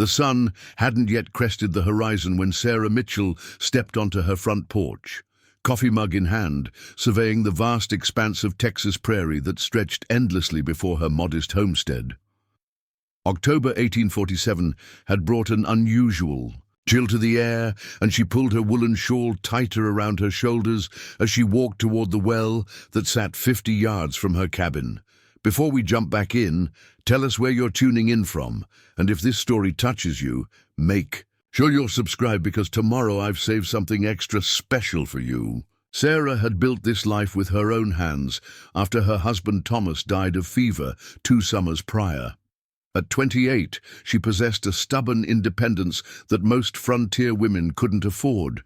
The sun hadn't yet crested the horizon when Sarah Mitchell stepped onto her front porch, coffee mug in hand, surveying the vast expanse of Texas prairie that stretched endlessly before her modest homestead. October 1847 had brought an unusual chill to the air, and she pulled her woolen shawl tighter around her shoulders as she walked toward the well that sat 50 yards from her cabin. Before we jump back in, tell us where you're tuning in from, and if this story touches you, make sure you're subscribed, because tomorrow I've saved something extra special for you. Sarah had built this life with her own hands after her husband Thomas died of fever 2 summers prior. At 28, she possessed a stubborn independence that most frontier women couldn't afford.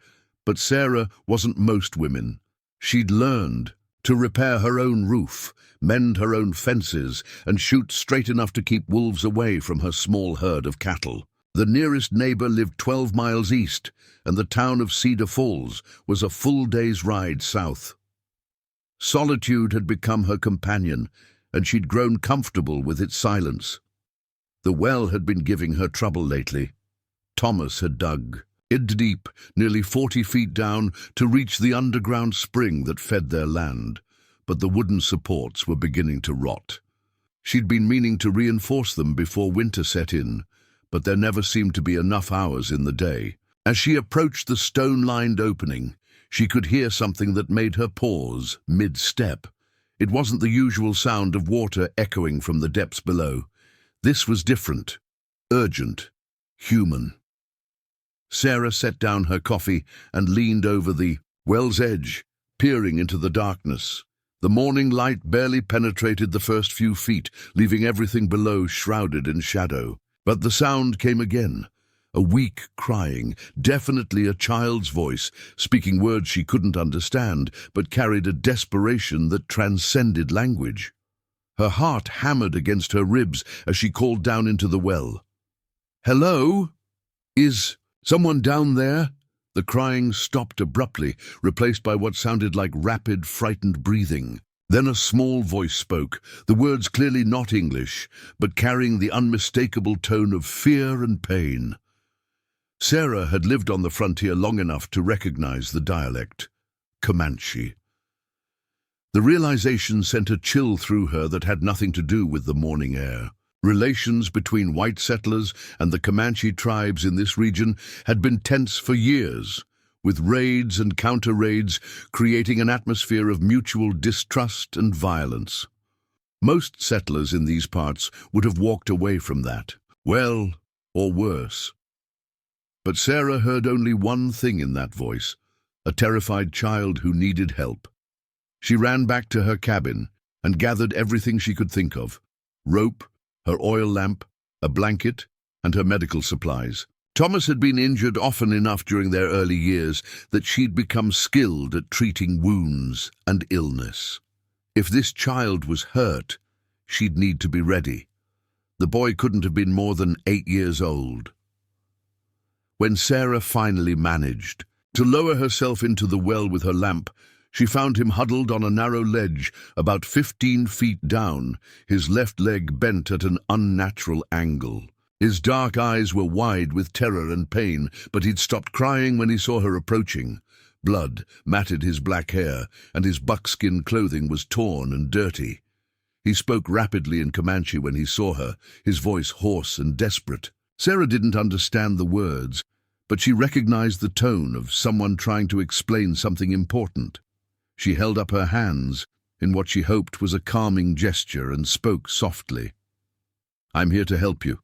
But Sarah wasn't most women. She'd learned to repair her own roof, mend her own fences, and shoot straight enough to keep wolves away from her small herd of cattle. The nearest neighbor lived 12 miles east, and the town of Cedar Falls was a full day's ride south. Solitude had become her companion, and she'd grown comfortable with its silence. The well had been giving her trouble lately. Thomas had dug it deep, nearly 40 feet down, to reach the underground spring that fed their land, but the wooden supports were beginning to rot. She'd been meaning to reinforce them before winter set in, but there never seemed to be enough hours in the day. As she approached the stone-lined opening, she could hear something that made her pause mid-step. It wasn't the usual sound of water echoing from the depths below. This was different, urgent, human. Sarah set down her coffee and leaned over the well's edge, peering into the darkness. The morning light barely penetrated the first few feet, leaving everything below shrouded in shadow. But the sound came again, a weak crying, definitely a child's voice, speaking words she couldn't understand, but carried a desperation that transcended language. Her heart hammered against her ribs as she called down into the well. "Hello? Is someone down there?" The crying stopped abruptly, replaced by what sounded like rapid, frightened breathing. Then a small voice spoke, the words clearly not English, but carrying the unmistakable tone of fear and pain. Sarah had lived on the frontier long enough to recognize the dialect, Comanche. The realization sent a chill through her that had nothing to do with the morning air. Relations between white settlers and the Comanche tribes in this region had been tense for years, with raids and counter-raids creating an atmosphere of mutual distrust and violence. Most settlers in these parts would have walked away from that, well, or worse. But Sarah heard only one thing in that voice, a terrified child who needed help. She ran back to her cabin and gathered everything she could think of: rope, her oil lamp, a blanket, and her medical supplies. Thomas had been injured often enough during their early years that she'd become skilled at treating wounds and illness. If this child was hurt, she'd need to be ready. The boy couldn't have been more than 8 years old. When Sarah finally managed to lower herself into the well with her lamp, she found him huddled on a narrow ledge about 15 feet down, his left leg bent at an unnatural angle. His dark eyes were wide with terror and pain, but he'd stopped crying when he saw her approaching. Blood matted his black hair, and his buckskin clothing was torn and dirty. He spoke rapidly in Comanche when he saw her, his voice hoarse and desperate. Sarah didn't understand the words, but she recognized the tone of someone trying to explain something important. She held up her hands in what she hoped was a calming gesture and spoke softly. "I'm here to help you.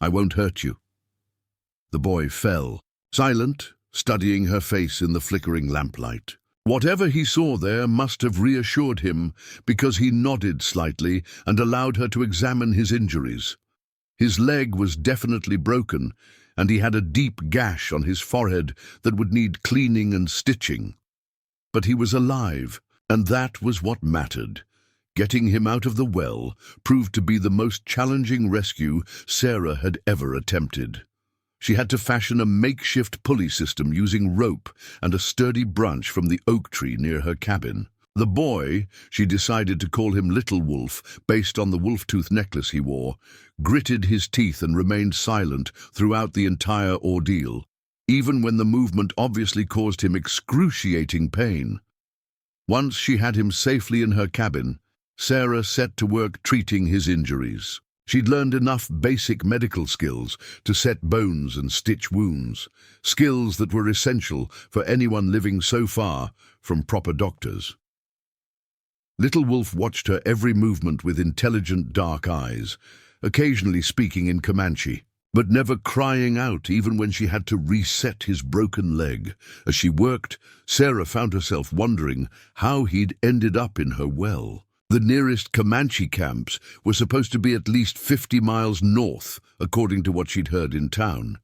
I won't hurt you." The boy fell, silent, studying her face in the flickering lamplight. Whatever he saw there must have reassured him, because he nodded slightly and allowed her to examine his injuries. His leg was definitely broken, and he had a deep gash on his forehead that would need cleaning and stitching. But he was alive, and that was what mattered. Getting him out of the well proved to be the most challenging rescue Sarah had ever attempted. She had to fashion a makeshift pulley system using rope and a sturdy branch from the oak tree near her cabin. The boy, she decided to call him Little Wolf based on the wolf-tooth necklace he wore, gritted his teeth and remained silent throughout the entire ordeal, even when the movement obviously caused him excruciating pain. Once she had him safely in her cabin, Sarah set to work treating his injuries. She'd learned enough basic medical skills to set bones and stitch wounds, skills that were essential for anyone living so far from proper doctors. Little Wolf watched her every movement with intelligent dark eyes, occasionally speaking in Comanche, but never crying out even when she had to reset his broken leg. As she worked, Sarah found herself wondering how he'd ended up in her well. The nearest Comanche camps were supposed to be at least 50 miles north, according to what she'd heard in town.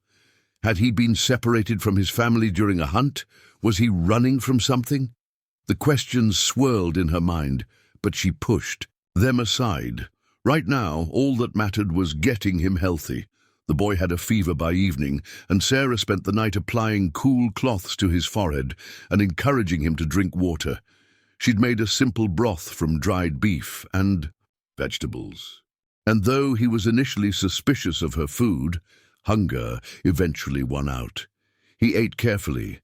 Had he been separated from his family during a hunt? Was he running from something? The questions swirled in her mind, but she pushed them aside. Right now, all that mattered was getting him healthy. The boy had a fever by evening, and Sarah spent the night applying cool cloths to his forehead and encouraging him to drink water. She'd made a simple broth from dried beef and vegetables. And though he was initially suspicious of her food, hunger eventually won out. He ate carefully,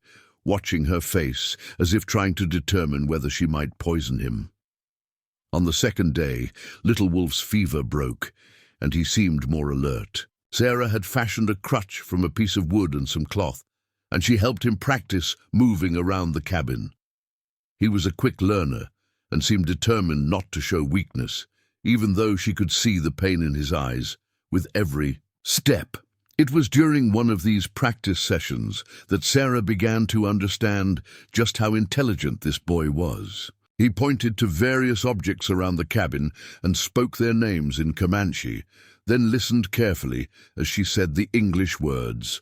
watching her face as if trying to determine whether she might poison him. On the second day, Little Wolf's fever broke, and he seemed more alert. Sarah had fashioned a crutch from a piece of wood and some cloth, and she helped him practice moving around the cabin. He was a quick learner and seemed determined not to show weakness, even though she could see the pain in his eyes with every step. It was during one of these practice sessions that Sarah began to understand just how intelligent this boy was. He pointed to various objects around the cabin and spoke their names in Comanche, then listened carefully as she said the English words.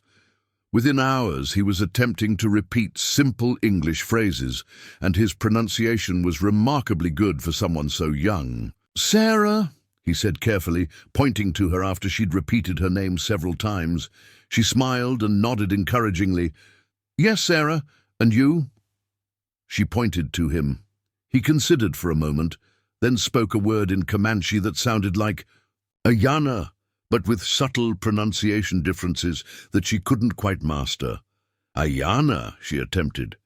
Within hours, he was attempting to repeat simple English phrases, and his pronunciation was remarkably good for someone so young. "Sarah," he said carefully, pointing to her after she'd repeated her name several times. She smiled and nodded encouragingly. "Yes, Sarah, and you?" She pointed to him. He considered for a moment, then spoke a word in Comanche that sounded like Ayana, but with subtle pronunciation differences that she couldn't quite master. "Ayana," she attempted.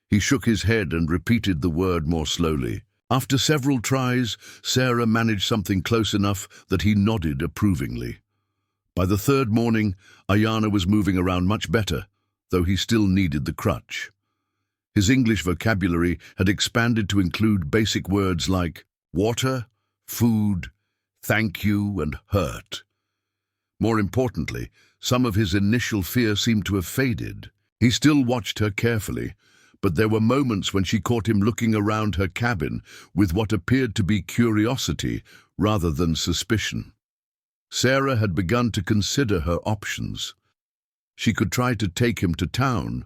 He shook his head and repeated the word more slowly. After several tries, Sarah managed something close enough that he nodded approvingly. By the third morning, Ayana was moving around much better, though he still needed the crutch. His English vocabulary had expanded to include basic words like water, food, thank you, and hurt. More importantly, some of his initial fear seemed to have faded. He still watched her carefully, but there were moments when she caught him looking around her cabin with what appeared to be curiosity rather than suspicion. Sarah had begun to consider her options. She could try to take him to town,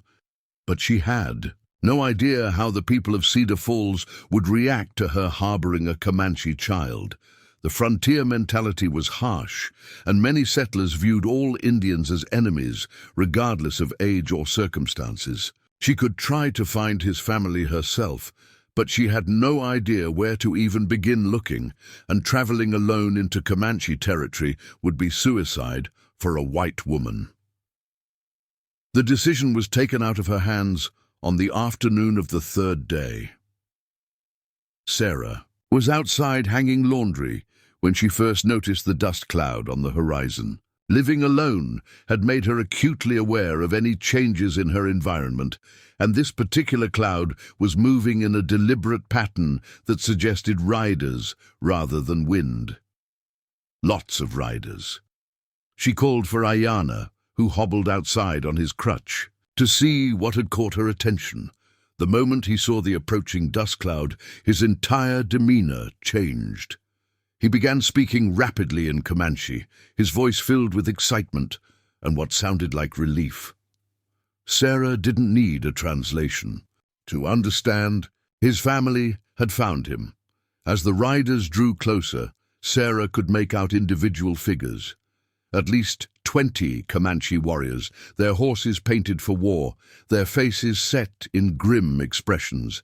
but she had no idea how the people of Cedar Falls would react to her harboring a Comanche child. The frontier mentality was harsh, and many settlers viewed all Indians as enemies, regardless of age or circumstances. She could try to find his family herself, but she had no idea where to even begin looking, and traveling alone into Comanche territory would be suicide for a white woman. The decision was taken out of her hands on the afternoon of the third day. Sarah was outside hanging laundry when she first noticed the dust cloud on the horizon. Living alone had made her acutely aware of any changes in her environment, and this particular cloud was moving in a deliberate pattern that suggested riders rather than wind. Lots of riders. She called for Ayana, who hobbled outside on his crutch, to see what had caught her attention. The moment he saw the approaching dust cloud, his entire demeanor changed. He began speaking rapidly in Comanche, his voice filled with excitement and what sounded like relief. Sarah didn't need a translation. To understand, his family had found him. As the riders drew closer, Sarah could make out individual figures. At least 20 Comanche warriors, their horses painted for war, their faces set in grim expressions.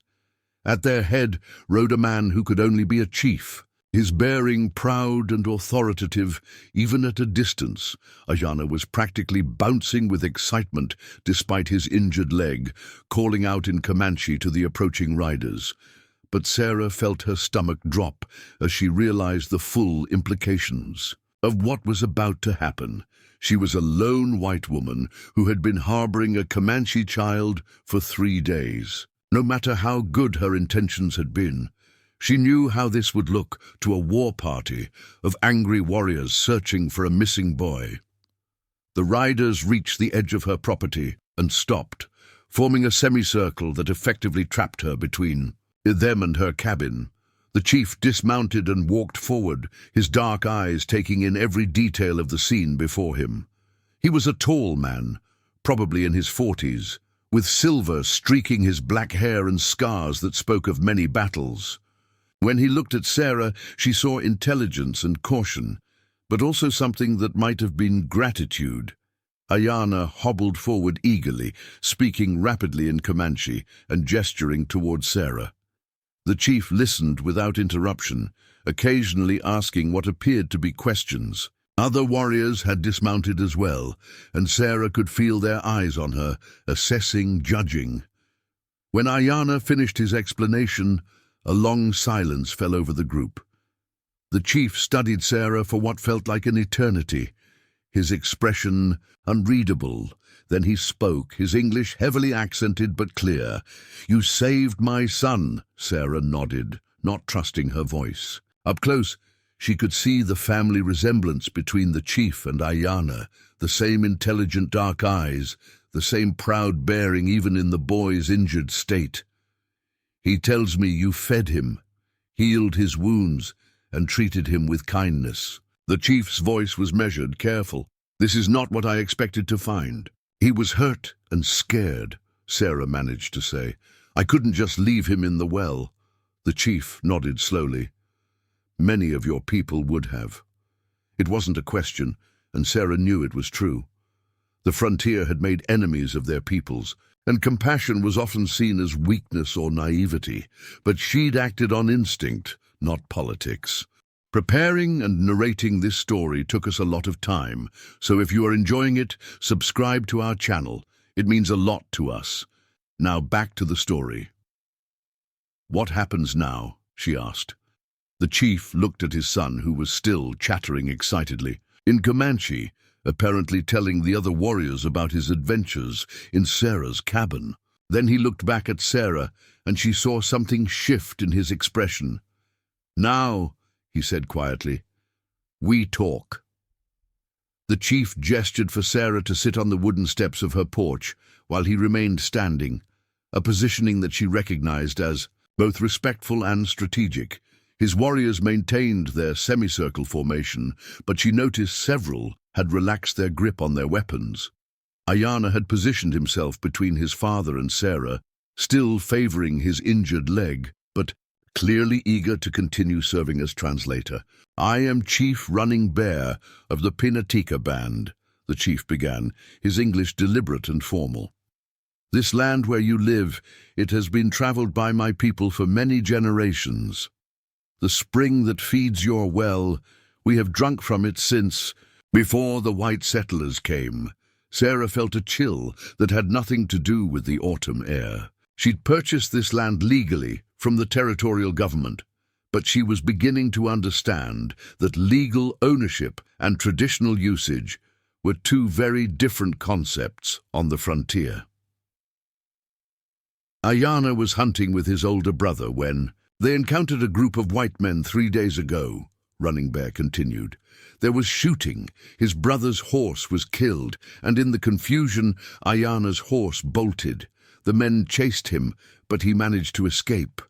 At their head rode a man who could only be a chief, his bearing proud and authoritative, even at a distance. Ayana was practically bouncing with excitement despite his injured leg, calling out in Comanche to the approaching riders. But Sarah felt her stomach drop as she realized the full implications of what was about to happen. She was a lone white woman who had been harboring a Comanche child for 3 days. No matter how good her intentions had been, she knew how this would look to a war party of angry warriors searching for a missing boy. The riders reached the edge of her property and stopped, forming a semicircle that effectively trapped her between them and her cabin. The chief dismounted and walked forward, his dark eyes taking in every detail of the scene before him. He was a tall man, probably in his 40s, with silver streaking his black hair and scars that spoke of many battles. When he looked at Sarah, she saw intelligence and caution, but also something that might have been gratitude. Ayana hobbled forward eagerly, speaking rapidly in Comanche and gesturing towards Sarah. The chief listened without interruption, occasionally asking what appeared to be questions. Other warriors had dismounted as well, and Sarah could feel their eyes on her, assessing, judging. When Ayana finished his explanation, a long silence fell over the group. The chief studied Sarah for what felt like an eternity, his expression unreadable. Then he spoke, his English heavily accented but clear. "You saved my son," Sarah nodded, not trusting her voice. Up close, she could see the family resemblance between the chief and Ayana, the same intelligent dark eyes, the same proud bearing even in the boy's injured state. "He tells me you fed him, healed his wounds, and treated him with kindness." The chief's voice was measured, careful. "This is not what I expected to find." "He was hurt and scared," Sarah managed to say. "I couldn't just leave him in the well." The chief nodded slowly. "Many of your people would have." It wasn't a question, and Sarah knew it was true. The frontier had made enemies of their peoples, and compassion was often seen as weakness or naivety, but she'd acted on instinct, not politics. Preparing and narrating this story took us a lot of time, so if you are enjoying it, subscribe to our channel. It means a lot to us. Now back to the story. "What happens now?" she asked. The chief looked at his son, who was still chattering excitedly in Comanche, apparently telling the other warriors about his adventures in Sarah's cabin. Then he looked back at Sarah, and she saw something shift in his expression. "Now," he said quietly, "we talk." The chief gestured for Sarah to sit on the wooden steps of her porch while he remained standing, a positioning that she recognized as both respectful and strategic. His warriors maintained their semicircle formation, but she noticed several had relaxed their grip on their weapons. Ayana had positioned himself between his father and Sarah, still favoring his injured leg, but clearly eager to continue serving as translator. "I am Chief Running Bear of the Pinatika Band," the chief began, his English deliberate and formal. "This land where you live, it has been traveled by my people for many generations. The spring that feeds your well, we have drunk from it since before the white settlers came." Sarah felt a chill that had nothing to do with the autumn air. She'd purchased this land legally from the territorial government, but she was beginning to understand that legal ownership and traditional usage were two very different concepts on the frontier. Ayana was hunting with his older brother when they encountered a group of white men 3 days ago, Running Bear continued. There was shooting, his brother's horse was killed, and in the confusion, Ayana's horse bolted. The men chased him, but he managed to escape.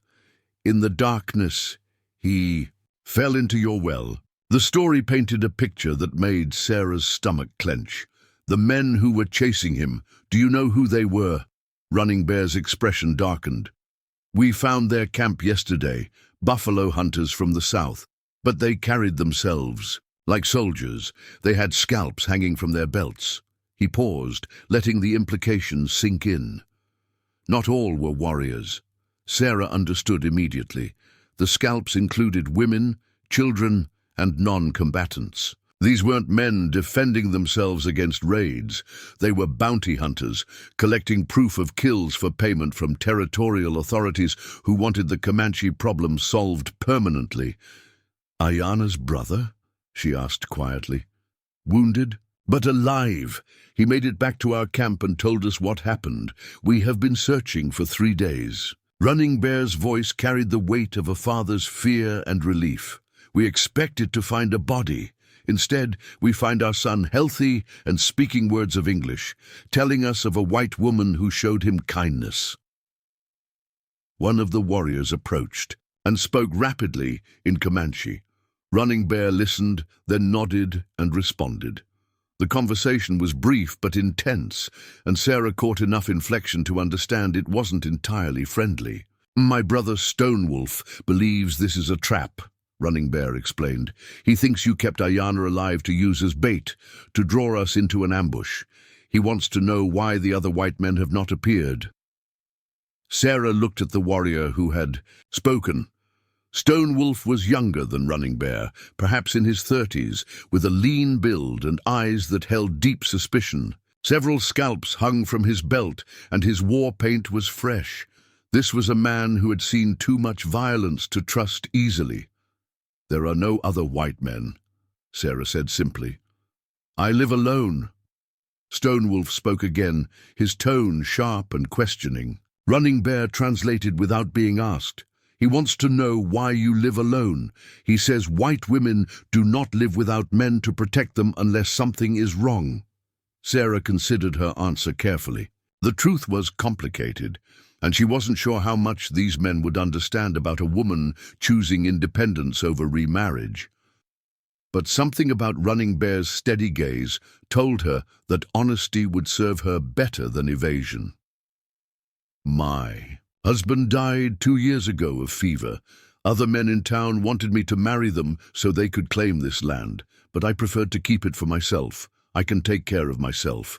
In the darkness, he fell into your well. The story painted a picture that made Sarah's stomach clench. The men who were chasing him, do you know who they were? Running Bear's expression darkened. "We found their camp yesterday, buffalo hunters from the south, but they carried themselves like soldiers. They had scalps hanging from their belts." He paused, letting the implications sink in. "Not all were warriors. Sarah understood immediately. The scalps included women, children, and non-combatants. These weren't men defending themselves against raids. They were bounty hunters, collecting proof of kills for payment from territorial authorities who wanted the Comanche problem solved permanently. "Ayana's brother?" she asked quietly. "Wounded, but alive. He made it back to our camp and told us what happened. We have been searching for 3 days." Running Bear's voice carried the weight of a father's fear and relief. "We expected to find a body. Instead, we find our son healthy and speaking words of English, telling us of a white woman who showed him kindness." One of the warriors approached and spoke rapidly in Comanche. Running Bear listened, then nodded and responded. The conversation was brief but intense, and Sarah caught enough inflection to understand it wasn't entirely friendly. "My brother Stonewolf believes this is a trap," Running Bear explained. "He thinks you kept Ayana alive to use as bait, to draw us into an ambush. He wants to know why the other white men have not appeared." Sarah looked at the warrior who had spoken. Stonewolf was younger than Running Bear, perhaps in his 30s, with a lean build and eyes that held deep suspicion. Several scalps hung from his belt, and his war paint was fresh. This was a man who had seen too much violence to trust easily. "There are no other white men," Sarah said simply. "I live alone." Stonewolf spoke again, his tone sharp and questioning. Running Bear translated without being asked. "He wants to know why you live alone. He says white women do not live without men to protect them unless something is wrong." Sarah considered her answer carefully. The truth was complicated, and she wasn't sure how much these men would understand about a woman choosing independence over remarriage. But something about Running Bear's steady gaze told her that honesty would serve her better than evasion. "My husband died 2 years ago of fever. Other men in town wanted me to marry them so they could claim this land, but I preferred to keep it for myself. I can take care of myself."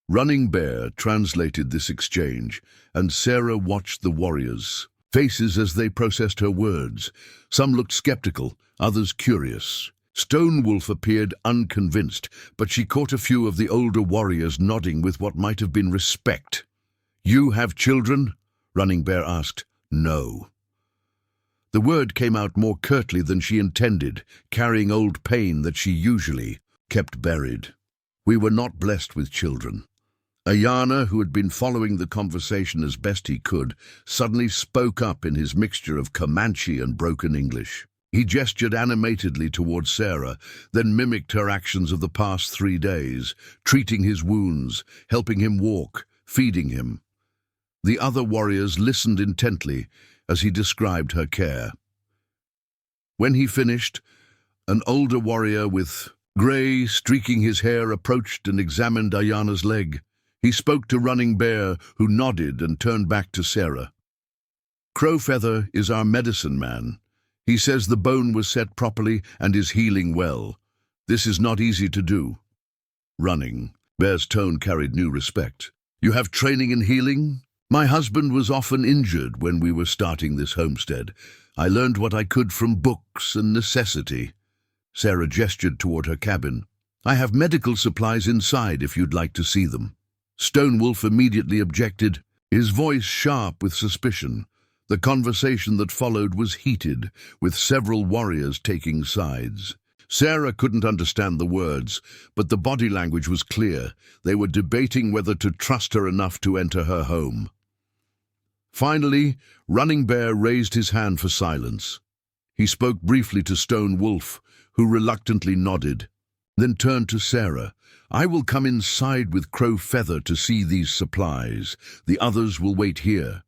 Running Bear translated this exchange, and Sarah watched the warriors' faces as they processed her words. Some looked skeptical, others curious. Stonewolf appeared unconvinced, but she caught a few of the older warriors nodding with what might have been respect. "You have children?" Running Bear asked. "No." The word came out more curtly than she intended, carrying old pain that she usually kept buried. "We were not blessed with children." Ayana, who had been following the conversation as best he could, suddenly spoke up in his mixture of Comanche and broken English. He gestured animatedly towards Sarah, then mimicked her actions of the past 3 days, treating his wounds, helping him walk, feeding him. The other warriors listened intently as he described her care. When he finished, an older warrior with grey streaking his hair approached and examined Ayana's leg. He spoke to Running Bear, who nodded and turned back to Sarah. "Crowfeather is our medicine man. He says the bone was set properly and is healing well. This is not easy to do." Running Bear's tone carried new respect. "You have training in healing?" "My husband was often injured when we were starting this homestead. I learned what I could from books and necessity." Sarah gestured toward her cabin. "I have medical supplies inside if you'd like to see them." Stonewolf immediately objected, his voice sharp with suspicion. The conversation that followed was heated, with several warriors taking sides. Sarah couldn't understand the words, but the body language was clear. They were debating whether to trust her enough to enter her home. Finally, Running Bear raised his hand for silence. He spoke briefly to Stonewolf, who reluctantly nodded, then turned to Sarah. "I will come inside with Crowfeather to see these supplies. The others will wait here."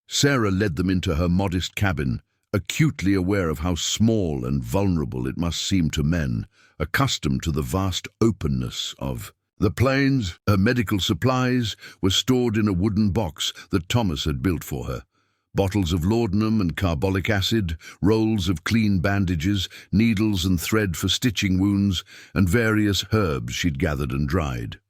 Sarah led them into her modest cabin, acutely aware of how small and vulnerable it must seem to men, accustomed to the vast openness of the plains. Her medical supplies were stored in a wooden box that Thomas had built for her. Bottles of laudanum and carbolic acid, rolls of clean bandages, needles and thread for stitching wounds, and various herbs she'd gathered and dried.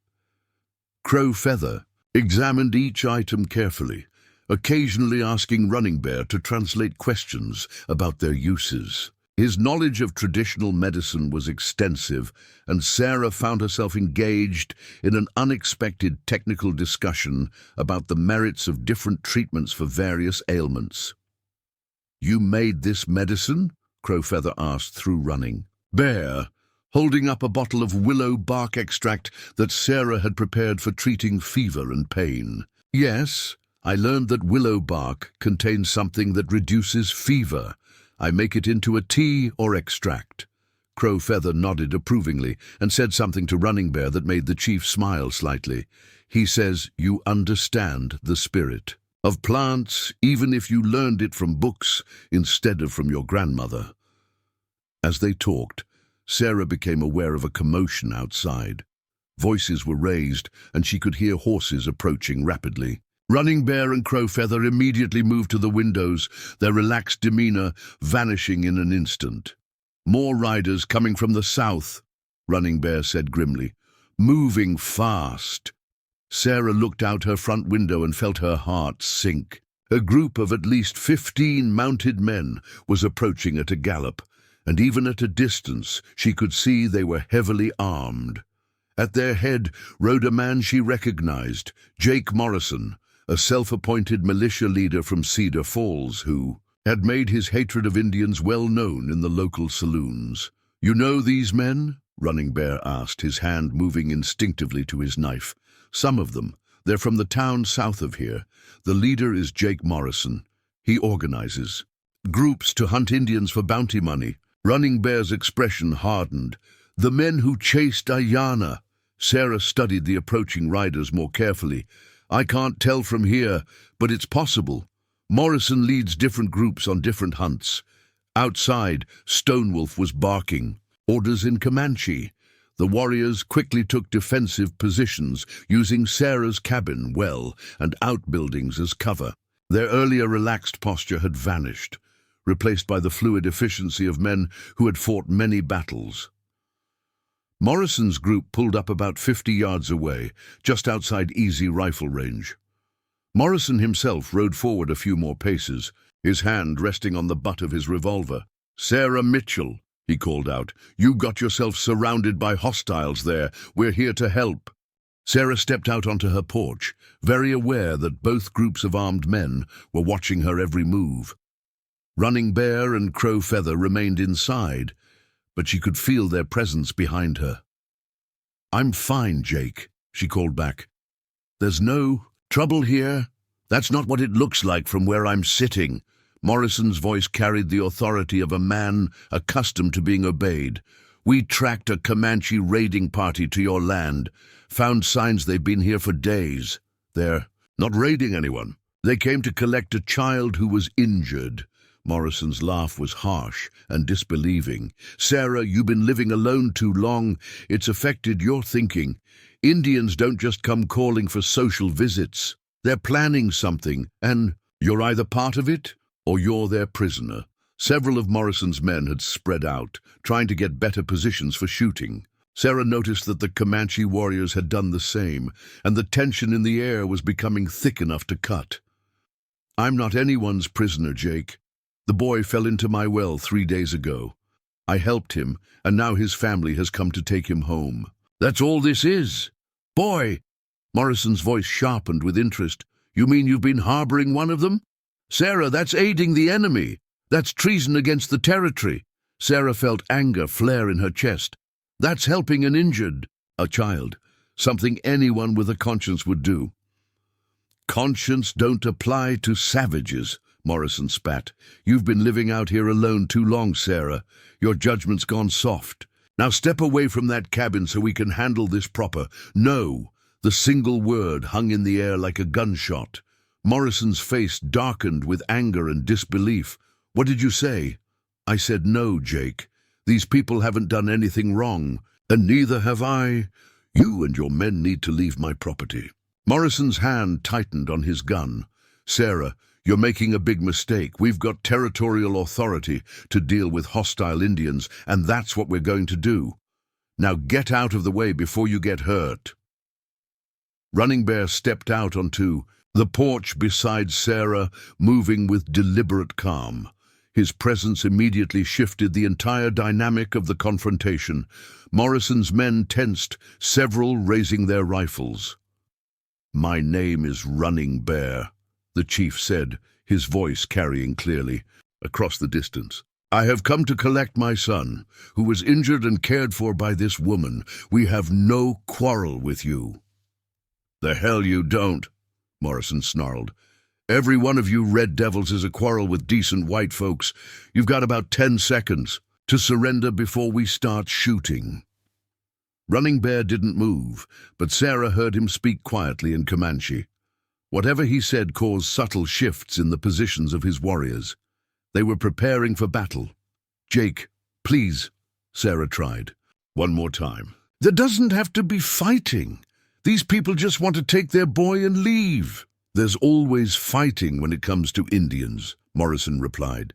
Crowfeather examined each item carefully. occasionally asking Running Bear to translate questions about their uses. His knowledge of traditional medicine was extensive, and Sarah found herself engaged in an unexpected technical discussion about the merits of different treatments for various ailments. "You made this medicine?" Crowfeather asked through Running Bear, holding up a bottle of willow bark extract that Sarah had prepared for treating fever and pain. "Yes, I learned that willow bark contains something that reduces fever. I make it into a tea or extract." Crowfeather nodded approvingly and said something to Running Bear that made the chief smile slightly. "He says you understand the spirit of plants, even if you learned it from books instead of from your grandmother." As they talked, Sarah became aware of a commotion outside. Voices were raised, and she could hear horses approaching rapidly. Running Bear and Crowfeather immediately moved to the windows, their relaxed demeanor vanishing in an instant. "More riders coming from the south," Running Bear said grimly. "Moving fast." Sarah looked out her front window and felt her heart sink. A group of at least 15 mounted men was approaching at a gallop, and even at a distance she could see they were heavily armed. At their head rode a man she recognized, Jake Morrison, a self-appointed militia leader from Cedar Falls who had made his hatred of Indians well known in the local saloons. "You know these men?" Running Bear asked, his hand moving instinctively to his knife. "Some of them. They're from the town south of here. The leader is Jake Morrison. He organizes groups to hunt Indians for bounty money." Running Bear's expression hardened. "The men who chased Ayana." Sarah studied the approaching riders more carefully. "I can't tell from here, but it's possible. Morrison leads different groups on different hunts." Outside, Stonewolf was barking. Orders in Comanche. The warriors quickly took defensive positions, using Sarah's cabin, well, and outbuildings as cover. Their earlier relaxed posture had vanished, replaced by the fluid efficiency of men who had fought many battles. Morrison's group pulled up about 50 yards away, just outside easy rifle range. Morrison himself rode forward a few more paces, his hand resting on the butt of his revolver. "Sarah Mitchell," he called out, "you got yourself surrounded by hostiles there. We're here to help." Sarah stepped out onto her porch, very aware that both groups of armed men were watching her every move. Running Bear and Crowfeather remained inside, but she could feel their presence behind her. "I'm fine, Jake," she called back. "There's no trouble here?" "That's not what it looks like from where I'm sitting." Morrison's voice carried the authority of a man accustomed to being obeyed. "We tracked a Comanche raiding party to your land, found signs they've been here for days. They're not raiding anyone. They came to collect a child who was injured." Morrison's laugh was harsh and disbelieving. "Sarah, you've been living alone too long. It's affected your thinking. Indians don't just come calling for social visits. They're planning something, and you're either part of it or you're their prisoner." Several of Morrison's men had spread out, trying to get better positions for shooting. Sarah noticed that the Comanche warriors had done the same, and the tension in the air was becoming thick enough to cut. "I'm not anyone's prisoner, Jake. The boy fell into my well 3 days ago. I helped him, and now his family has come to take him home." "That's all this is? Boy!" Morrison's voice sharpened with interest. "You mean you've been harboring one of them? Sarah, that's aiding the enemy. That's treason against the territory." Sarah felt anger flare in her chest. "That's helping a child, something anyone with a conscience would do." "Conscience don't apply to savages," Morrison spat. "You've been living out here alone too long, Sarah. Your judgment's gone soft. Now step away from that cabin so we can handle this proper." "No." The single word hung in the air like a gunshot. Morrison's face darkened with anger and disbelief. "What did you say?" "I said no, Jake. These people haven't done anything wrong, and neither have I. You and your men need to leave my property." Morrison's hand tightened on his gun. "Sarah, you're making a big mistake. We've got territorial authority to deal with hostile Indians, and that's what we're going to do. Now get out of the way before you get hurt." Running Bear stepped out onto The porch beside Sarah moving with deliberate calm. His presence immediately shifted the entire dynamic of the confrontation. Morrison's men tensed, several raising their rifles. "My name is Running Bear," the chief said, his voice carrying clearly across the distance. "I have come to collect my son, who was injured and cared for by this woman. We have no quarrel with you." "The hell you don't," Morrison snarled. "Every one of you red devils is a quarrel with decent white folks. You've got about 10 seconds to surrender before we start shooting." Running Bear didn't move, but Sarah heard him speak quietly in Comanche. Whatever he said caused subtle shifts in the positions of his warriors. They were preparing for battle. "Jake, please," Sarah tried. "One more time." "There doesn't have to be fighting. These people just want to take their boy and leave." "There's always fighting when it comes to Indians," Morrison replied.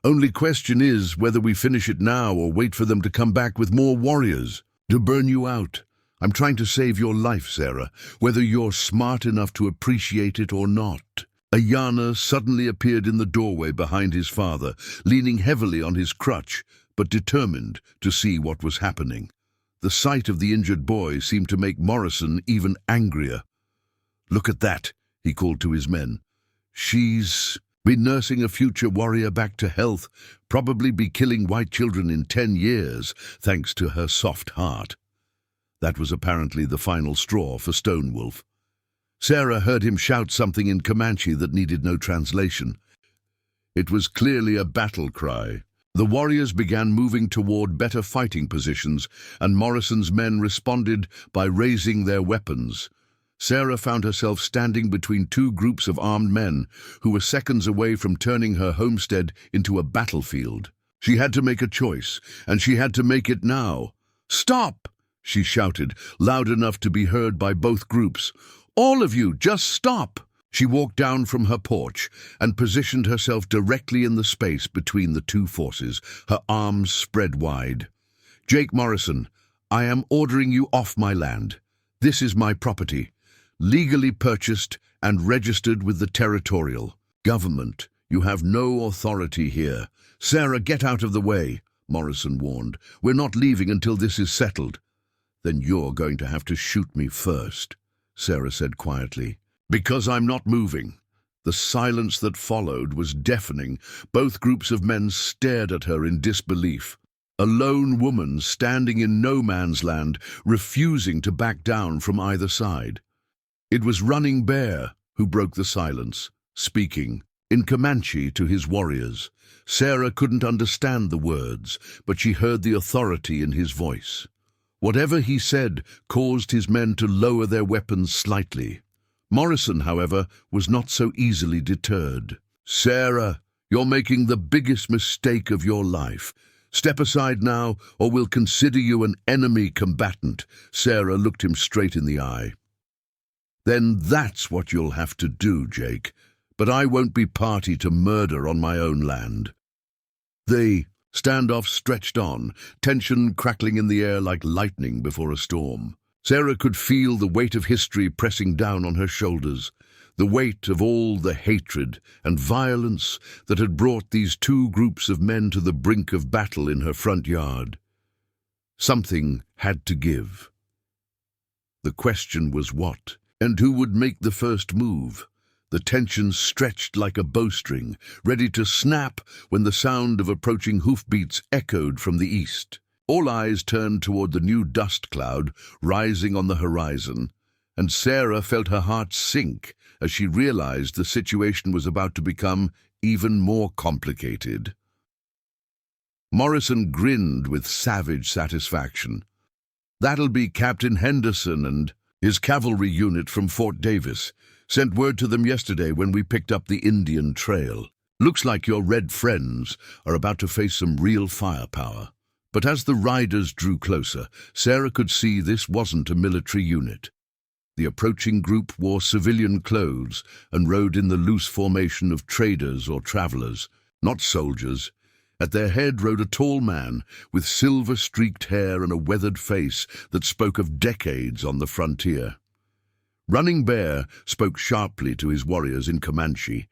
"Only question is whether we finish it now or wait for them to come back with more warriors to burn you out. I'm trying to save your life, Sarah, whether you're smart enough to appreciate it or not." Ayana suddenly appeared in the doorway behind his father, leaning heavily on his crutch, but determined to see what was happening. The sight of the injured boy seemed to make Morrison even angrier. "Look at that," he called to his men. "She's been nursing a future warrior back to health, probably be killing white children in 10 years, thanks to her soft heart." That was apparently the final straw for Stonewolf. Sarah heard him shout something in Comanche that needed no translation. It was clearly a battle cry. The warriors began moving toward better fighting positions, and Morrison's men responded by raising their weapons. Sarah found herself standing between two groups of armed men who were seconds away from turning her homestead into a battlefield. She had to make a choice, and she had to make it now. "Stop!" she shouted, loud enough to be heard by both groups. "All of you, just stop!" She walked down from her porch and positioned herself directly in the space between the two forces, her arms spread wide. "Jake Morrison, I am ordering you off my land. This is my property, legally purchased and registered with the territorial government. You have no authority here." "Sarah, get out of the way," Morrison warned. "We're not leaving until this is settled." "Then you're going to have to shoot me first," Sarah said quietly. "Because I'm not moving." The silence that followed was deafening. Both groups of men stared at her in disbelief. A lone woman standing in no man's land, refusing to back down from either side. It was Running Bear who broke the silence, speaking in Comanche to his warriors. Sarah couldn't understand the words, but she heard the authority in his voice. Whatever he said caused his men to lower their weapons slightly. Morrison, however, was not so easily deterred. "Sarah, you're making the biggest mistake of your life. Step aside now, or we'll consider you an enemy combatant." Sarah looked him straight in the eye. "Then that's what you'll have to do, Jake. But I won't be party to murder on my own land." The standoff stretched on, tension crackling in the air like lightning before a storm. Sarah could feel the weight of history pressing down on her shoulders, the weight of all the hatred and violence that had brought these two groups of men to the brink of battle in her front yard. Something had to give. The question was what, and who would make the first move? The tension stretched like a bowstring, ready to snap when the sound of approaching hoofbeats echoed from the east. All eyes turned toward the new dust cloud rising on the horizon, and Sarah felt her heart sink as she realized the situation was about to become even more complicated. Morrison grinned with savage satisfaction. "That'll be Captain Henderson and his cavalry unit from Fort Davis. Sent word to them yesterday when we picked up the Indian trail. Looks like your red friends are about to face some real firepower." But as the riders drew closer, Sarah could see this wasn't a military unit. The approaching group wore civilian clothes and rode in the loose formation of traders or travelers, not soldiers. At their head rode a tall man with silver-streaked hair and a weathered face that spoke of decades on the frontier. Running Bear spoke sharply to his warriors in Comanche,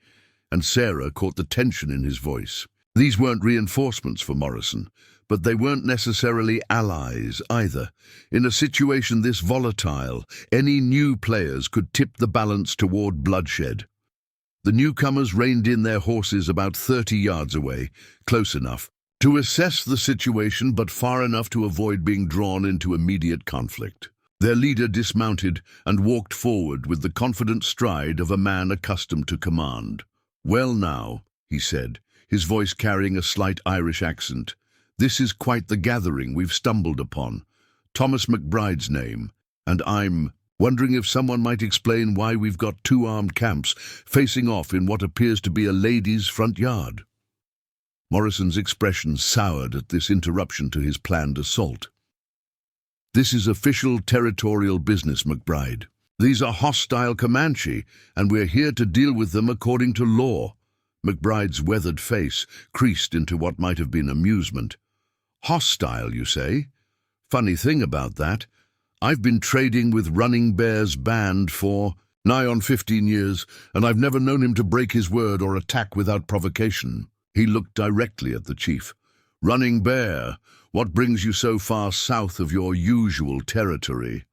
and Sarah caught the tension in his voice. These weren't reinforcements for Morrison, but they weren't necessarily allies either. In a situation this volatile, any new players could tip the balance toward bloodshed. The newcomers reined in their horses about 30 yards away, close enough to assess the situation but far enough to avoid being drawn into immediate conflict. Their leader dismounted and walked forward with the confident stride of a man accustomed to command. "Well now," he said, his voice carrying a slight Irish accent, "this is quite the gathering we've stumbled upon. Thomas McBride's name, and I'm wondering if someone might explain why we've got two armed camps facing off in what appears to be a lady's front yard." Morrison's expression soured at this interruption to his planned assault. "This is official territorial business, McBride. These are hostile Comanche, and we're here to deal with them according to law." McBride's weathered face creased into what might have been amusement. "Hostile, you say? Funny thing about that, I've been trading with Running Bear's band for nigh on 15 years, and I've never known him to break his word or attack without provocation." He looked directly at the chief. "Running Bear, what brings you so far south of your usual territory?"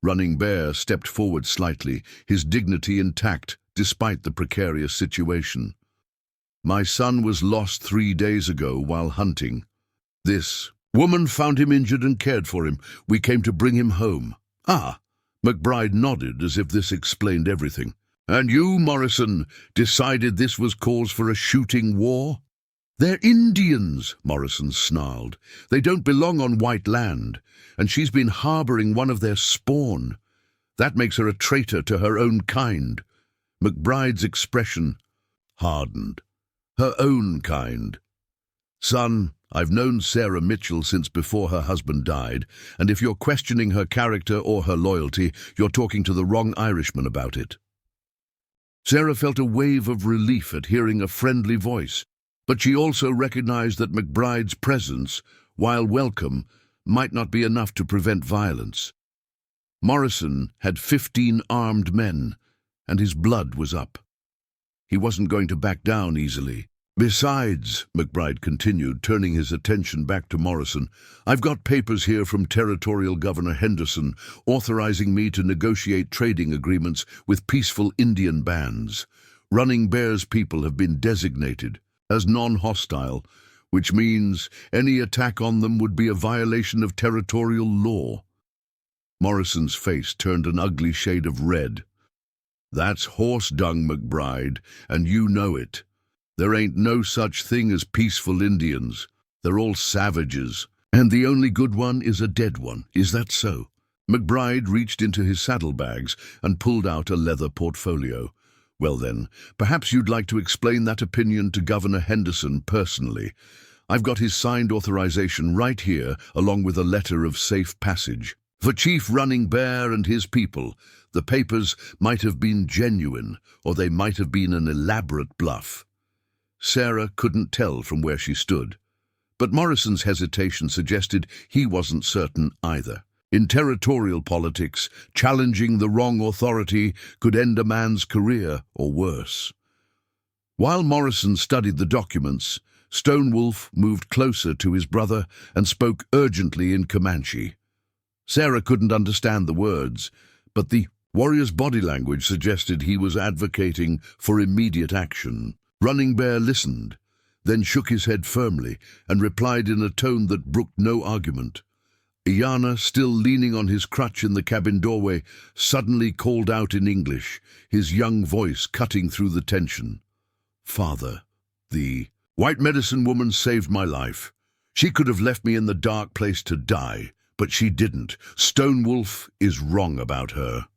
Running Bear stepped forward slightly, his dignity intact despite the precarious situation. "My son was lost 3 days ago while hunting. This woman found him injured and cared for him. We came to bring him home." "Ah," McBride nodded as if this explained everything. "And you, Morrison, decided this was cause for a shooting war?" "They're Indians," Morrison snarled. "They don't belong on white land, and she's been harboring one of their spawn. That makes her a traitor to her own kind." McBride's expression hardened. "Her own kind? Son, I've known Sarah Mitchell since before her husband died, and if you're questioning her character or her loyalty, you're talking to the wrong Irishman about it." Sarah felt a wave of relief at hearing a friendly voice, but she also recognized that McBride's presence, while welcome, might not be enough to prevent violence. Morrison had 15 armed men, and his blood was up. He wasn't going to back down easily. "Besides," McBride continued, turning his attention back to Morrison, "I've got papers here from Territorial Governor Henderson authorizing me to negotiate trading agreements with peaceful Indian bands. Running Bear's people have been designated as non-hostile, which means any attack on them would be a violation of territorial law." Morrison's face turned an ugly shade of red. "That's horse dung, McBride, and you know it. There ain't no such thing as peaceful Indians. They're all savages, and the only good one is a dead one. Is that so?" McBride reached into his saddlebags and pulled out a leather portfolio. "Well then, perhaps you'd like to explain that opinion to Governor Henderson personally. I've got his signed authorization right here, along with a letter of safe passage. For Chief Running Bear and his people, the papers might have been genuine, or they might have been an elaborate bluff." Sarah couldn't tell from where she stood, but Morrison's hesitation suggested he wasn't certain either. In territorial politics, challenging the wrong authority could end a man's career, or worse. While Morrison studied the documents, Stonewolf moved closer to his brother and spoke urgently in Comanche. Sarah couldn't understand the words, but the warrior's body language suggested he was advocating for immediate action. Running Bear listened, then shook his head firmly and replied in a tone that brooked no argument. Iana, still leaning on his crutch in the cabin doorway, suddenly called out in English, his young voice cutting through the tension. "Father, the white medicine woman saved my life. She could have left me in the dark place to die, but she didn't. Stonewolf is wrong about her."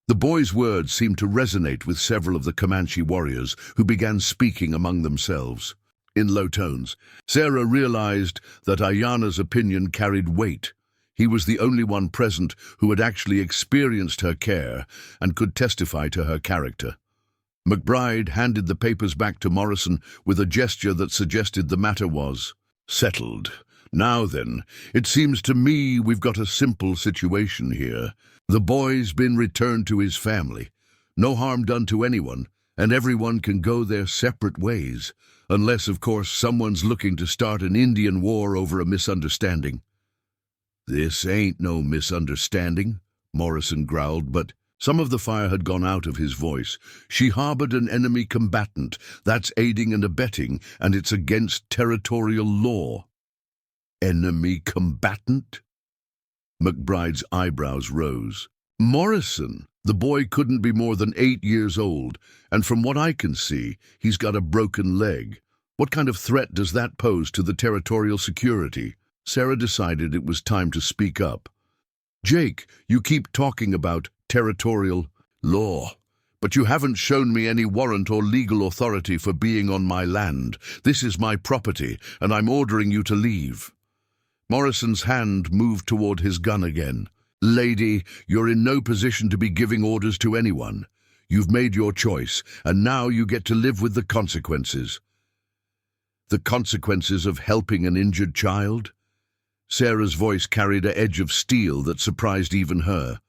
The boy's words seemed to resonate with several of the Comanche warriors, who began speaking among themselves. In low tones, Sarah realized that Ayana's opinion carried weight. He was the only one present who had actually experienced her care and could testify to her character. McBride handed the papers back to Morrison with a gesture that suggested the matter was settled. Now then, it seems to me we've got a simple situation here. The boy's been returned to his family. No harm done to anyone, and everyone can go their separate ways. Unless, of course, someone's looking to start an Indian war over a misunderstanding. This ain't no misunderstanding, Morrison growled, but some of the fire had gone out of his voice. She harbored an enemy combatant. That's aiding and abetting, and it's against territorial law. Enemy combatant? McBride's eyebrows rose. Morrison, the boy couldn't be more than 8 years old, and from what I can see, he's got a broken leg. What kind of threat does that pose to the territorial security? Sarah decided it was time to speak up. Jake, you keep talking about territorial law, but you haven't shown me any warrant or legal authority for being on my land. This is my property, and I'm ordering you to leave. Morrison's hand moved toward his gun again. Lady, you're in no position to be giving orders to anyone. You've made your choice, and now you get to live with the consequences. The consequences of helping an injured child? Sarah's voice carried an edge of steel that surprised even her.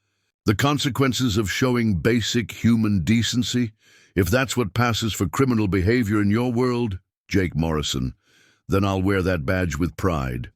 The consequences of showing basic human decency? If that's what passes for criminal behavior in your world, Jake Morrison, then I'll wear that badge with pride.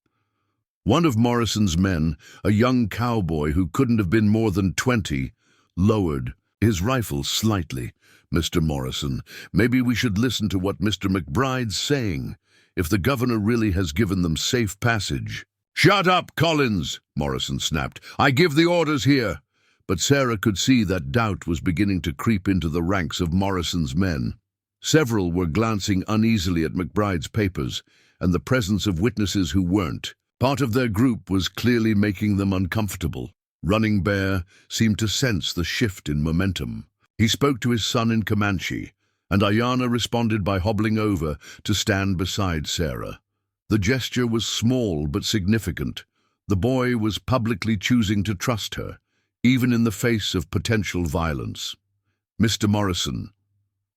One of Morrison's men, a young cowboy who couldn't have been more than 20, lowered his rifle slightly. Mr. Morrison, maybe we should listen to what Mr. McBride's saying. If the governor really has given them safe passage. Shut up, Collins, Morrison snapped. I give the orders here. But Sarah could see that doubt was beginning to creep into the ranks of Morrison's men. Several were glancing uneasily at McBride's papers, and the presence of witnesses who weren't. Part of their group was clearly making them uncomfortable. Running Bear seemed to sense the shift in momentum. He spoke to his son in Comanche, and Ayana responded by hobbling over to stand beside Sarah. The gesture was small but significant. The boy was publicly choosing to trust her, even in the face of potential violence. Mr. Morrison,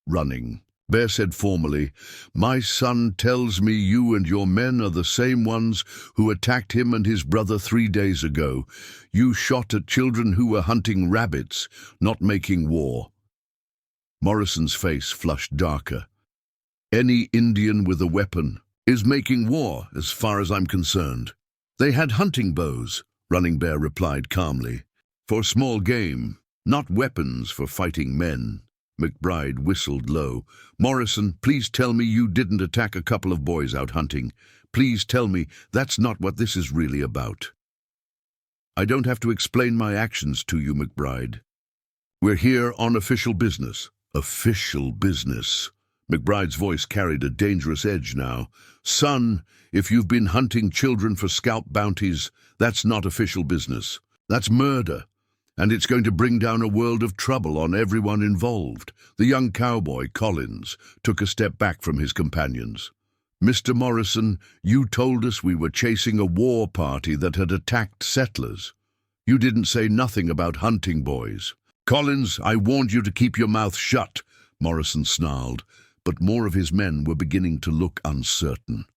running. Bear said formally, my son tells me you and your men are the same ones who attacked him and his brother 3 days ago. You shot at children who were hunting rabbits, not making war. Morrison's face flushed darker. Any Indian with a weapon is making war, as far as I'm concerned. They had hunting bows, Running Bear replied calmly. For small game, not weapons for fighting men. McBride whistled low. Morrison, please tell me you didn't attack a couple of boys out hunting. Please tell me that's not what this is really about. I don't have to explain my actions to you, McBride. We're here on official business. Official business. McBride's voice carried a dangerous edge now. Son, if you've been hunting children for scalp bounties, that's not official business. That's murder. And it's going to bring down a world of trouble on everyone involved. The young cowboy, Collins, took a step back from his companions. Mr. Morrison, you told us we were chasing a war party that had attacked settlers. You didn't say nothing about hunting boys. Collins, I warned you to keep your mouth shut, Morrison snarled, but more of his men were beginning to look uncertain.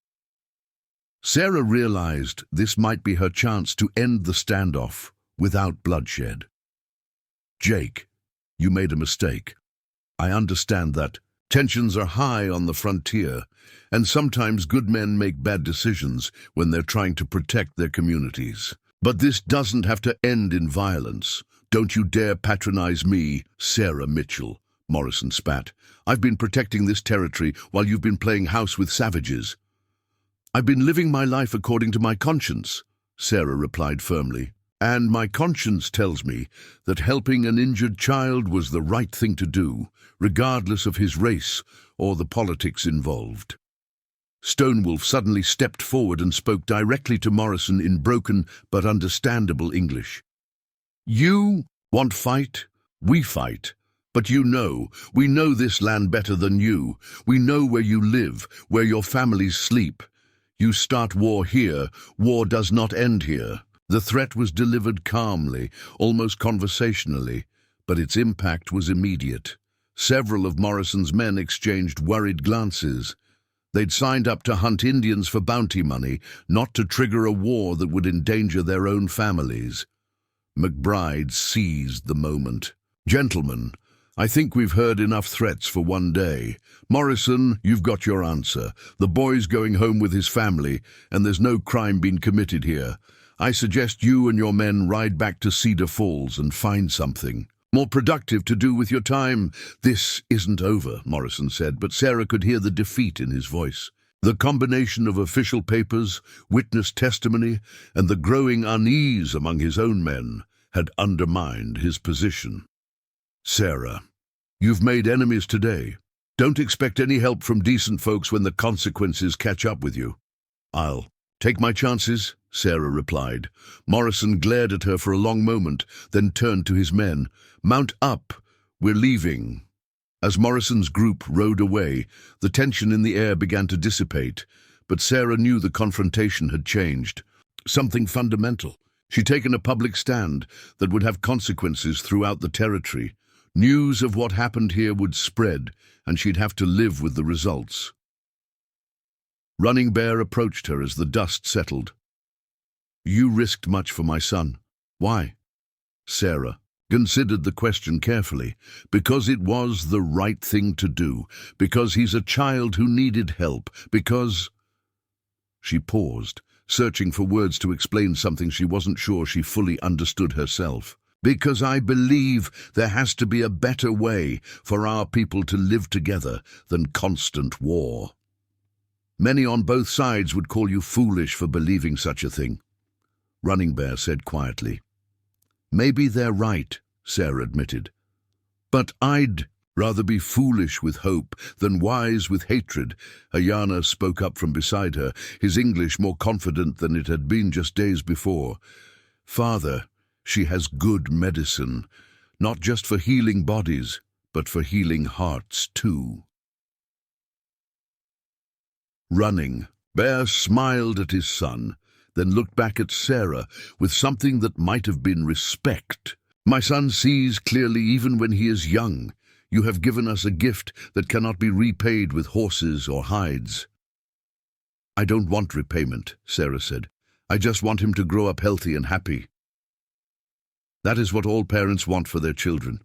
Sarah realized this might be her chance to end the standoff without bloodshed. Jake, you made a mistake. I understand that. Tensions are high on the frontier, and sometimes good men make bad decisions when they're trying to protect their communities. But this doesn't have to end in violence. Don't you dare patronize me, Sarah Mitchell, Morrison spat. I've been protecting this territory while you've been playing house with savages. I've been living my life according to my conscience, Sarah replied firmly. And my conscience tells me that helping an injured child was the right thing to do, regardless of his race or the politics involved. Stonewolf suddenly stepped forward and spoke directly to Morrison in broken but understandable English. You want fight? We fight. But we know this land better than you. We know where you live, where your families sleep. You start war here, war does not end here. The threat was delivered calmly, almost conversationally, but its impact was immediate. Several of Morrison's men exchanged worried glances. They'd signed up to hunt Indians for bounty money, not to trigger a war that would endanger their own families. McBride seized the moment. "Gentlemen, I think we've heard enough threats for one day. Morrison, you've got your answer. The boy's going home with his family, and there's no crime been committed here. I suggest you and your men ride back to Cedar Falls and find something more productive to do with your time." "This isn't over," Morrison said, but Sarah could hear the defeat in his voice. The combination of official papers, witness testimony, and the growing unease among his own men had undermined his position. "Sarah, you've made enemies today. Don't expect any help from decent folks when the consequences catch up with you." "I'll take my chances," Sarah replied. Morrison glared at her for a long moment, then turned to his men. "Mount up. We're leaving." As Morrison's group rode away, the tension in the air began to dissipate, but Sarah knew the confrontation had changed. Something fundamental. She'd taken a public stand that would have consequences throughout the territory. News of what happened here would spread, and she'd have to live with the results. Running Bear approached her as the dust settled. "You risked much for my son. Why?" Sarah considered the question carefully. "Because it was the right thing to do. Because he's a child who needed help. Because—" She paused, searching for words to explain something she wasn't sure she fully understood herself. "Because I believe there has to be a better way for our people to live together than constant war. Many on both sides would call you foolish for believing such a thing," Running Bear said quietly. "Maybe they're right," Sarah admitted. "But I'd rather be foolish with hope than wise with hatred." Ayana spoke up from beside her, his English more confident than it had been just days before. "Father, she has good medicine, not just for healing bodies, but for healing hearts too." Running Bear smiled at his son, then looked back at Sarah with something that might have been respect. "My son sees clearly even when he is young. You have given us a gift that cannot be repaid with horses or hides." "I don't want repayment," Sarah said. "I just want him to grow up healthy and happy." "That is what all parents want for their children,"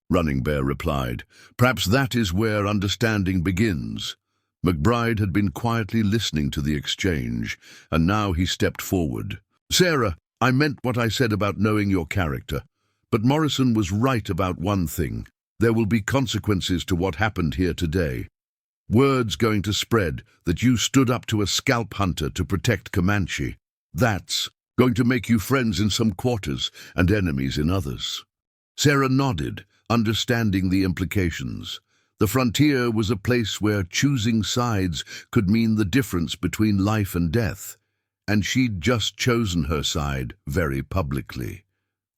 Running Bear replied. "Perhaps that is where understanding begins." McBride had been quietly listening to the exchange, and now he stepped forward. "Sarah, I meant what I said about knowing your character. But Morrison was right about one thing. There will be consequences to what happened here today. Word's going to spread that you stood up to a scalp hunter to protect Comanche. That's going to make you friends in some quarters and enemies in others." Sarah nodded, understanding the implications. The frontier was a place where choosing sides could mean the difference between life and death, and she'd just chosen her side very publicly.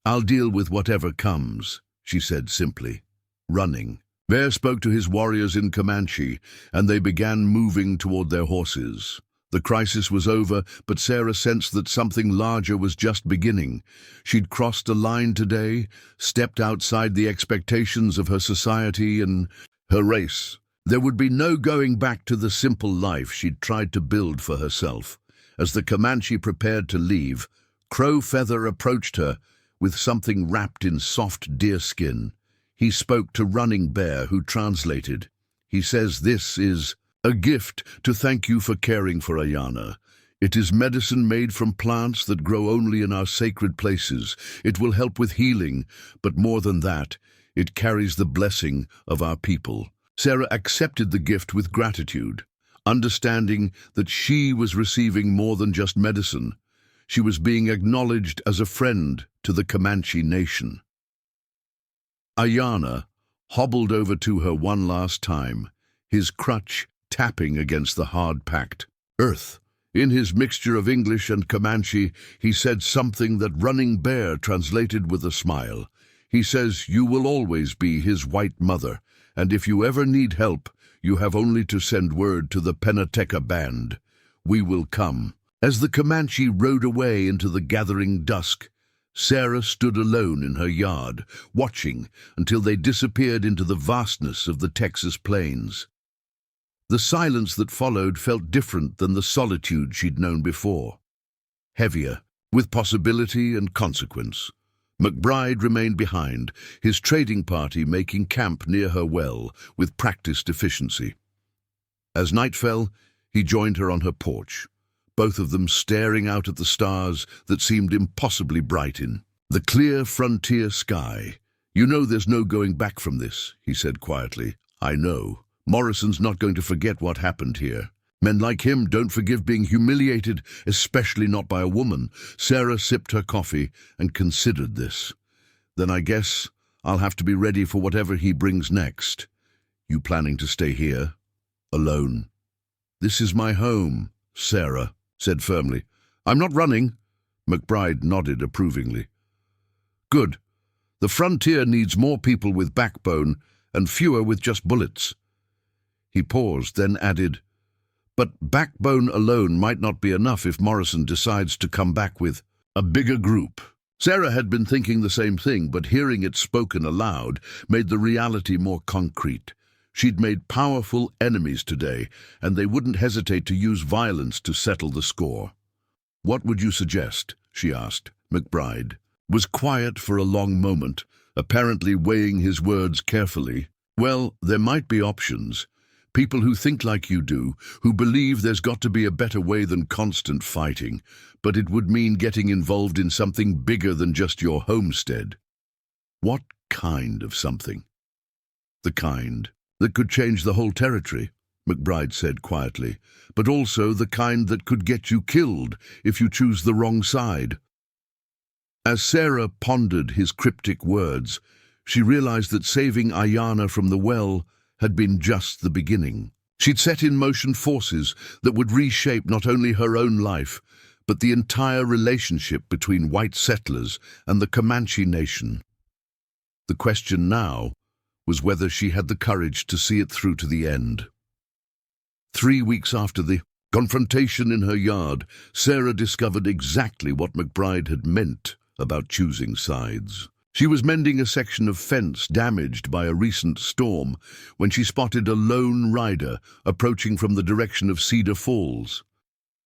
"I'll deal with whatever comes," she said simply. Running Bear spoke to his warriors in Comanche, and they began moving toward their horses. The crisis was over, but Sarah sensed that something larger was just beginning. She'd crossed a line today, stepped outside the expectations of her society and her race. There would be no going back to the simple life she'd tried to build for herself. As the Comanche prepared to leave, Crow Feather approached her with something wrapped in soft deerskin. He spoke to Running Bear, who translated. He says, "This is a gift to thank you for caring for Ayana. It is medicine made from plants that grow only in our sacred places. It will help with healing, but more than that, it carries the blessing of our people." Sarah accepted the gift with gratitude, understanding that she was receiving more than just medicine. She was being acknowledged as a friend to the Comanche nation. Ayana hobbled over to her one last time, his crutch tapping against the hard-packed earth. In his mixture of English and Comanche, he said something that Running Bear translated with a smile. He says, "You will always be his white mother, and if you ever need help, you have only to send word to the Penateca band. We will come." As the Comanche rode away into the gathering dusk, Sarah stood alone in her yard, watching until they disappeared into the vastness of the Texas plains. The silence that followed felt different than the solitude she'd known before. Heavier, with possibility and consequence. McBride remained behind, his trading party making camp near her well with practiced efficiency. As night fell, he joined her on her porch, both of them staring out at the stars that seemed impossibly bright in the clear frontier sky. "You know there's no going back from this," he said quietly. "I know. Morrison's not going to forget what happened here. Men like him don't forgive being humiliated, especially not by a woman." Sarah sipped her coffee and considered this. "Then I guess I'll have to be ready for whatever he brings next. You planning to stay here? Alone?" "This is my home," Sarah said firmly. "I'm not running." McBride nodded approvingly. "Good. The frontier needs more people with backbone and fewer with just bullets." He paused, then added, "But backbone alone might not be enough if Morrison decides to come back with a bigger group." Sarah had been thinking the same thing, but hearing it spoken aloud made the reality more concrete. She'd made powerful enemies today, and they wouldn't hesitate to use violence to settle the score. "What would you suggest?" she asked. McBride was quiet for a long moment, apparently weighing his words carefully. "Well, there might be options. People who think like you do, who believe there's got to be a better way than constant fighting, but it would mean getting involved in something bigger than just your homestead." "What kind of something?" "The kind that could change the whole territory," McBride said quietly, "but also the kind that could get you killed if you choose the wrong side." As Sarah pondered his cryptic words, she realized that saving Ayanna from the well had been just the beginning. She'd set in motion forces that would reshape not only her own life, but the entire relationship between white settlers and the Comanche nation. The question now was whether she had the courage to see it through to the end. 3 weeks after the confrontation in her yard, Sarah discovered exactly what McBride had meant about choosing sides. She was mending a section of fence damaged by a recent storm when she spotted a lone rider approaching from the direction of Cedar Falls.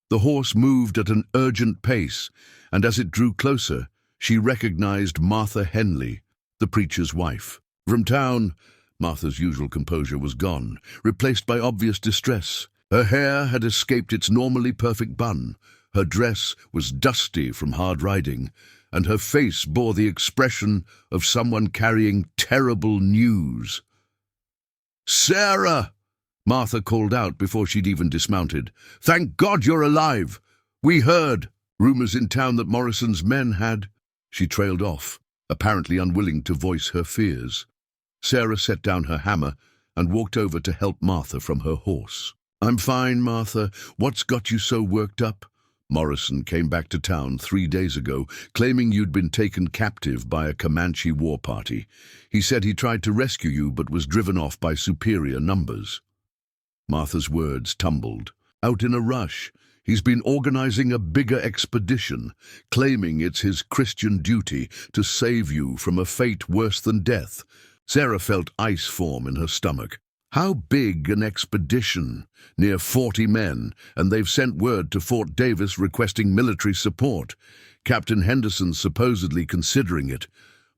The horse moved at an urgent pace, and as it drew closer, she recognized Martha Henley, the preacher's wife. From town, Martha's usual composure was gone, replaced by obvious distress. Her hair had escaped its normally perfect bun, her dress was dusty from hard riding, and her face bore the expression of someone carrying terrible news. "Sarah!" Martha called out before she'd even dismounted. "Thank God you're alive! We heard rumors in town that Morrison's men had—" She trailed off, apparently unwilling to voice her fears. Sarah set down her hammer and walked over to help Martha from her horse. "I'm fine, Martha. What's got you so worked up? Morrison came back to town 3 days ago, claiming you'd been taken captive by a Comanche war party. He said he tried to rescue you but was driven off by superior numbers." Martha's words tumbled. "Out in a rush. He's been organizing a bigger expedition, claiming it's his Christian duty to save you from a fate worse than death." Sarah felt ice form in her stomach. How big an expedition? Near 40 men, and they've sent word to Fort Davis requesting military support. Captain Henderson's supposedly considering it.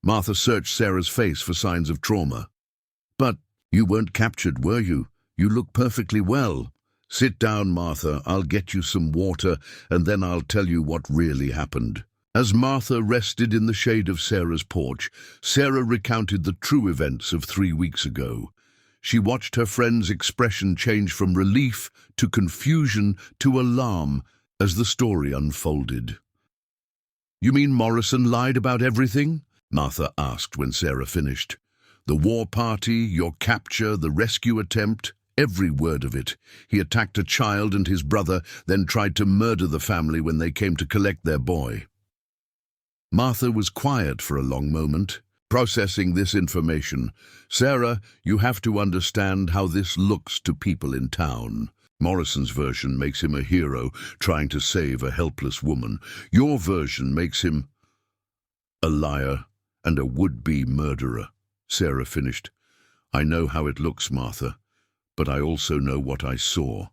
Martha searched Sarah's face for signs of trauma. "But you weren't captured, were you? You look perfectly well." "Sit down, Martha. I'll get you some water, and then I'll tell you what really happened." As Martha rested in the shade of Sarah's porch, Sarah recounted the true events of 3 weeks ago. She watched her friend's expression change from relief to confusion to alarm as the story unfolded. "You mean Morrison lied about everything?" Martha asked when Sarah finished. "The war party, your capture, the rescue attempt, every word of it. He attacked a child and his brother, then tried to murder the family when they came to collect their boy." Martha was quiet for a long moment, processing this information. "Sarah, you have to understand how this looks to people in town. Morrison's version makes him a hero trying to save a helpless woman. Your version makes him a liar and a would-be murderer." Sarah finished. "I know how it looks, Martha, but I also know what I saw.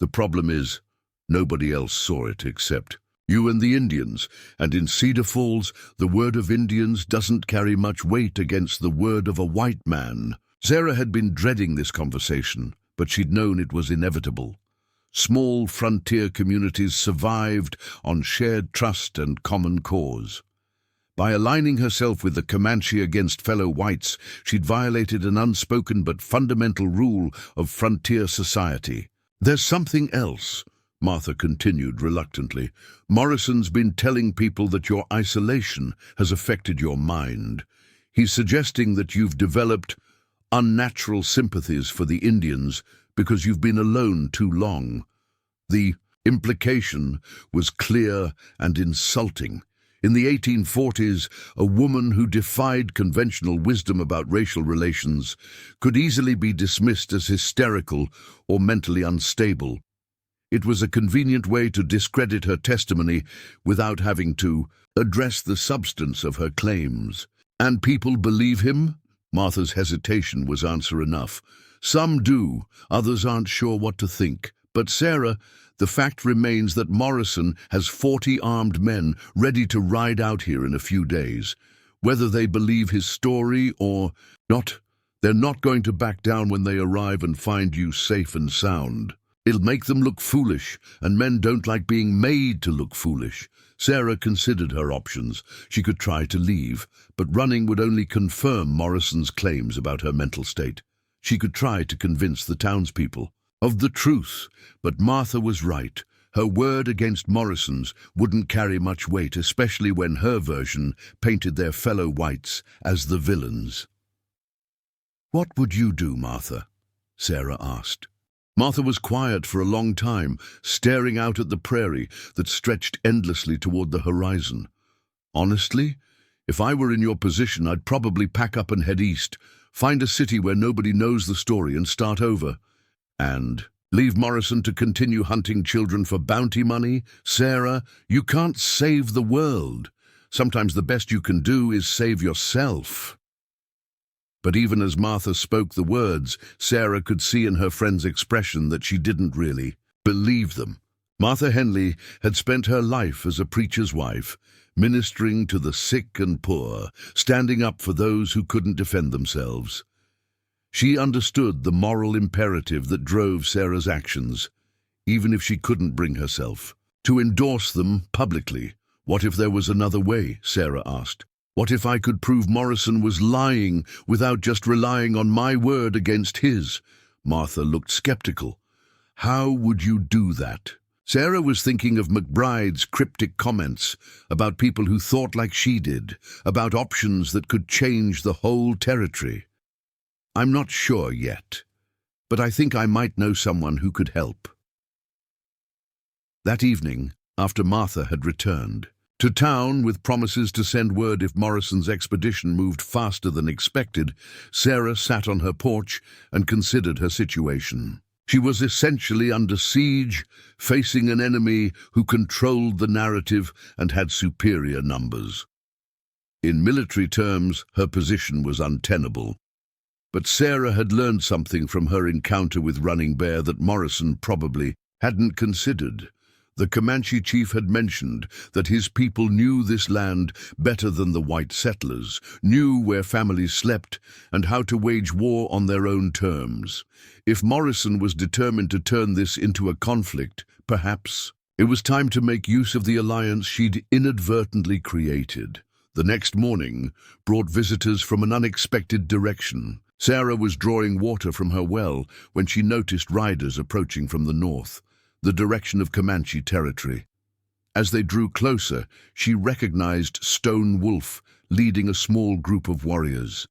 The problem is, nobody else saw it except you and the Indians, and in Cedar Falls, the word of Indians doesn't carry much weight against the word of a white man. Sarah had been dreading this conversation, but she'd known it was inevitable. Small frontier communities survived on shared trust and common cause. By aligning herself with the Comanche against fellow whites, she'd violated an unspoken but fundamental rule of frontier society. There's something else, Martha continued reluctantly. Morrison's been telling people that your isolation has affected your mind. He's suggesting that you've developed unnatural sympathies for the Indians because you've been alone too long. The implication was clear and insulting. In the 1840s, a woman who defied conventional wisdom about racial relations could easily be dismissed as hysterical or mentally unstable. It was a convenient way to discredit her testimony without having to address the substance of her claims. And people believe him? Martha's hesitation was answer enough. Some do, others aren't sure what to think. But Sarah, the fact remains that Morrison has 40 armed men ready to ride out here in a few days. Whether they believe his story or not, they're not going to back down when they arrive and find you safe and sound. It'll make them look foolish, and men don't like being made to look foolish. Sarah considered her options. She could try to leave, but running would only confirm Morrison's claims about her mental state. She could try to convince the townspeople of the truth, but Martha was right. Her word against Morrison's wouldn't carry much weight, especially when her version painted their fellow whites as the villains. "What would you do, Martha?" Sarah asked. Martha was quiet for a long time, staring out at the prairie that stretched endlessly toward the horizon. "Honestly, if I were in your position, I'd probably pack up and head east, find a city where nobody knows the story and start over. And leave Morrison to continue hunting children for bounty money? Sarah, you can't save the world. Sometimes the best you can do is save yourself." But even as Martha spoke the words, Sarah could see in her friend's expression that she didn't really believe them. Martha Henley had spent her life as a preacher's wife, ministering to the sick and poor, standing up for those who couldn't defend themselves. She understood the moral imperative that drove Sarah's actions, even if she couldn't bring herself to endorse them publicly. "What if there was another way?" Sarah asked. "What if I could prove Morrison was lying without just relying on my word against his?" Martha looked skeptical. "How would you do that?" Sarah was thinking of McBride's cryptic comments about people who thought like she did, about options that could change the whole territory. "I'm not sure yet, but I think I might know someone who could help." That evening, after Martha had returned to town with promises to send word if Morrison's expedition moved faster than expected, Sarah sat on her porch and considered her situation. She was essentially under siege, facing an enemy who controlled the narrative and had superior numbers. In military terms, her position was untenable. But Sarah had learned something from her encounter with Running Bear that Morrison probably hadn't considered. The Comanche chief had mentioned that his people knew this land better than the white settlers, knew where families slept, and how to wage war on their own terms. If Morrison was determined to turn this into a conflict, perhaps it was time to make use of the alliance she'd inadvertently created. The next morning brought visitors from an unexpected direction. Sarah was drawing water from her well when she noticed riders approaching from the north, the direction of Comanche territory. As they drew closer, she recognized Stone Wolf leading a small group of warriors.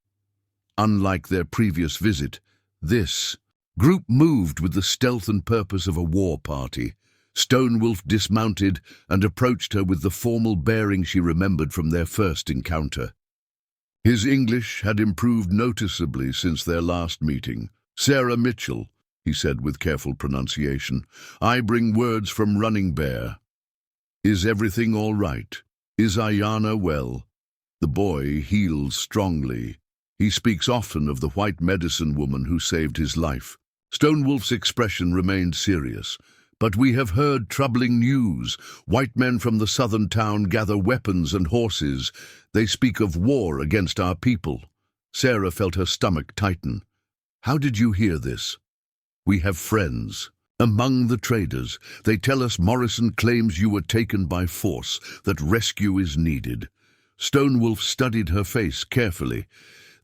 Unlike their previous visit, this group moved with the stealth and purpose of a war party. Stone Wolf dismounted and approached her with the formal bearing she remembered from their first encounter. His English had improved noticeably since their last meeting. "Sarah Mitchell," he said with careful pronunciation, "I bring words from Running Bear. Is everything all right? Is Ayana well?" The boy healed strongly. He speaks often of the white medicine woman who saved his life. Stonewolf's expression remained serious. But we have heard troubling news. White men from the southern town gather weapons and horses. They speak of war against our people. Sarah felt her stomach tighten. How did you hear this? We have friends. Among the traders, they tell us Morrison claims you were taken by force, that rescue is needed. Stonewolf studied her face carefully.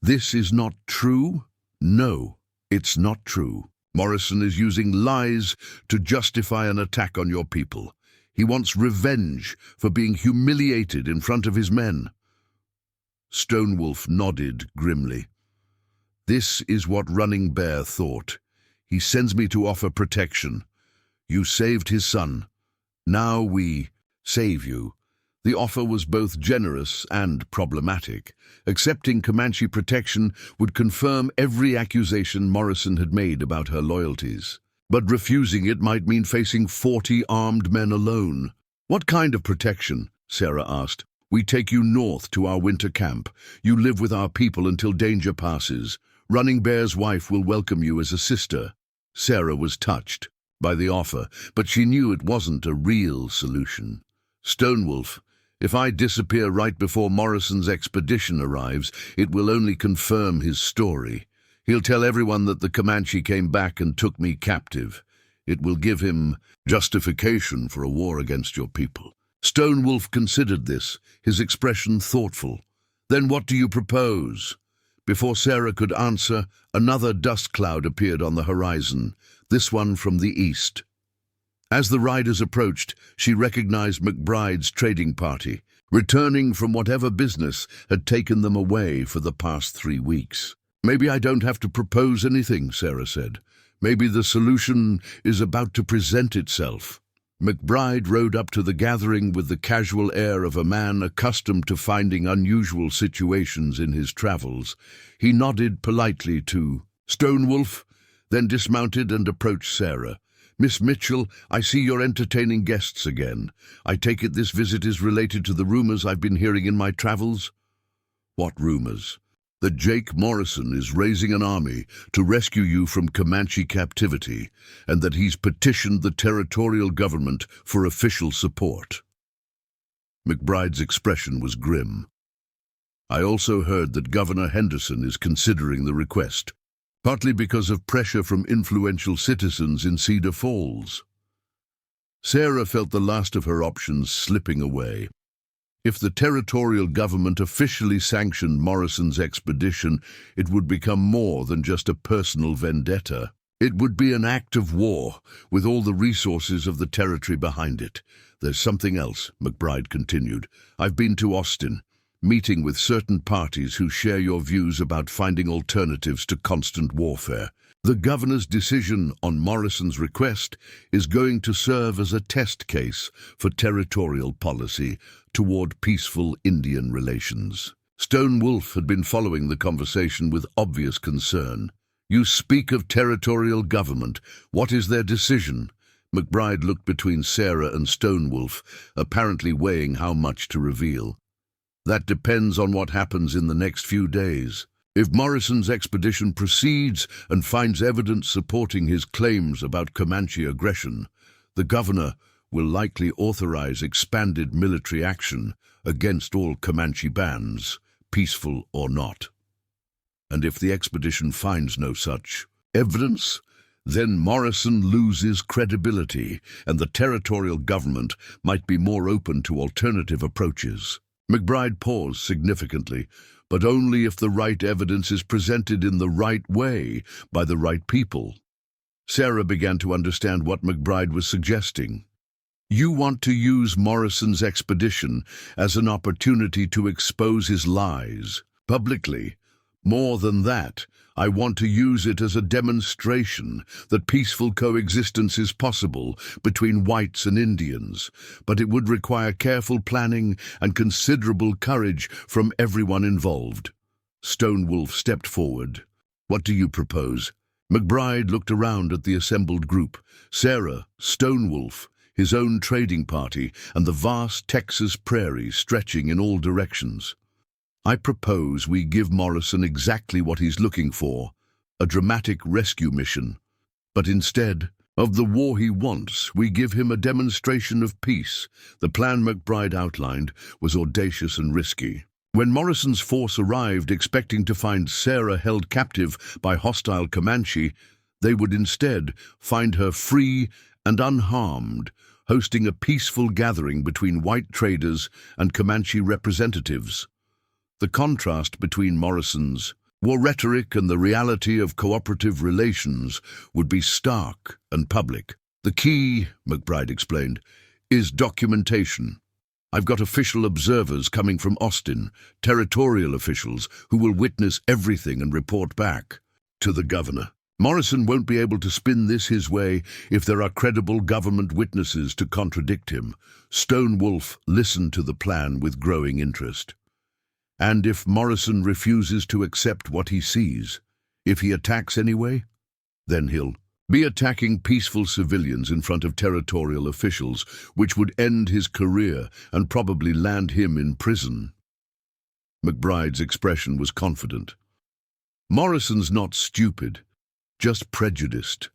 This is not true? No, it's not true. Morrison is using lies to justify an attack on your people. He wants revenge for being humiliated in front of his men. Stonewolf nodded grimly. This is what Running Bear thought. He sends me to offer protection. You saved his son. Now we save you. The offer was both generous and problematic. Accepting Comanche protection would confirm every accusation Morrison had made about her loyalties. But refusing it might mean facing 40 armed men alone. What kind of protection? Sarah asked. We take you north to our winter camp. You live with our people until danger passes. Running Bear's wife will welcome you as a sister. Sarah was touched by the offer, but she knew it wasn't a real solution. Stonewolf, if I disappear right before Morrison's expedition arrives, it will only confirm his story. He'll tell everyone that the Comanche came back and took me captive. It will give him justification for a war against your people. Stonewolf considered this, his expression thoughtful. Then what do you propose? Before Sarah could answer, another dust cloud appeared on the horizon, this one from the east. As the riders approached, she recognized McBride's trading party, returning from whatever business had taken them away for the past 3 weeks. Maybe I don't have to propose anything, Sarah said. Maybe the solution is about to present itself. McBride rode up to the gathering with the casual air of a man accustomed to finding unusual situations in his travels. He nodded politely to Stonewolf, then dismounted and approached Sarah. Miss Mitchell, I see you're entertaining guests again. I take it this visit is related to the rumors I've been hearing in my travels? What rumors? That Jake Morrison is raising an army to rescue you from Comanche captivity, and that he's petitioned the territorial government for official support. McBride's expression was grim. I also heard that Governor Henderson is considering the request, partly because of pressure from influential citizens in Cedar Falls. Sarah felt the last of her options slipping away. If the territorial government officially sanctioned Morrison's expedition, it would become more than just a personal vendetta. It would be an act of war, with all the resources of the territory behind it. There's something else, McBride continued. I've been to Austin, meeting with certain parties who share your views about finding alternatives to constant warfare. The governor's decision on Morrison's request is going to serve as a test case for territorial policy toward peaceful Indian relations. Stonewolf had been following the conversation with obvious concern. You speak of territorial government. What is their decision? McBride looked between Sarah and Stonewolf, apparently weighing how much to reveal. That depends on what happens in the next few days. If Morrison's expedition proceeds and finds evidence supporting his claims about Comanche aggression, the governor will likely authorize expanded military action against all Comanche bands, peaceful or not. And if the expedition finds no such evidence, then Morrison loses credibility and the territorial government might be more open to alternative approaches. McBride paused significantly, but only if the right evidence is presented in the right way by the right people. Sarah began to understand what McBride was suggesting. You want to use Morrison's expedition as an opportunity to expose his lies publicly. More than that, I want to use it as a demonstration that peaceful coexistence is possible between whites and Indians, but it would require careful planning and considerable courage from everyone involved. Stonewolf stepped forward. What do you propose? McBride looked around at the assembled group. Sarah, Stonewolf, his own trading party, and the vast Texas prairie stretching in all directions. I propose we give Morrison exactly what he's looking for, a dramatic rescue mission. But instead of the war he wants, we give him a demonstration of peace. The plan McBride outlined was audacious and risky. When Morrison's force arrived expecting to find Sarah held captive by hostile Comanche, they would instead find her free and unharmed, hosting a peaceful gathering between white traders and Comanche representatives. The contrast between Morrison's war rhetoric and the reality of cooperative relations would be stark and public. The key, McBride explained, is documentation. I've got official observers coming from Austin, territorial officials who will witness everything and report back to the governor. Morrison won't be able to spin this his way if there are credible government witnesses to contradict him. Stone Wolf listened to the plan with growing interest. And if Morrison refuses to accept what he sees, if he attacks anyway, then he'll be attacking peaceful civilians in front of territorial officials, which would end his career and probably land him in prison. McBride's expression was confident. Morrison's not stupid, just prejudiced.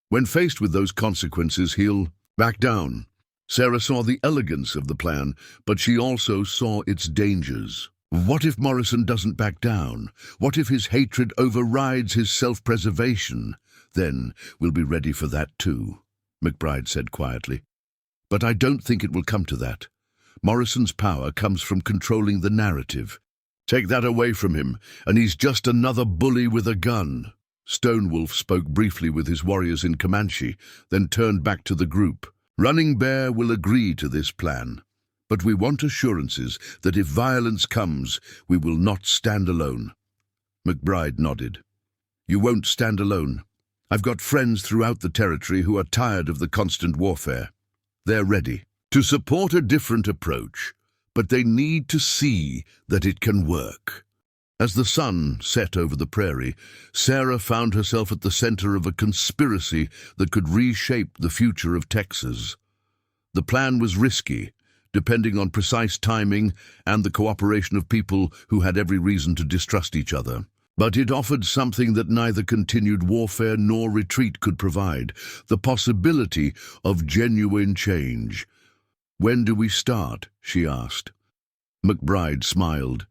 When faced with those consequences, he'll back down. Sarah saw the elegance of the plan, but she also saw its dangers. What if Morrison doesn't back down? What if his hatred overrides his self-preservation? Then we'll be ready for that too, McBride said quietly. But I don't think it will come to that. Morrison's power comes from controlling the narrative. Take that away from him, and he's just another bully with a gun. Stone Wolf spoke briefly with his warriors in Comanche, then turned back to the group. Running Bear will agree to this plan, but we want assurances that if violence comes, we will not stand alone. McBride nodded. You won't stand alone. I've got friends throughout the territory who are tired of the constant warfare. They're ready to support a different approach, but they need to see that it can work. As the sun set over the prairie, Sarah found herself at the center of a conspiracy that could reshape the future of Texas. The plan was risky, depending on precise timing and the cooperation of people who had every reason to distrust each other. But it offered something that neither continued warfare nor retreat could provide, the possibility of genuine change. When do we start? She asked. McBride smiled.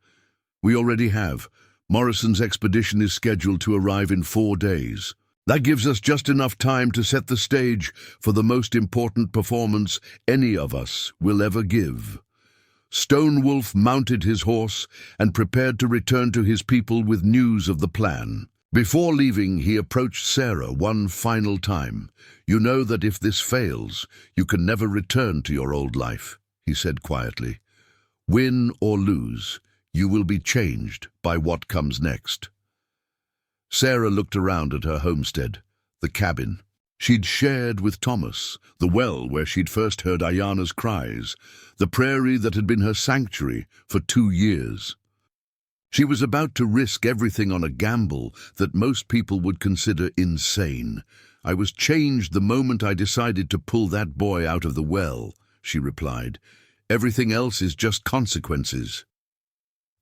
We already have. Morrison's expedition is scheduled to arrive in 4 days. That gives us just enough time to set the stage for the most important performance any of us will ever give. Stone Wolf mounted his horse and prepared to return to his people with news of the plan. Before leaving, he approached Sarah one final time. You know that if this fails, you can never return to your old life, he said quietly. Win or lose, you will be changed by what comes next. Sarah looked around at her homestead, the cabin she'd shared with Thomas, the well where she'd first heard Ayana's cries, the prairie that had been her sanctuary for 2 years. She was about to risk everything on a gamble that most people would consider insane. I was changed the moment I decided to pull that boy out of the well, she replied. Everything else is just consequences.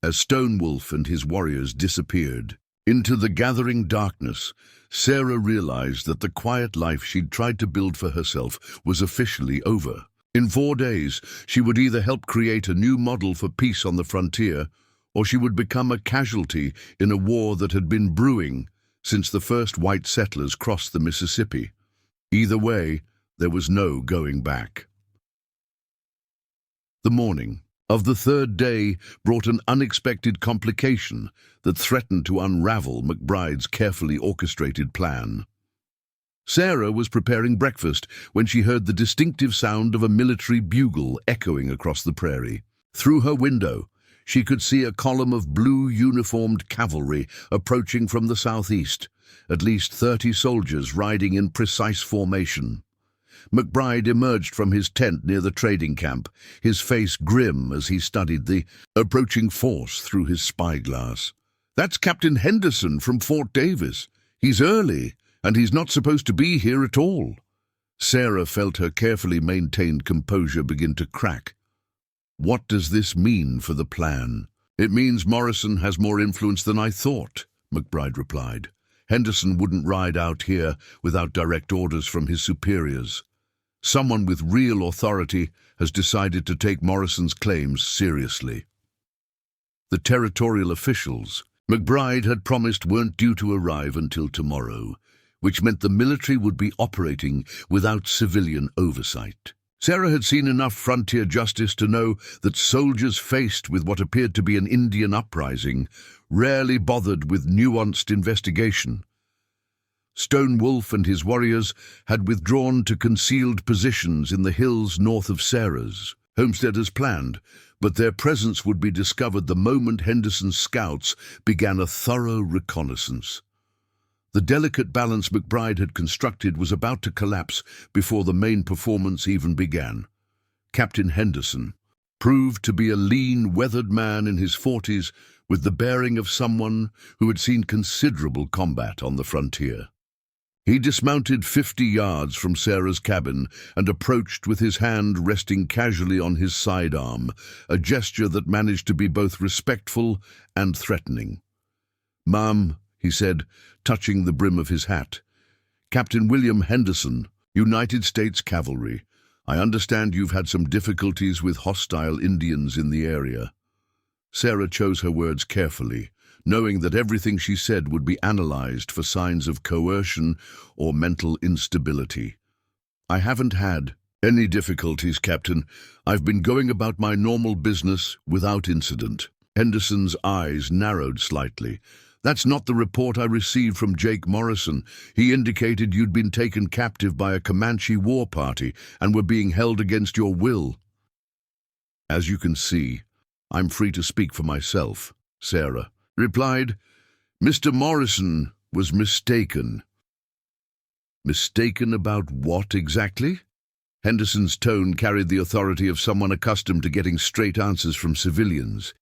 As Stone Wolf and his warriors disappeared into the gathering darkness, Sarah realized that the quiet life she'd tried to build for herself was officially over. In 4 days, she would either help create a new model for peace on the frontier, or she would become a casualty in a war that had been brewing since the first white settlers crossed the Mississippi. Either way, there was no going back. The morning of the 3rd day brought an unexpected complication that threatened to unravel McBride's carefully orchestrated plan. Sarah was preparing breakfast when she heard the distinctive sound of a military bugle echoing across the prairie. Through her window, she could see a column of blue-uniformed cavalry approaching from the southeast, at least 30 soldiers riding in precise formation. McBride emerged from his tent near the trading camp, his face grim as he studied the approaching force through his spyglass. That's Captain Henderson from Fort Davis. He's early, and he's not supposed to be here at all. Sarah felt her carefully maintained composure begin to crack. What does this mean for the plan? It means Morrison has more influence than I thought, McBride replied. Henderson wouldn't ride out here without direct orders from his superiors. Someone with real authority has decided to take Morrison's claims seriously. The territorial officials McBride had promised weren't due to arrive until tomorrow, which meant the military would be operating without civilian oversight. Sarah had seen enough frontier justice to know that soldiers faced with what appeared to be an Indian uprising rarely bothered with nuanced investigation. Stone Wolf and his warriors had withdrawn to concealed positions in the hills north of Sarah's homestead as planned, but their presence would be discovered the moment Henderson's scouts began a thorough reconnaissance. The delicate balance McBride had constructed was about to collapse before the main performance even began. Captain Henderson proved to be a lean, weathered man in his 40s with the bearing of someone who had seen considerable combat on the frontier. He dismounted 50 yards from Sarah's cabin and approached with his hand resting casually on his sidearm, a gesture that managed to be both respectful and threatening. "Ma'am," he said, touching the brim of his hat. "Captain William Henderson, United States Cavalry. I understand you've had some difficulties with hostile Indians in the area." Sarah chose her words carefully, knowing that everything she said would be analyzed for signs of coercion or mental instability. "I haven't had any difficulties, Captain. I've been going about my normal business without incident." Henderson's eyes narrowed slightly. "That's not the report I received from Jake Morrison. He indicated you'd been taken captive by a Comanche war party and were being held against your will." "As you can see, I'm free to speak for myself," Sarah replied. "Mr. Morrison was mistaken." "Mistaken about what exactly?" Henderson's tone carried the authority of someone accustomed to getting straight answers from civilians.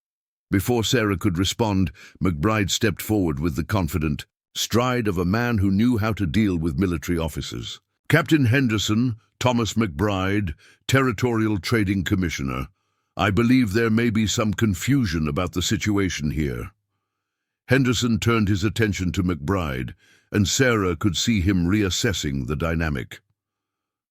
Before Sarah could respond, McBride stepped forward with the confident stride of a man who knew how to deal with military officers. "Captain Henderson, Thomas McBride, Territorial Trading Commissioner. I believe there may be some confusion about the situation here." Henderson turned his attention to McBride, and Sarah could see him reassessing the dynamic.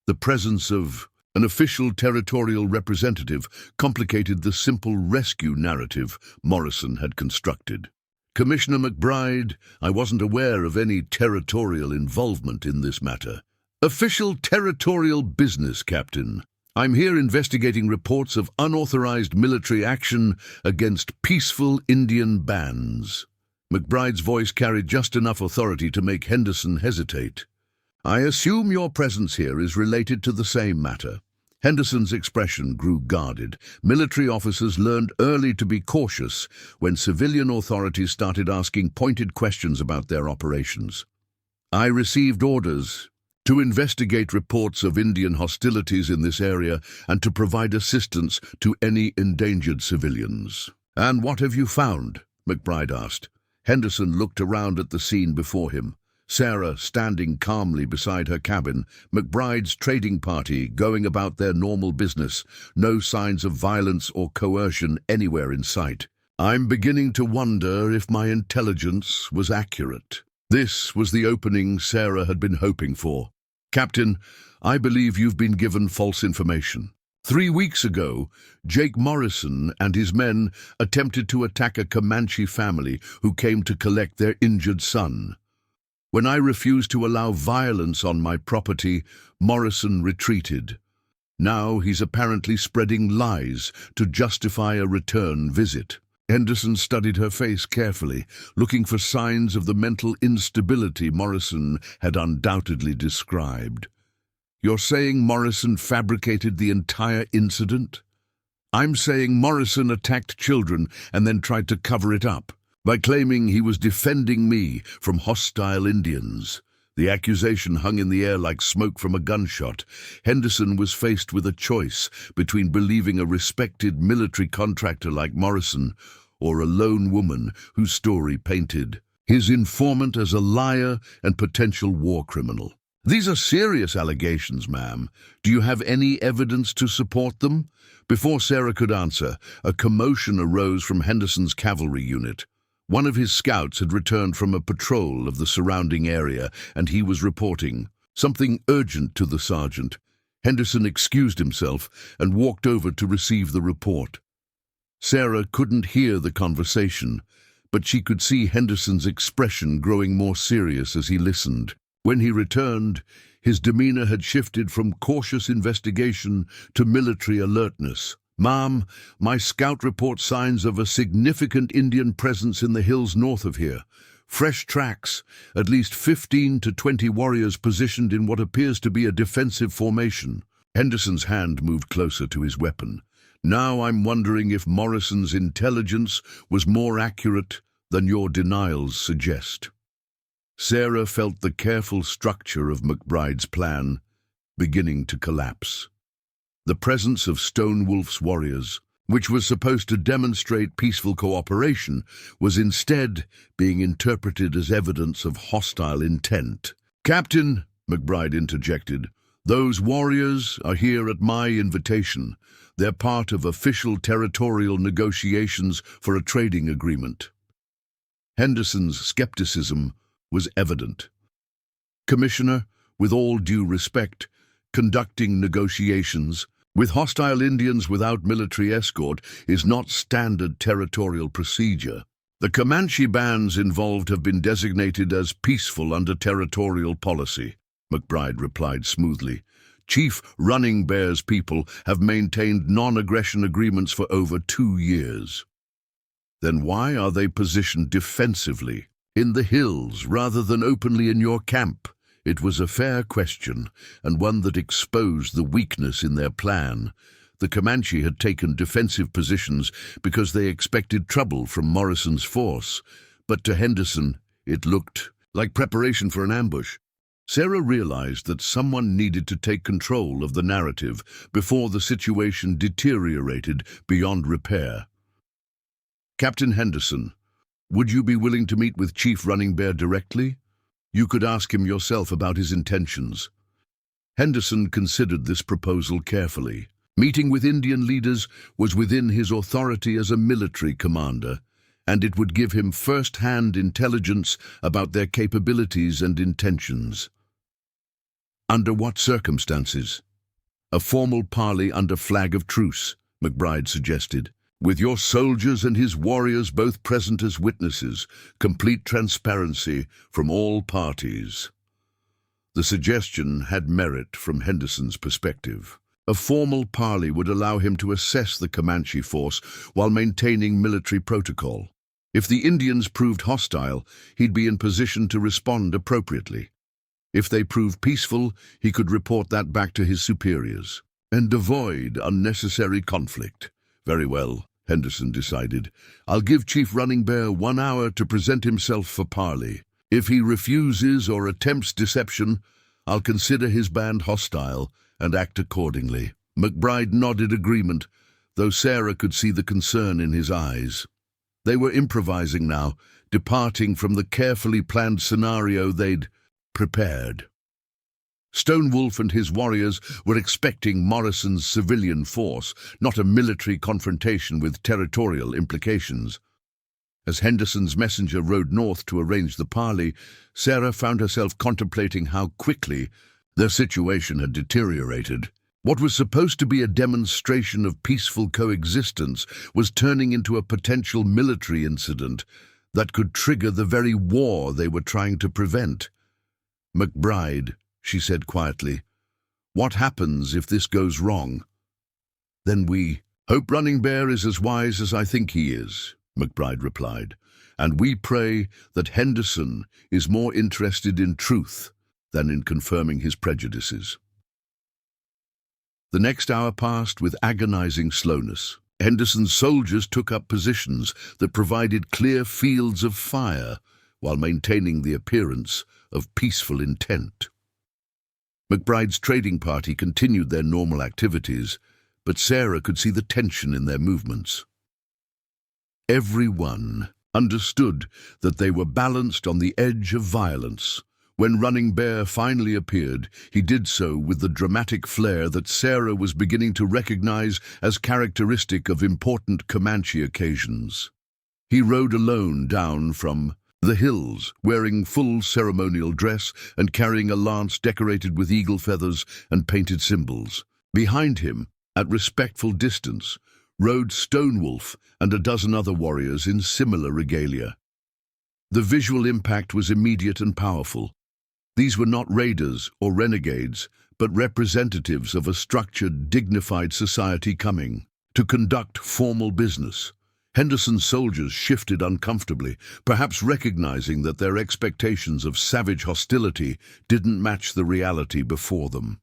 The presence of an official territorial representative complicated the simple rescue narrative Morrison had constructed. "Commissioner McBride, I wasn't aware of any territorial involvement in this matter." "Official territorial business, Captain. I'm here investigating reports of unauthorized military action against peaceful Indian bands." McBride's voice carried just enough authority to make Henderson hesitate. "I assume your presence here is related to the same matter." Henderson's expression grew guarded. Military officers learned early to be cautious when civilian authorities started asking pointed questions about their operations. "I received orders to investigate reports of Indian hostilities in this area and to provide assistance to any endangered civilians." "And what have you found?" McBride asked. Henderson looked around at the scene before him. Sarah standing calmly beside her cabin, McBride's trading party going about their normal business, no signs of violence or coercion anywhere in sight. "I'm beginning to wonder if my intelligence was accurate." This was the opening Sarah had been hoping for. "Captain, I believe you've been given false information. 3 weeks ago, Jake Morrison and his men attempted to attack a Comanche family who came to collect their injured son. When I refused to allow violence on my property, Morrison retreated. Now he's apparently spreading lies to justify a return visit." Henderson studied her face carefully, looking for signs of the mental instability Morrison had undoubtedly described. "You're saying Morrison fabricated the entire incident?" "I'm saying Morrison attacked children and then tried to cover it up by claiming he was defending me from hostile Indians." The accusation hung in the air like smoke from a gunshot. Henderson was faced with a choice between believing a respected military contractor like Morrison or a lone woman whose story painted his informant as a liar and potential war criminal. "These are serious allegations, ma'am. Do you have any evidence to support them?" Before Sarah could answer, a commotion arose from Henderson's cavalry unit. One of his scouts had returned from a patrol of the surrounding area, and he was reporting something urgent to the sergeant. Henderson excused himself and walked over to receive the report. Sarah couldn't hear the conversation, but she could see Henderson's expression growing more serious as he listened. When he returned, his demeanor had shifted from cautious investigation to military alertness. "Ma'am, my scout reports signs of a significant Indian presence in the hills north of here. Fresh tracks, at least 15 to 20 warriors positioned in what appears to be a defensive formation." Henderson's hand moved closer to his weapon. "Now I'm wondering if Morrison's intelligence was more accurate than your denials suggest." Sarah felt the careful structure of McBride's plan beginning to collapse. The presence of Stonewolf's warriors, which was supposed to demonstrate peaceful cooperation, was instead being interpreted as evidence of hostile intent. "Captain," McBride interjected, "those warriors are here at my invitation. They're part of official territorial negotiations for a trading agreement." Henderson's skepticism was evident. "Commissioner, with all due respect, conducting negotiations with hostile Indians without military escort is not standard territorial procedure. The Comanche bands involved have been designated as peaceful under territorial policy," McBride replied smoothly. "Chief Running Bear's people have maintained non-aggression agreements for over 2 years. Then why are they positioned defensively in the hills rather than openly in your camp?" It was a fair question, and one that exposed the weakness in their plan. The Comanche had taken defensive positions because they expected trouble from Morrison's force, but to Henderson it looked like preparation for an ambush. Sarah realized that someone needed to take control of the narrative before the situation deteriorated beyond repair. "Captain Henderson, would you be willing to meet with Chief Running Bear directly? You could ask him yourself about his intentions." Henderson considered this proposal carefully. Meeting with Indian leaders was within his authority as a military commander, and it would give him first-hand intelligence about their capabilities and intentions. "Under what circumstances?" "A formal parley under flag of truce," McBride suggested. "With your soldiers and his warriors both present as witnesses, complete transparency from all parties." The suggestion had merit from Henderson's perspective. A formal parley would allow him to assess the Comanche force while maintaining military protocol. If the Indians proved hostile, he'd be in position to respond appropriately. If they proved peaceful, he could report that back to his superiors and avoid unnecessary conflict. "Very well," Henderson decided. "I'll give Chief Running Bear 1 hour to present himself for parley. If he refuses or attempts deception, I'll consider his band hostile and act accordingly." McBride nodded agreement, though Sarah could see the concern in his eyes. They were improvising now, departing from the carefully planned scenario they'd prepared. Stonewolf and his warriors were expecting Morrison's civilian force, not a military confrontation with territorial implications. As Henderson's messenger rode north to arrange the parley, Sarah found herself contemplating how quickly their situation had deteriorated. What was supposed to be a demonstration of peaceful coexistence was turning into a potential military incident that could trigger the very war they were trying to prevent. "McBride," she said quietly, "what happens if this goes wrong?" "Then we hope Running Bear is as wise as I think he is," McBride replied, "and we pray that Henderson is more interested in truth than in confirming his prejudices." The next hour passed with agonizing slowness. Henderson's soldiers took up positions that provided clear fields of fire while maintaining the appearance of peaceful intent. McBride's trading party continued their normal activities, but Sarah could see the tension in their movements. Everyone understood that they were balanced on the edge of violence. When Running Bear finally appeared, he did so with the dramatic flair that Sarah was beginning to recognize as characteristic of important Comanche occasions. He rode alone down from the hills, wearing full ceremonial dress and carrying a lance decorated with eagle feathers and painted symbols. Behind him, at respectful distance, rode Stonewolf and a dozen other warriors in similar regalia. The visual impact was immediate and powerful. These were not raiders or renegades, but representatives of a structured, dignified society coming to conduct formal business. Henderson's soldiers shifted uncomfortably, perhaps recognizing that their expectations of savage hostility didn't match the reality before them.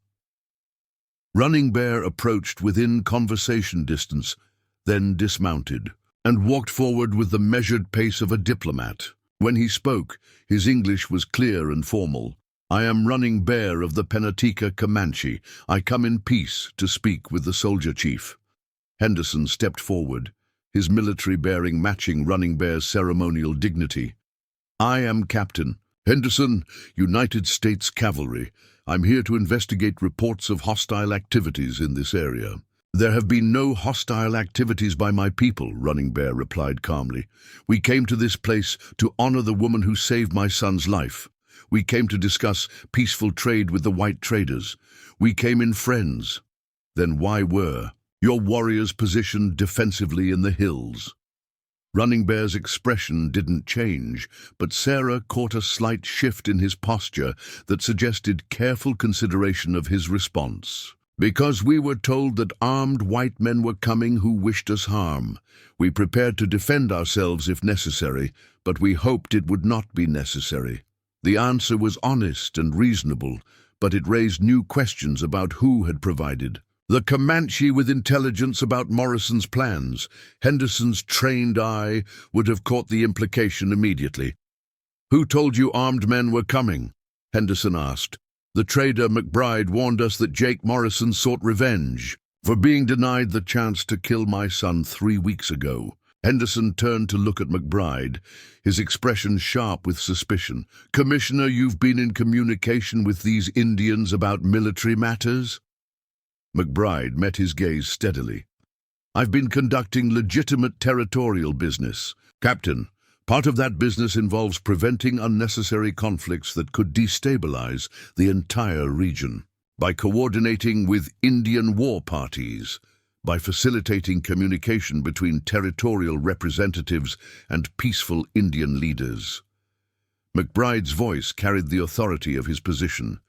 Running Bear approached within conversation distance, then dismounted, and walked forward with the measured pace of a diplomat. When he spoke, his English was clear and formal. "I am Running Bear of the Penatica Comanche. I come in peace to speak with the soldier chief." Henderson stepped forward, his military bearing matching Running Bear's ceremonial dignity. "I am Captain Henderson, United States Cavalry. I'm here to investigate reports of hostile activities in this area." "There have been no hostile activities by my people," Running Bear replied calmly. "We came to this place to honor the woman who saved my son's life. We came to discuss peaceful trade with the white traders. We came in friends." "Then why were your warriors positioned defensively in the hills?" Running Bear's expression didn't change, but Sarah caught a slight shift in his posture that suggested careful consideration of his response. "Because we were told that armed white men were coming who wished us harm. We prepared to defend ourselves if necessary, but we hoped it would not be necessary." The answer was honest and reasonable, but it raised new questions about who had provided the Comanche with intelligence about Morrison's plans. Henderson's trained eye would have caught the implication immediately. "Who told you armed men were coming?" Henderson asked. "The trader McBride warned us that Jake Morrison sought revenge for being denied the chance to kill my son 3 weeks ago." Henderson turned to look at McBride, his expression sharp with suspicion. "Commissioner, you've been in communication with these Indians about military matters?" McBride met his gaze steadily. "I've been conducting legitimate territorial business, Captain. Part of that business involves preventing unnecessary conflicts that could destabilize the entire region. By coordinating with Indian war parties, by facilitating communication between territorial representatives and peaceful Indian leaders." McBride's voice carried the authority of his position.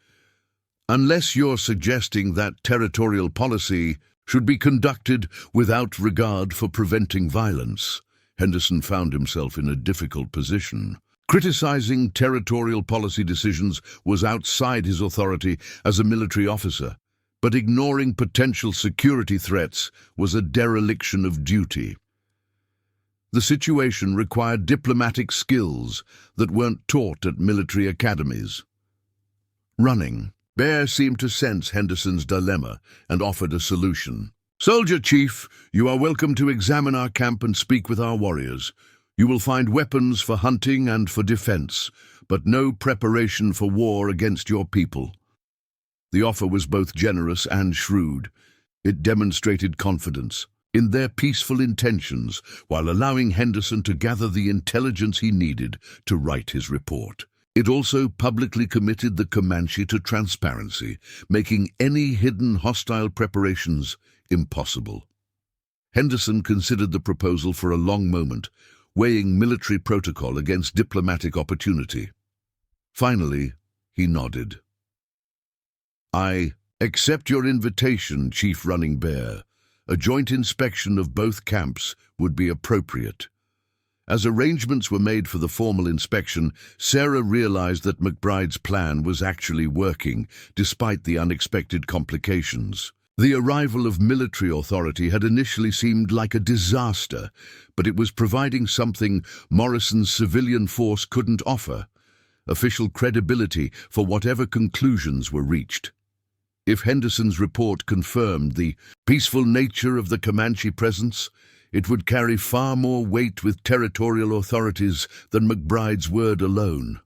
"Unless you're suggesting that territorial policy should be conducted without regard for preventing violence." Henderson found himself in a difficult position. Criticizing territorial policy decisions was outside his authority as a military officer, but ignoring potential security threats was a dereliction of duty. The situation required diplomatic skills that weren't taught at military academies. Running Bear seemed to sense Henderson's dilemma and offered a solution. "Soldier Chief, you are welcome to examine our camp and speak with our warriors. You will find weapons for hunting and for defense, but no preparation for war against your people." The offer was both generous and shrewd. It demonstrated confidence in their peaceful intentions while allowing Henderson to gather the intelligence he needed to write his report. It also publicly committed the Comanche to transparency, making any hidden hostile preparations impossible. Henderson considered the proposal for a long moment, weighing military protocol against diplomatic opportunity. Finally, he nodded. "I accept your invitation, Chief Running Bear. A joint inspection of both camps would be appropriate." As arrangements were made for the formal inspection, Sarah realized that McBride's plan was actually working, despite the unexpected complications. The arrival of military authority had initially seemed like a disaster, but it was providing something Morrison's civilian force couldn't offer: official credibility for whatever conclusions were reached. If Henderson's report confirmed the peaceful nature of the Comanche presence, it would carry far more weight with territorial authorities than McBride's word alone.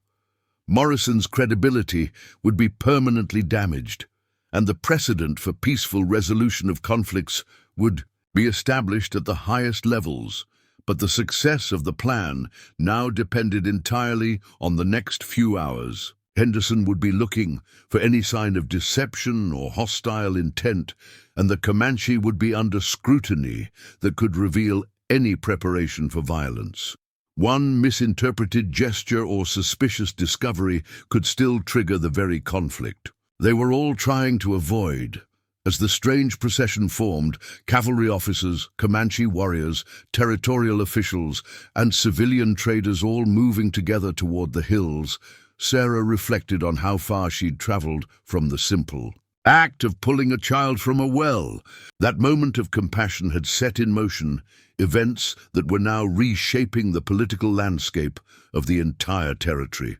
Morrison's credibility would be permanently damaged, and the precedent for peaceful resolution of conflicts would be established at the highest levels, But the success of the plan now depended entirely on the next few hours. Henderson would be looking for any sign of deception or hostile intent, and the Comanche would be under scrutiny that could reveal any preparation for violence. One misinterpreted gesture or suspicious discovery could still trigger the very conflict they were all trying to avoid. As the strange procession formed, cavalry officers, Comanche warriors, territorial officials, and civilian traders all moving together toward the hills, Sarah reflected on how far she'd traveled from the simple act of pulling a child from a well. That moment of compassion had set in motion events that were now reshaping the political landscape of the entire territory.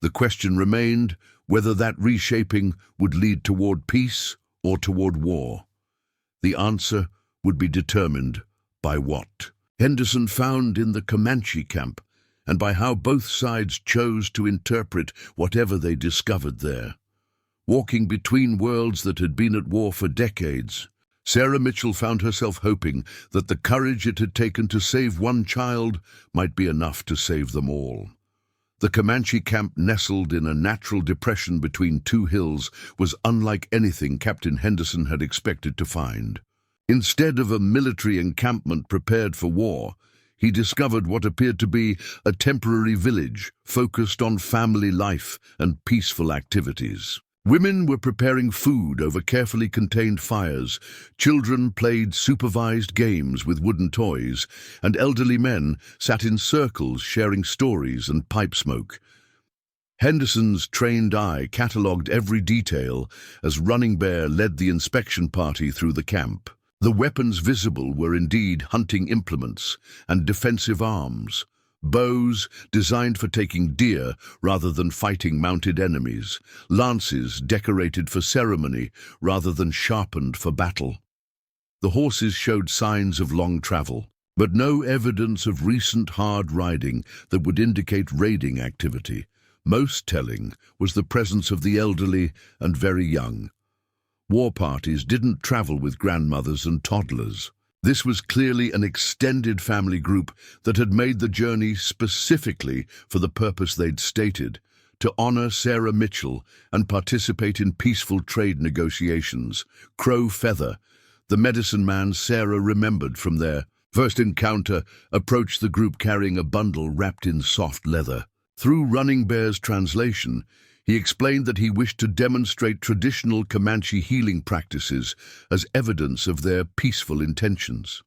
The question remained whether that reshaping would lead toward peace or toward war. The answer would be determined by what Henderson found in the Comanche camp, and by how both sides chose to interpret whatever they discovered there. Walking between worlds that had been at war for decades, Sarah Mitchell found herself hoping that the courage it had taken to save one child might be enough to save them all. The Comanche camp, nestled in a natural depression between two hills, was unlike anything Captain Henderson had expected to find. Instead of a military encampment prepared for war, he discovered what appeared to be a temporary village focused on family life and peaceful activities. Women were preparing food over carefully contained fires, children played supervised games with wooden toys, and elderly men sat in circles sharing stories and pipe smoke. Henderson's trained eye catalogued every detail as Running Bear led the inspection party through the camp. The weapons visible were indeed hunting implements and defensive arms. Bows designed for taking deer rather than fighting mounted enemies, lances decorated for ceremony rather than sharpened for battle. The horses showed signs of long travel, but no evidence of recent hard riding that would indicate raiding activity. Most telling was the presence of the elderly and very young. War parties didn't travel with grandmothers and toddlers. This was clearly an extended family group that had made the journey specifically for the purpose they'd stated, to honor Sarah Mitchell and participate in peaceful trade negotiations. Crow Feather, the medicine man Sarah remembered from their first encounter, approached the group carrying a bundle wrapped in soft leather. Through Running Bear's translation, he explained that he wished to demonstrate traditional Comanche healing practices as evidence of their peaceful intentions.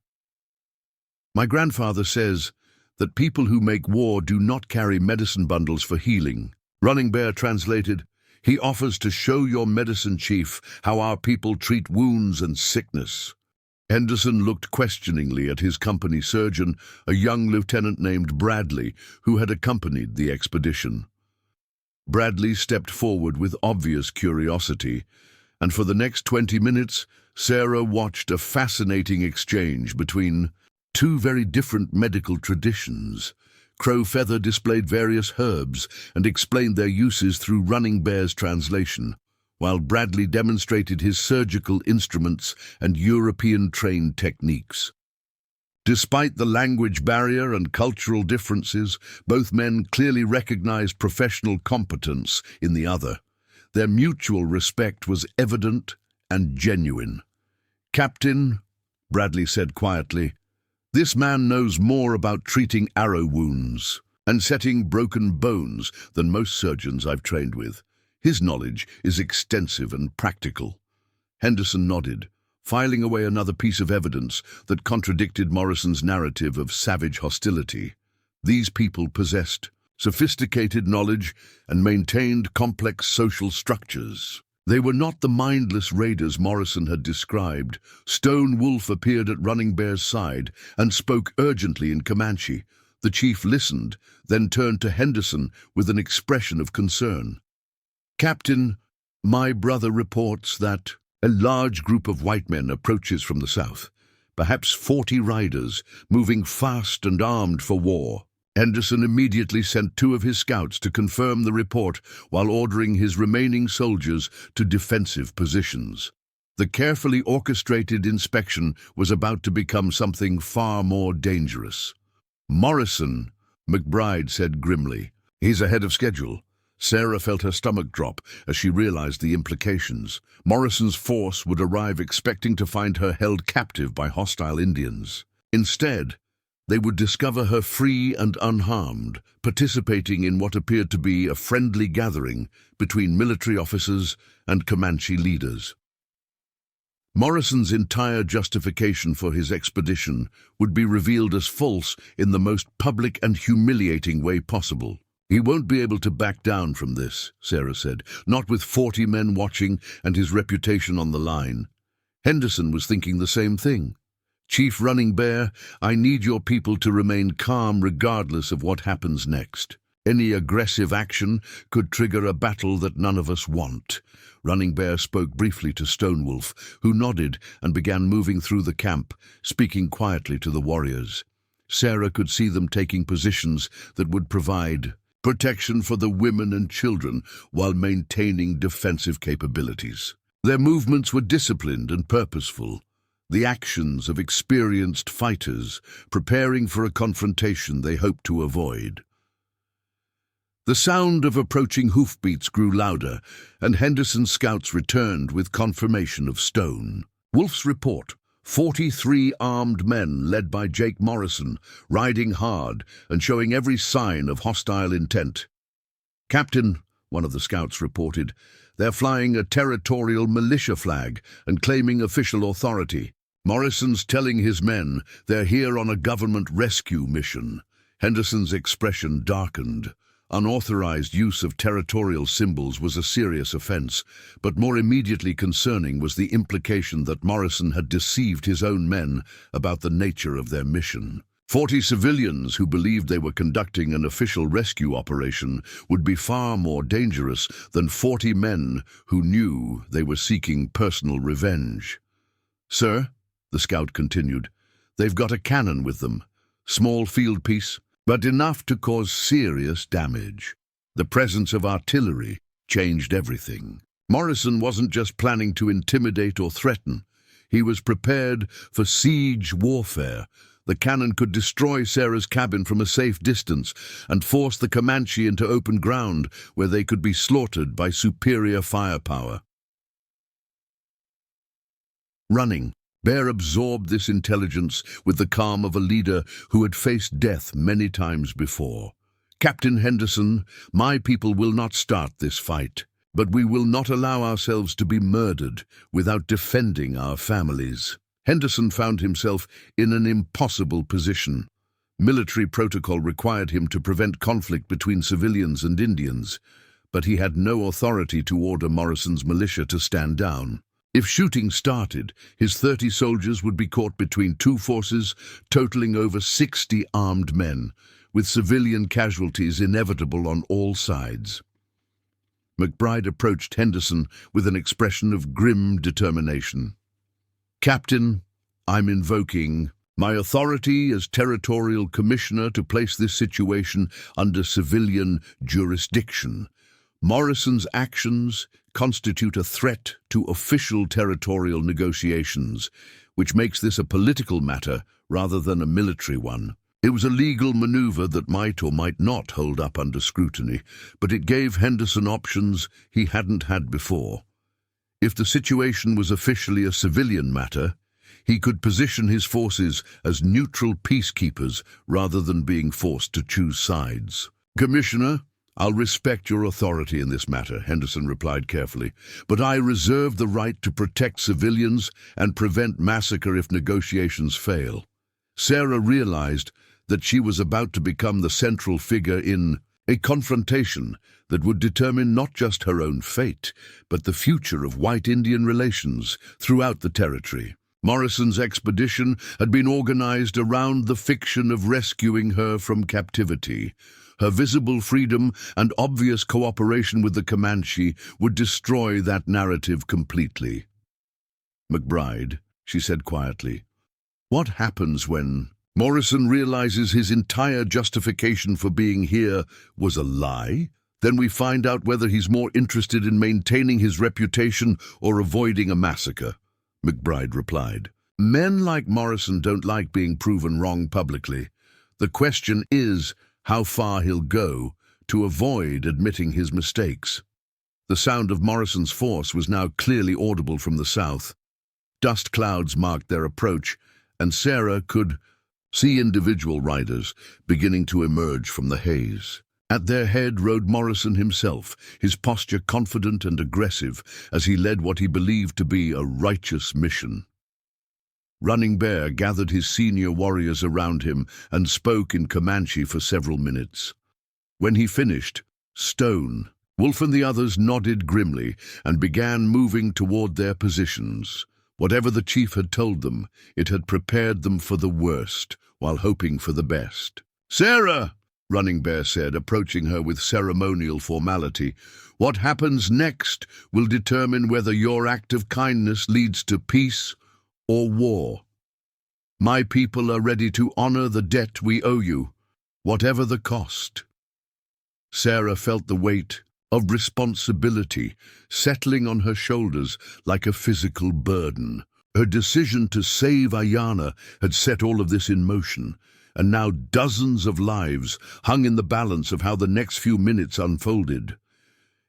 My grandfather says that people who make war do not carry medicine bundles for healing. Running Bear translated, he offers to show your medicine chief how our people treat wounds and sickness. Henderson looked questioningly at his company surgeon, a young lieutenant named Bradley, who had accompanied the expedition. Bradley stepped forward with obvious curiosity, and for the next 20 minutes, Sarah watched a fascinating exchange between two very different medical traditions. Crow Feather displayed various herbs and explained their uses through Running Bear's translation, while Bradley demonstrated his surgical instruments and European-trained techniques. Despite the language barrier and cultural differences, both men clearly recognized professional competence in the other. Their mutual respect was evident and genuine. "Captain," Bradley said quietly, "this man knows more about treating arrow wounds and setting broken bones than most surgeons I've trained with. His knowledge is extensive and practical." Henderson nodded, filing away another piece of evidence that contradicted Morrison's narrative of savage hostility. These people possessed sophisticated knowledge and maintained complex social structures. They were not the mindless raiders Morrison had described. Stone Wolf appeared at Running Bear's side and spoke urgently in Comanche. The chief listened, then turned to Henderson with an expression of concern. "Captain, my brother reports that a large group of white men approaches from the south, perhaps 40 riders, moving fast and armed for war." Henderson immediately sent 2 of his scouts to confirm the report while ordering his remaining soldiers to defensive positions. The carefully orchestrated inspection was about to become something far more dangerous. "Morrison," McBride said grimly. "He's ahead of schedule." Sarah felt her stomach drop as she realized the implications. Morrison's force would arrive expecting to find her held captive by hostile Indians. Instead, they would discover her free and unharmed, participating in what appeared to be a friendly gathering between military officers and Comanche leaders. Morrison's entire justification for his expedition would be revealed as false in the most public and humiliating way possible. "He won't be able to back down from this," Sarah said, "not with 40 men watching and his reputation on the line." Henderson was thinking the same thing. "Chief Running Bear, I need your people to remain calm regardless of what happens next. Any aggressive action could trigger a battle that none of us want." Running Bear spoke briefly to Stonewolf, who nodded and began moving through the camp, speaking quietly to the warriors. Sarah could see them taking positions that would provide protection for the women and children while maintaining defensive capabilities. Their movements were disciplined and purposeful, the actions of experienced fighters preparing for a confrontation they hoped to avoid. The sound of approaching hoofbeats grew louder, and Henderson's scouts returned with confirmation of Stone. Wolf's report: 43 armed men led by Jake Morrison, riding hard and showing every sign of hostile intent. "Captain," one of the scouts reported, "they're flying a territorial militia flag and claiming official authority. Morrison's telling his men they're here on a government rescue mission." Henderson's expression darkened. Unauthorized use of territorial symbols was a serious offense, but more immediately concerning was the implication that Morrison had deceived his own men about the nature of their mission. 40 civilians who believed they were conducting an official rescue operation would be far more dangerous than 40 men who knew they were seeking personal revenge. "Sir," the scout continued, "they've got a cannon with them. Small field piece, but enough to cause serious damage. The presence of artillery changed everything." Morrison wasn't just planning to intimidate or threaten. He was prepared for siege warfare. The cannon could destroy Sarah's cabin from a safe distance and force the Comanche into open ground where they could be slaughtered by superior firepower. Running, Bear absorbed this intelligence with the calm of a leader who had faced death many times before. "Captain Henderson, my people will not start this fight, but we will not allow ourselves to be murdered without defending our families." Henderson found himself in an impossible position. Military protocol required him to prevent conflict between civilians and Indians, but he had no authority to order Morrison's militia to stand down. If shooting started, his 30 soldiers would be caught between two forces, totaling over 60 armed men, with civilian casualties inevitable on all sides. McBride approached Henderson with an expression of grim determination. "Captain, I'm invoking my authority as territorial commissioner to place this situation under civilian jurisdiction. Morrison's actions constitute a threat to official territorial negotiations, which makes this a political matter rather than a military one. It was a legal maneuver that might or might not hold up under scrutiny, but it gave Henderson options he hadn't had before. If the situation was officially a civilian matter, he could position his forces as neutral peacekeepers rather than being forced to choose sides. "Commissioner, I'll respect your authority in this matter," Henderson replied carefully, "but I reserve the right to protect civilians and prevent massacre if negotiations fail." Sarah realized that she was about to become the central figure in a confrontation that would determine not just her own fate, but the future of white Indian relations throughout the territory. Morrison's expedition had been organized around the fiction of rescuing her from captivity. Her visible freedom and obvious cooperation with the Comanche would destroy that narrative completely. "McBride," she said quietly, "what happens when Morrison realizes his entire justification for being here was a lie? Then we find out whether he's more interested in maintaining his reputation or avoiding a massacre." McBride replied. Men like Morrison don't like being proven wrong publicly. The question is how far he'll go to avoid admitting his mistakes. The sound of Morrison's force was now clearly audible from the south. Dust clouds marked their approach, and Sarah could see individual riders beginning to emerge from the haze. At their head rode Morrison himself, his posture confident and aggressive as he led what he believed to be a righteous mission. Running Bear gathered his senior warriors around him and spoke in Comanche for several minutes. When he finished, Stone, Wolf and the others nodded grimly and began moving toward their positions. Whatever the chief had told them, it had prepared them for the worst, while hoping for the best. "Sarah," Running Bear said, approaching her with ceremonial formality, "what happens next will determine whether your act of kindness leads to peace or war. My people are ready to honor the debt we owe you, whatever the cost." Sarah felt the weight of responsibility settling on her shoulders like a physical burden. Her decision to save Ayana had set all of this in motion, and now dozens of lives hung in the balance of how the next few minutes unfolded.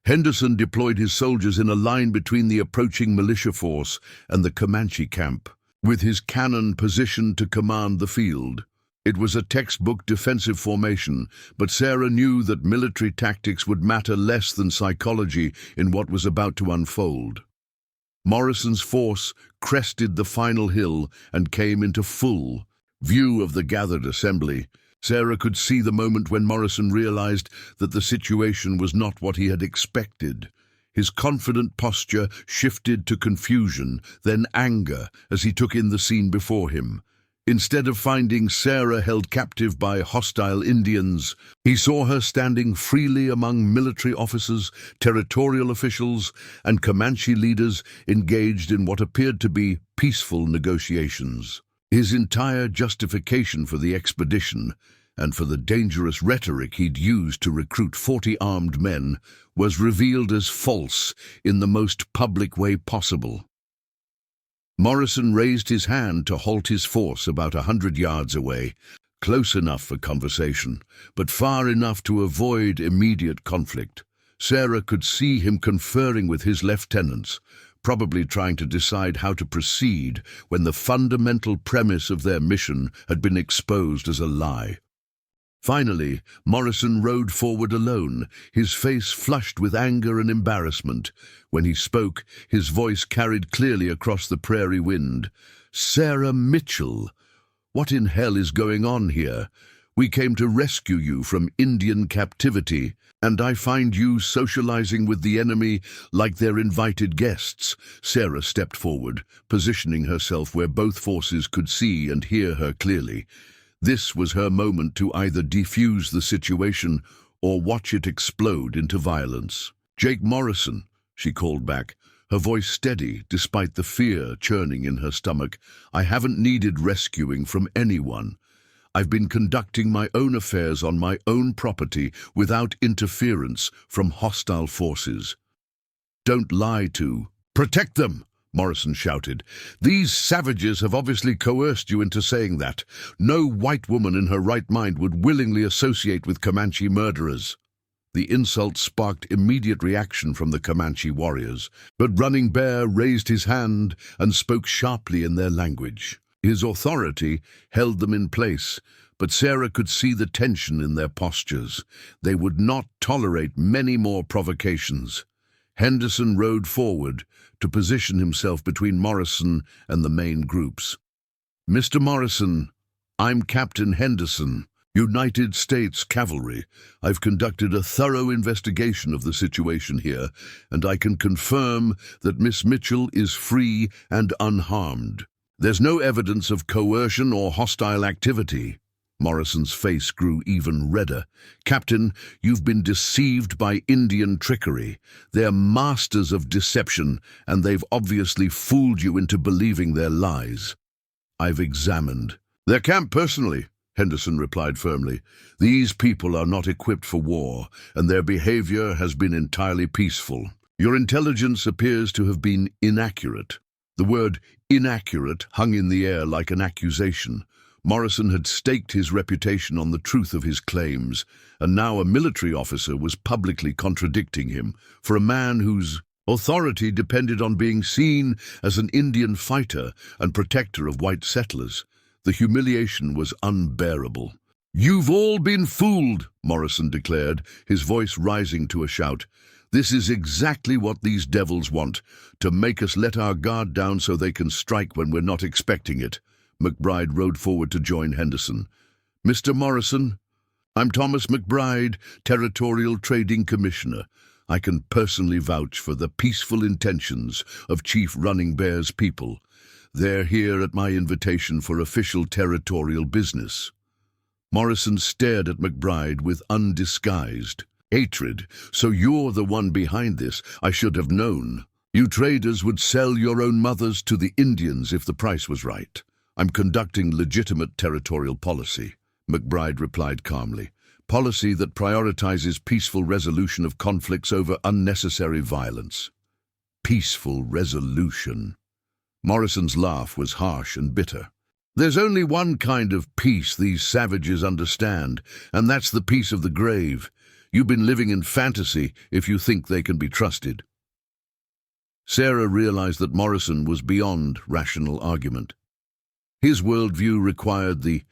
Henderson deployed his soldiers in a line between the approaching militia force and the Comanche camp, with his cannon positioned to command the field. It was a textbook defensive formation, but Sarah knew that military tactics would matter less than psychology in what was about to unfold. Morrison's force crested the final hill and came into full view of the gathered assembly. Sarah could see the moment when Morrison realized that the situation was not what he had expected. His confident posture shifted to confusion, then anger, as he took in the scene before him. Instead of finding Sarah held captive by hostile Indians, he saw her standing freely among military officers, territorial officials, and Comanche leaders engaged in what appeared to be peaceful negotiations. His entire justification for the expedition, and for the dangerous rhetoric he'd used to recruit 40 armed men, was revealed as false in the most public way possible. Morrison raised his hand to halt his force about 100 yards away, close enough for conversation, but far enough to avoid immediate conflict. Sarah could see him conferring with his lieutenants, probably trying to decide how to proceed when the fundamental premise of their mission had been exposed as a lie. Finally, Morrison rode forward alone, his face flushed with anger and embarrassment. When he spoke, his voice carried clearly across the prairie wind. "Sarah Mitchell, what in hell is going on here? We came to rescue you from Indian captivity, and I find you socializing with the enemy like they're invited guests." Sarah stepped forward, positioning herself where both forces could see and hear her clearly. This was her moment to either defuse the situation or watch it explode into violence. "Jake Morrison," she called back, her voice steady despite the fear churning in her stomach. "I haven't needed rescuing from anyone. I've been conducting my own affairs on my own property without interference from hostile forces." "Don't lie to protect them," Morrison shouted. "These savages have obviously coerced you into saying that. No white woman in her right mind would willingly associate with Comanche murderers." The insult sparked immediate reaction from the Comanche warriors, but Running Bear raised his hand and spoke sharply in their language. His authority held them in place, but Sarah could see the tension in their postures. They would not tolerate many more provocations. Henderson rode forward to position himself between Morrison and the main groups. "Mr. Morrison, I'm Captain Henderson, United States Cavalry. I've conducted a thorough investigation of the situation here, and I can confirm that Miss Mitchell is free and unharmed. There's no evidence of coercion or hostile activity." Morrison's face grew even redder. "Captain, you've been deceived by Indian trickery. They're masters of deception, and they've obviously fooled you into believing their lies." "I've examined their camp personally," Henderson replied firmly. "These people are not equipped for war, and their behavior has been entirely peaceful. Your intelligence appears to have been inaccurate." The word inaccurate, hung in the air like an accusation. Morrison had staked his reputation on the truth of his claims, and now a military officer was publicly contradicting him. For a man whose authority depended on being seen as an Indian fighter and protector of white settlers, the humiliation was unbearable. "You've all been fooled," Morrison declared, his voice rising to a shout. "This is exactly what these devils want, to make us let our guard down so they can strike when we're not expecting it." McBride rode forward to join Henderson. "Mr. Morrison, I'm Thomas McBride, Territorial Trading Commissioner. I can personally vouch for the peaceful intentions of Chief Running Bear's people. They're here at my invitation for official territorial business." Morrison stared at McBride with undisguised hatred. "So you're the one behind this. I should have known. You traders would sell your own mothers to the Indians if the price was right." "I'm conducting legitimate territorial policy," McBride replied calmly. "Policy that prioritizes peaceful resolution of conflicts over unnecessary violence." Peaceful resolution. Morrison's laugh was harsh and bitter. "There's only one kind of peace these savages understand, and that's the peace of the grave. You've been living in fantasy if you think they can be trusted." Sarah realized that Morrison was beyond rational argument. His worldview required the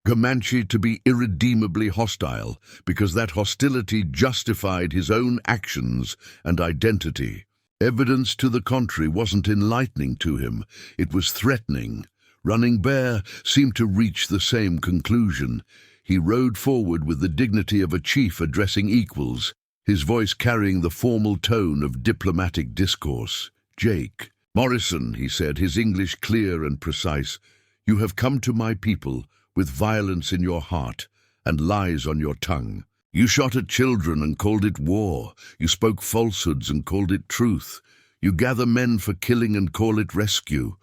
Comanche to be irredeemably hostile, because that hostility justified his own actions and identity. Evidence to the contrary wasn't enlightening to him, it was threatening. Running Bear seemed to reach the same conclusion. He rode forward with the dignity of a chief addressing equals, his voice carrying the formal tone of diplomatic discourse. "Jake Morrison," he said, his English clear and precise, "you have come to my people with violence in your heart and lies on your tongue. You shot at children and called it war. You spoke falsehoods and called it truth. You gather men for killing and call it rescue."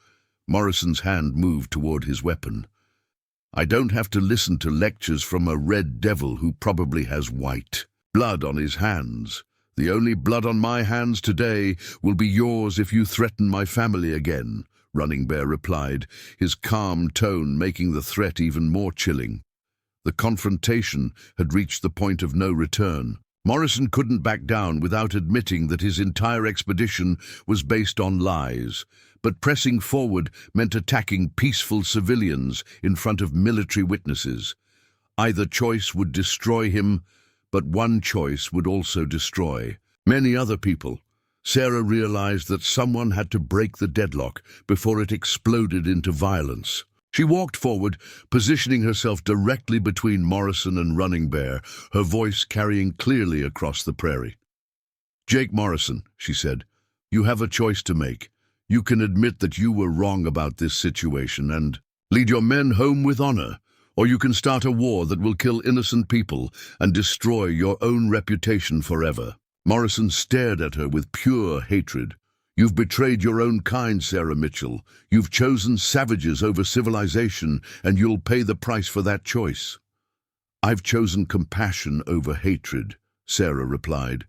Morrison's hand moved toward his weapon. "I don't have to listen to lectures from a red devil who probably has white blood on his hands. The only blood on my hands today will be yours if you threaten my family again," Running Bear replied, his calm tone making the threat even more chilling. The confrontation had reached the point of no return. Morrison couldn't back down without admitting that his entire expedition was based on lies, but pressing forward meant attacking peaceful civilians in front of military witnesses. Either choice would destroy him, but one choice would also destroy many other people. Sarah realized that someone had to break the deadlock before it exploded into violence. She walked forward, positioning herself directly between Morrison and Running Bear, her voice carrying clearly across the prairie. "Jake Morrison," she said, "you have a choice to make. You can admit that you were wrong about this situation and lead your men home with honor, or you can start a war that will kill innocent people and destroy your own reputation forever." Morrison stared at her with pure hatred. "You've betrayed your own kind, Sarah Mitchell. You've chosen savages over civilization, and you'll pay the price for that choice." "I've chosen compassion over hatred," Sarah replied.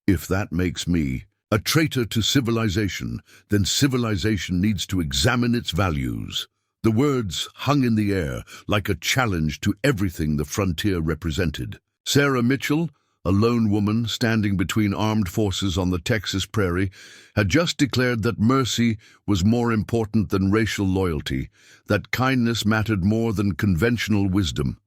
"If that makes me a traitor to civilization, then civilization needs to examine its values." The words hung in the air like a challenge to everything the frontier represented. Sarah Mitchell, a lone woman standing between armed forces on the Texas prairie, had just declared that mercy was more important than racial loyalty, that kindness mattered more than conventional wisdom.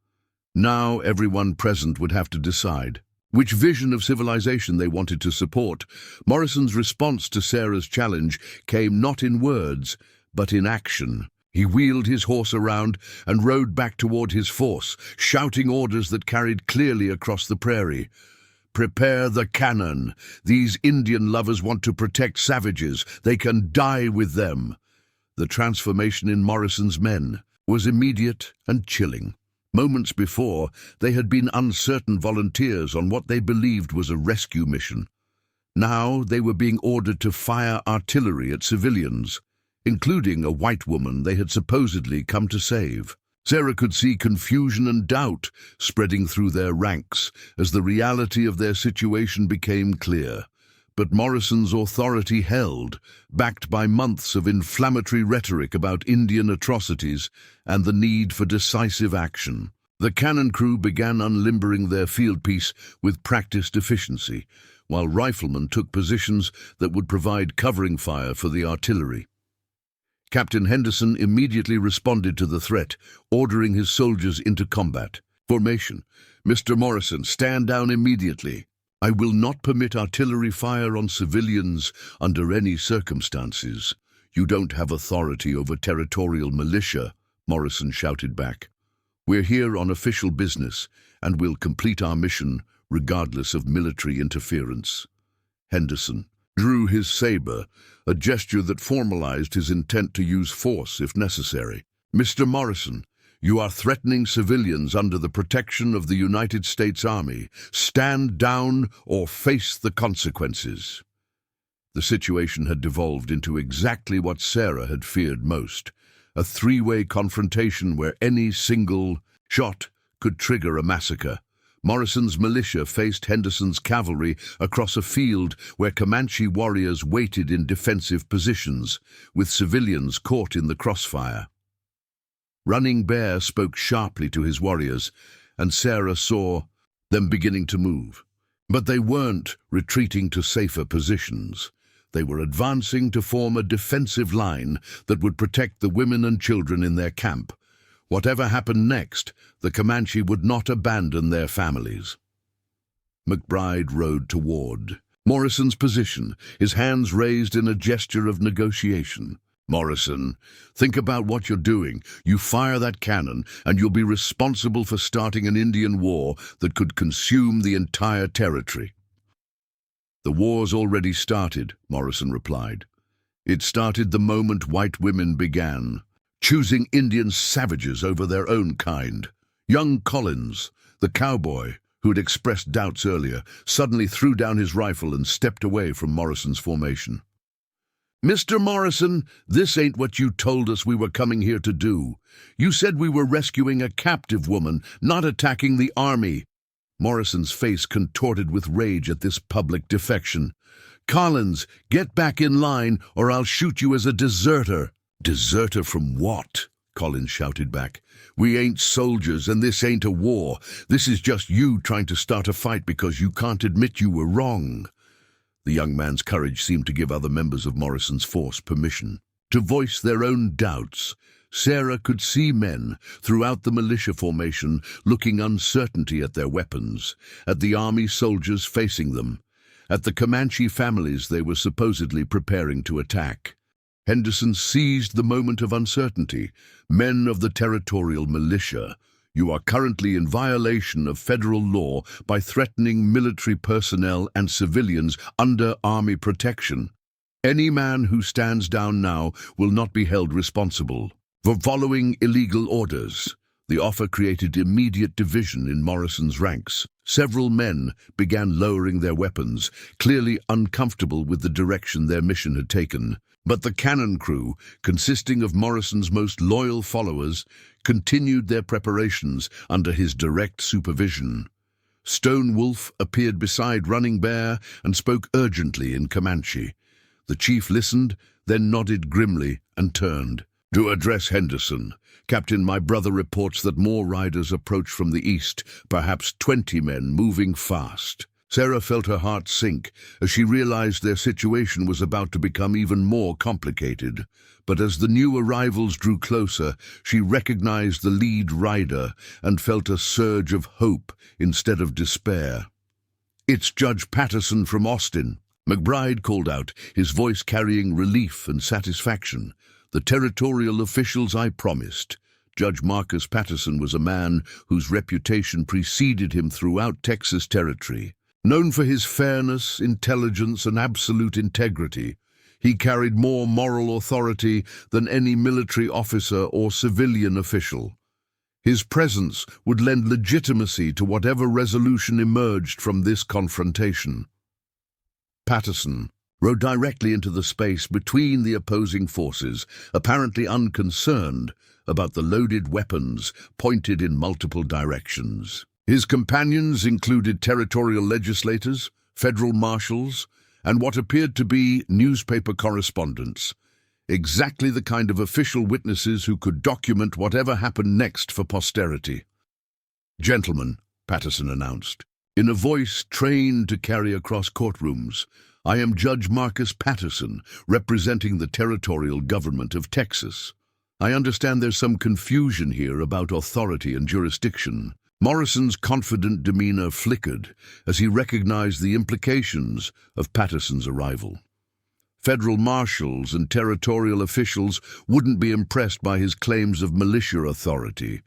Now everyone present would have to decide which vision of civilization they wanted to support. Morrison's response to Sarah's challenge came not in words, but in action. He wheeled his horse around and rode back toward his force, shouting orders that carried clearly across the prairie. "Prepare the cannon. These Indian lovers want to protect savages. They can die with them." The transformation in Morrison's men was immediate and chilling. Moments before, they had been uncertain volunteers on what they believed was a rescue mission. Now they were being ordered to fire artillery at civilians, including a white woman they had supposedly come to save. Sarah could see confusion and doubt spreading through their ranks as the reality of their situation became clear. But Morrison's authority held, backed by months of inflammatory rhetoric about Indian atrocities and the need for decisive action. The cannon crew began unlimbering their fieldpiece with practiced efficiency, while riflemen took positions that would provide covering fire for the artillery. Captain Henderson immediately responded to the threat, ordering his soldiers into combat. Formation. Mr. Morrison, stand down immediately. I will not permit artillery fire on civilians under any circumstances. You don't have authority over territorial militia, Morrison shouted back. We're here on official business, and we'll complete our mission regardless of military interference. Henderson drew his saber, a gesture that formalized his intent to use force if necessary. Mr. Morrison, you are threatening civilians under the protection of the United States Army. Stand down or face the consequences. The situation had devolved into exactly what Sarah had feared most, a three-way confrontation where any single shot could trigger a massacre. Morrison's militia faced Henderson's cavalry across a field where Comanche warriors waited in defensive positions, with civilians caught in the crossfire. Running Bear spoke sharply to his warriors, and Sarah saw them beginning to move. But they weren't retreating to safer positions. They were advancing to form a defensive line that would protect the women and children in their camp. Whatever happened next, the Comanche would not abandon their families. McBride rode toward Morrison's position, his hands raised in a gesture of negotiation. Morrison, think about what you're doing. You fire that cannon, and you'll be responsible for starting an Indian war that could consume the entire territory. The war's already started, Morrison replied. It started the moment white women began, choosing Indian savages over their own kind. Young Collins, the cowboy, who'd expressed doubts earlier, suddenly threw down his rifle and stepped away from Morrison's formation. Mr. Morrison, this ain't what you told us we were coming here to do. You said we were rescuing a captive woman, not attacking the army. Morrison's face contorted with rage at this public defection. Collins, get back in line or I'll shoot you as a deserter. Deserter from what? Collins shouted back. We ain't soldiers and this ain't a war. This is just you trying to start a fight because you can't admit you were wrong. The young man's courage seemed to give other members of Morrison's force permission to voice their own doubts. Sarah could see men throughout the militia formation looking uncertainty at their weapons, at the army soldiers facing them, at the Comanche families they were supposedly preparing to attack. Henderson seized the moment of uncertainty. Men of the territorial militia, you are currently in violation of federal law by threatening military personnel and civilians under army protection. Any man who stands down now will not be held responsible for following illegal orders. The offer created immediate division in Morrison's ranks. Several men began lowering their weapons, clearly uncomfortable with the direction their mission had taken. But the cannon crew, consisting of Morrison's most loyal followers, continued their preparations under his direct supervision. Stone Wolf appeared beside Running Bear and spoke urgently in Comanche. The chief listened, then nodded grimly and turned. To address Henderson, Captain, my brother reports that more riders approach from the east, perhaps 20 men moving fast. Sarah felt her heart sink as she realized their situation was about to become even more complicated. But as the new arrivals drew closer, she recognized the lead rider and felt a surge of hope instead of despair. It's Judge Patterson from Austin, McBride called out, his voice carrying relief and satisfaction. The territorial officials I promised. Judge Marcus Patterson was a man whose reputation preceded him throughout Texas territory. Known for his fairness, intelligence, and absolute integrity, he carried more moral authority than any military officer or civilian official. His presence would lend legitimacy to whatever resolution emerged from this confrontation. Patterson rode directly into the space between the opposing forces, apparently unconcerned about the loaded weapons pointed in multiple directions. His companions included territorial legislators, federal marshals, and what appeared to be newspaper correspondents. Exactly the kind of official witnesses who could document whatever happened next for posterity. "Gentlemen," Patterson announced, in a voice trained to carry across courtrooms, "I am Judge Marcus Patterson, representing the territorial government of Texas. I understand there's some confusion here about authority and jurisdiction." Morrison's confident demeanor flickered as he recognized the implications of Patterson's arrival. Federal marshals and territorial officials wouldn't be impressed by his claims of militia authority,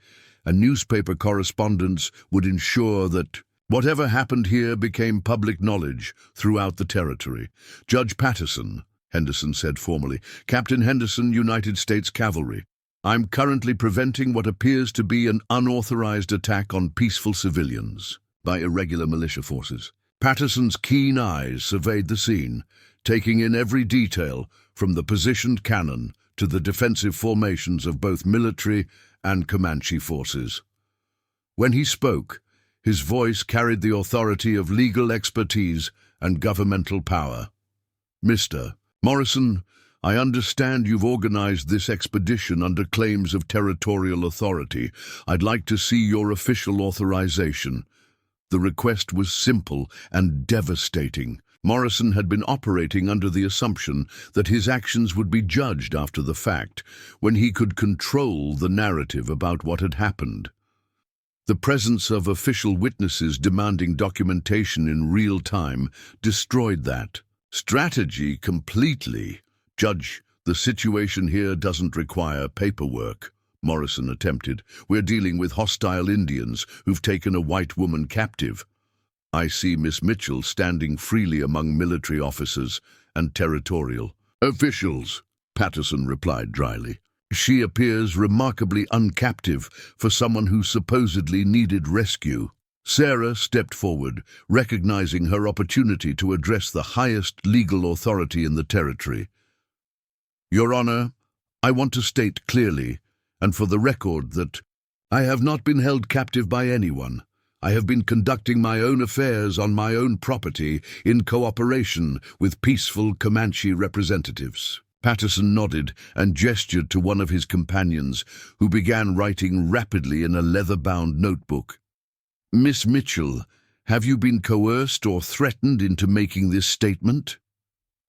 and newspaper correspondents would ensure that whatever happened here became public knowledge throughout the territory. "Judge Patterson," Henderson said formally, "Captain Henderson, United States Cavalry. I'm currently preventing what appears to be an unauthorized attack on peaceful civilians by irregular militia forces." Patterson's keen eyes surveyed the scene, taking in every detail from the positioned cannon to the defensive formations of both military and Comanche forces. When he spoke, his voice carried the authority of legal expertise and governmental power. "Mr. Morrison, I understand you've organized this expedition under claims of territorial authority. I'd like to see your official authorization." The request was simple and devastating. Morrison had been operating under the assumption that his actions would be judged after the fact, when he could control the narrative about what had happened. The presence of official witnesses demanding documentation in real time destroyed that strategy completely. "Judge, the situation here doesn't require paperwork," Morrison attempted. "We're dealing with hostile Indians who've taken a white woman captive. I see Miss Mitchell standing freely among military officers and territorial officials," Patterson replied dryly. "She appears remarkably uncaptive for someone who supposedly needed rescue." Sarah stepped forward, recognizing her opportunity to address the highest legal authority in the territory. "Your Honor, I want to state clearly, and for the record, that I have not been held captive by anyone. I have been conducting my own affairs on my own property in cooperation with peaceful Comanche representatives." Patterson nodded and gestured to one of his companions, who began writing rapidly in a leather-bound notebook. "Miss Mitchell, have you been coerced or threatened into making this statement?"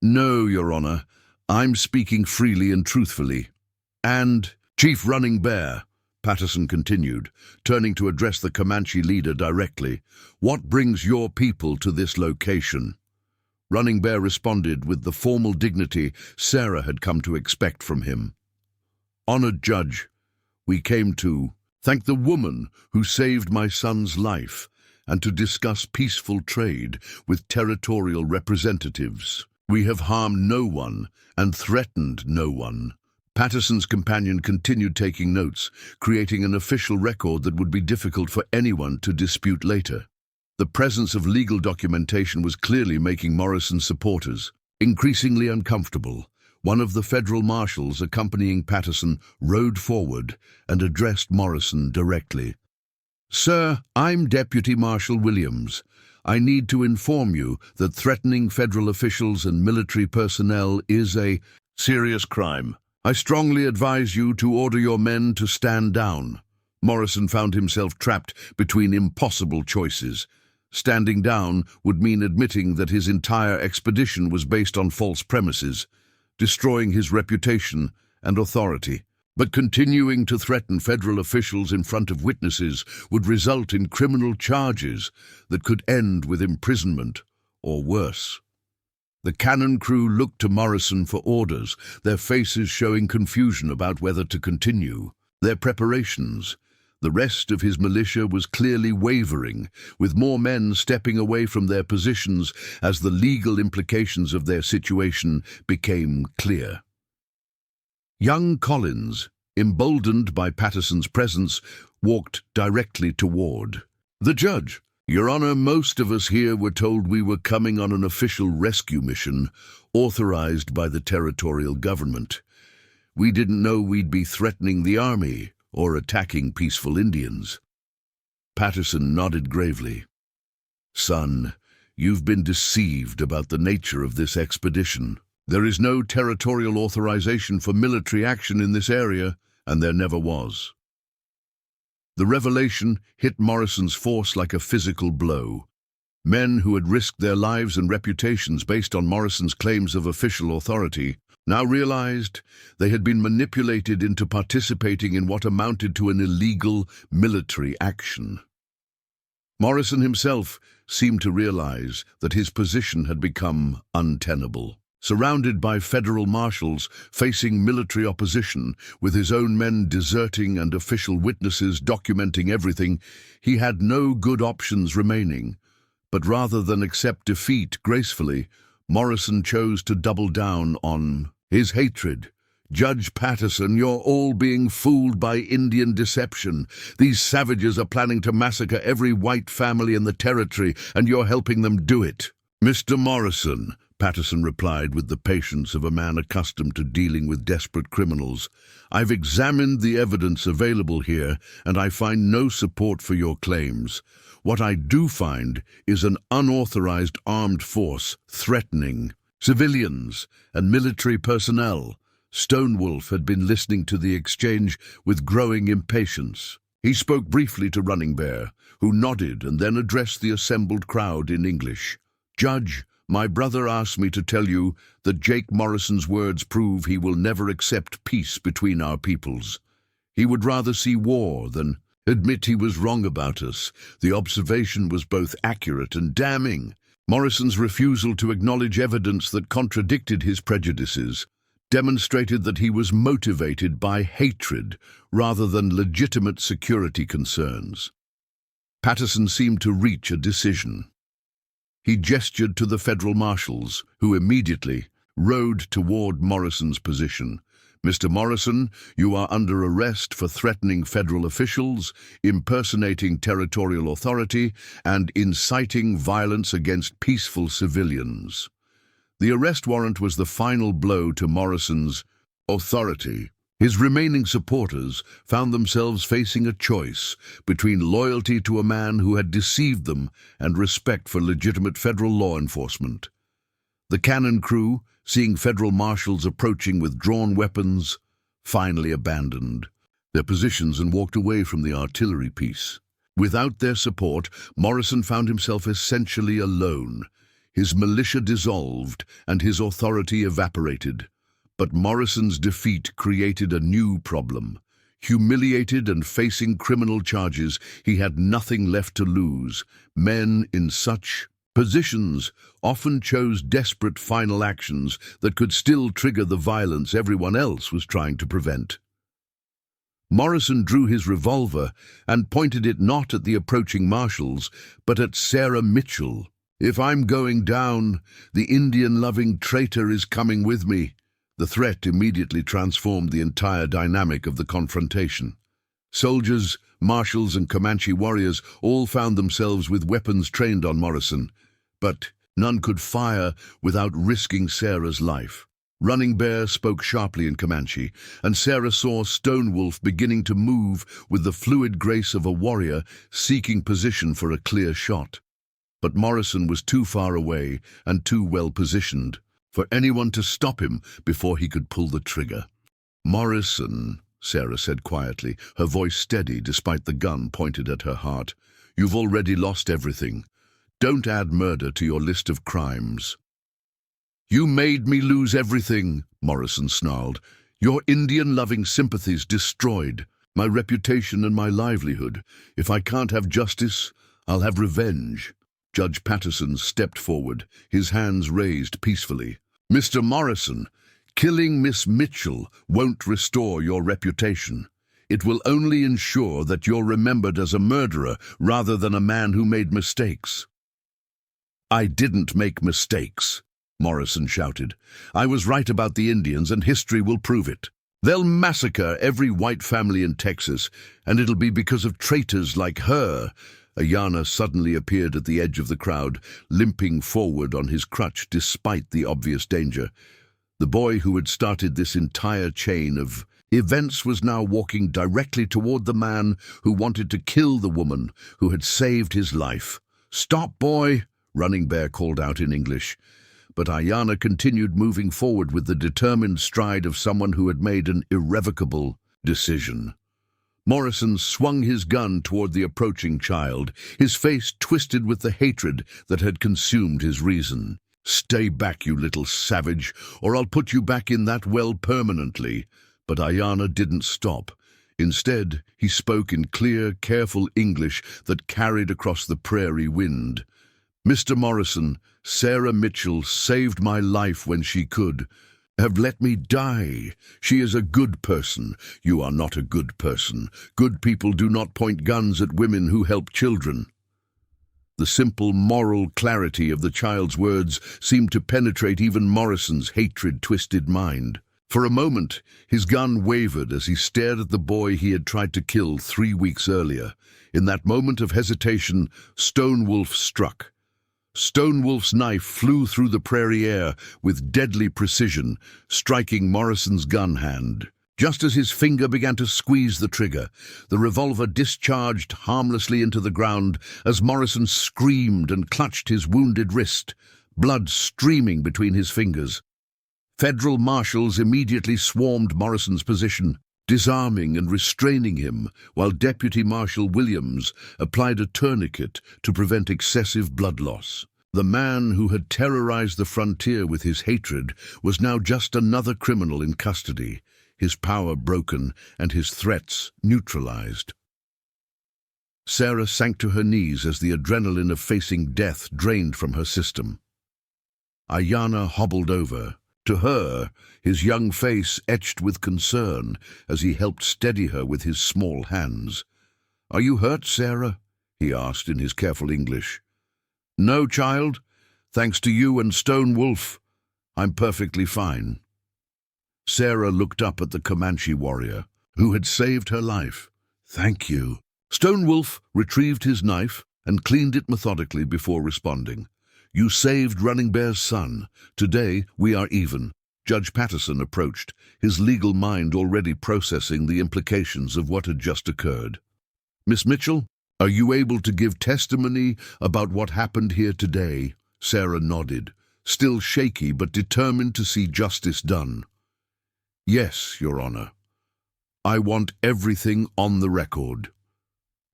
"No, Your Honor. I'm speaking freely and truthfully." "And, Chief Running Bear," Patterson continued, turning to address the Comanche leader directly, "what brings your people to this location?" Running Bear responded with the formal dignity Sarah had come to expect from him. "Honored Judge, we came to thank the woman who saved my son's life and to discuss peaceful trade with territorial representatives. We have harmed no one and threatened no one." Patterson's companion continued taking notes, creating an official record that would be difficult for anyone to dispute later. The presence of legal documentation was clearly making Morrison's supporters increasingly uncomfortable. One of the federal marshals accompanying Patterson rode forward and addressed Morrison directly. "Sir, I'm Deputy Marshal Williams. I need to inform you that threatening federal officials and military personnel is a serious crime. I strongly advise you to order your men to stand down." Morrison found himself trapped between impossible choices. Standing down would mean admitting that his entire expedition was based on false premises, destroying his reputation and authority. But continuing to threaten federal officials in front of witnesses would result in criminal charges that could end with imprisonment or worse. The cannon crew looked to Morrison for orders, their faces showing confusion about whether to continue their preparations. The rest of his militia was clearly wavering, with more men stepping away from their positions as the legal implications of their situation became clear. Young Collins, emboldened by Patterson's presence, walked directly toward the judge. "Your Honor, most of us here were told we were coming on an official rescue mission authorized by the territorial government. We didn't know we'd be threatening the army or attacking peaceful Indians." Patterson nodded gravely. "Son, You've been deceived about the nature of this expedition. There is no territorial authorization for military action in this area, and there never was. The revelation hit Morrison's force like a physical blow. Men who had risked their lives and reputations based on Morrison's claims of official authority now realized they had been manipulated into participating in what amounted to an illegal military action. Morrison himself seemed to realize that his position had become untenable. Surrounded by federal marshals, facing military opposition, with his own men deserting and official witnesses documenting everything, he had no good options remaining. But rather than accept defeat gracefully, Morrison chose to double down on his hatred. Judge Patterson, you're all being fooled by Indian deception. These savages are planning to massacre every white family in the territory, and you're helping them do it. Mr. Morrison, Patterson replied with the patience of a man accustomed to dealing with desperate criminals, I've examined the evidence available here, and I find no support for your claims. What I do find is an unauthorized armed force threatening civilians and military personnel. Stonewolf had been listening to the exchange with growing impatience. He spoke briefly to Running Bear, who nodded and then addressed the assembled crowd in English. Judge, my brother asked me to tell you that Jake Morrison's words prove he will never accept peace between our peoples. He would rather see war than admit he was wrong about us. The observation was both accurate and damning. Morrison's refusal to acknowledge evidence that contradicted his prejudices demonstrated that he was motivated by hatred rather than legitimate security concerns. Patterson seemed to reach a decision. He gestured to the federal marshals, who immediately rode toward Morrison's position. Mr. Morrison, you are under arrest for threatening federal officials, impersonating territorial authority, and inciting violence against peaceful civilians. The arrest warrant was the final blow to Morrison's authority. His remaining supporters found themselves facing a choice between loyalty to a man who had deceived them and respect for legitimate federal law enforcement. The cannon crew, seeing federal marshals approaching with drawn weapons, finally abandoned their positions and walked away from the artillery piece. Without their support, Morrison found himself essentially alone. His militia dissolved and his authority evaporated. But Morrison's defeat created a new problem. Humiliated and facing criminal charges, he had nothing left to lose. Men in such positions often chose desperate final actions that could still trigger the violence everyone else was trying to prevent. Morrison drew his revolver and pointed it not at the approaching marshals, but at Sarah Mitchell. If I'm going down, the Indian-loving traitor is coming with me. The threat immediately transformed the entire dynamic of the confrontation. Soldiers, marshals, and Comanche warriors all found themselves with weapons trained on Morrison, but none could fire without risking Sarah's life. Running Bear spoke sharply in Comanche, and Sarah saw Stonewolf beginning to move with the fluid grace of a warrior seeking position for a clear shot. But Morrison was too far away and too well positioned for anyone to stop him before he could pull the trigger. Morrison, Sarah said quietly, her voice steady despite the gun pointed at her heart, you've already lost everything. Don't add murder to your list of crimes. You made me lose everything, Morrison snarled. Your Indian-loving sympathies destroyed, my reputation and my livelihood. If I can't have justice, I'll have revenge. Judge Patterson stepped forward, his hands raised peacefully. Mr. Morrison, killing Miss Mitchell won't restore your reputation. It will only ensure that you're remembered as a murderer rather than a man who made mistakes. I didn't make mistakes, Morrison shouted. I was right about the Indians, and history will prove it. They'll massacre every white family in Texas, and it'll be because of traitors like her. Ayana suddenly appeared at the edge of the crowd, limping forward on his crutch despite the obvious danger. The boy who had started this entire chain of events was now walking directly toward the man who wanted to kill the woman who had saved his life. Stop, boy! Running Bear called out in English, but Ayana continued moving forward with the determined stride of someone who had made an irrevocable decision. Morrison swung his gun toward the approaching child, his face twisted with the hatred that had consumed his reason. "Stay back, you little savage, or I'll put you back in that well permanently." But Ayana didn't stop. Instead, he spoke in clear, careful English that carried across the prairie wind. "Mr. Morrison, Sarah Mitchell saved my life when she could have let me die. She is a good person. You are not a good person. Good people do not point guns at women who help children." The simple moral clarity of the child's words seemed to penetrate even Morrison's hatred-twisted mind. For a moment, his gun wavered as he stared at the boy he had tried to kill 3 weeks earlier. In that moment of hesitation, Stonewolf struck. Stonewolf's knife flew through the prairie air with deadly precision, striking Morrison's gun hand. Just as his finger began to squeeze the trigger, the revolver discharged harmlessly into the ground as Morrison screamed and clutched his wounded wrist, blood streaming between his fingers. Federal marshals immediately swarmed Morrison's position, disarming and restraining him, while Deputy Marshal Williams applied a tourniquet to prevent excessive blood loss. The man who had terrorized the frontier with his hatred was now just another criminal in custody, his power broken and his threats neutralized. Sarah sank to her knees as the adrenaline of facing death drained from her system. Ayana hobbled over. To her, his young face etched with concern as he helped steady her with his small hands. "Are you hurt, Sarah?" he asked in his careful English. "No, child. Thanks to you and Stonewolf, I'm perfectly fine." Sarah looked up at the Comanche warrior, who had saved her life. "Thank you." Stonewolf retrieved his knife and cleaned it methodically before responding. "You saved Running Bear's son. Today we are even." Judge Patterson approached, his legal mind already processing the implications of what had just occurred. "Miss Mitchell, are you able to give testimony about what happened here today?" Sarah nodded, still shaky but determined to see justice done. "Yes, Your Honor. I want everything on the record."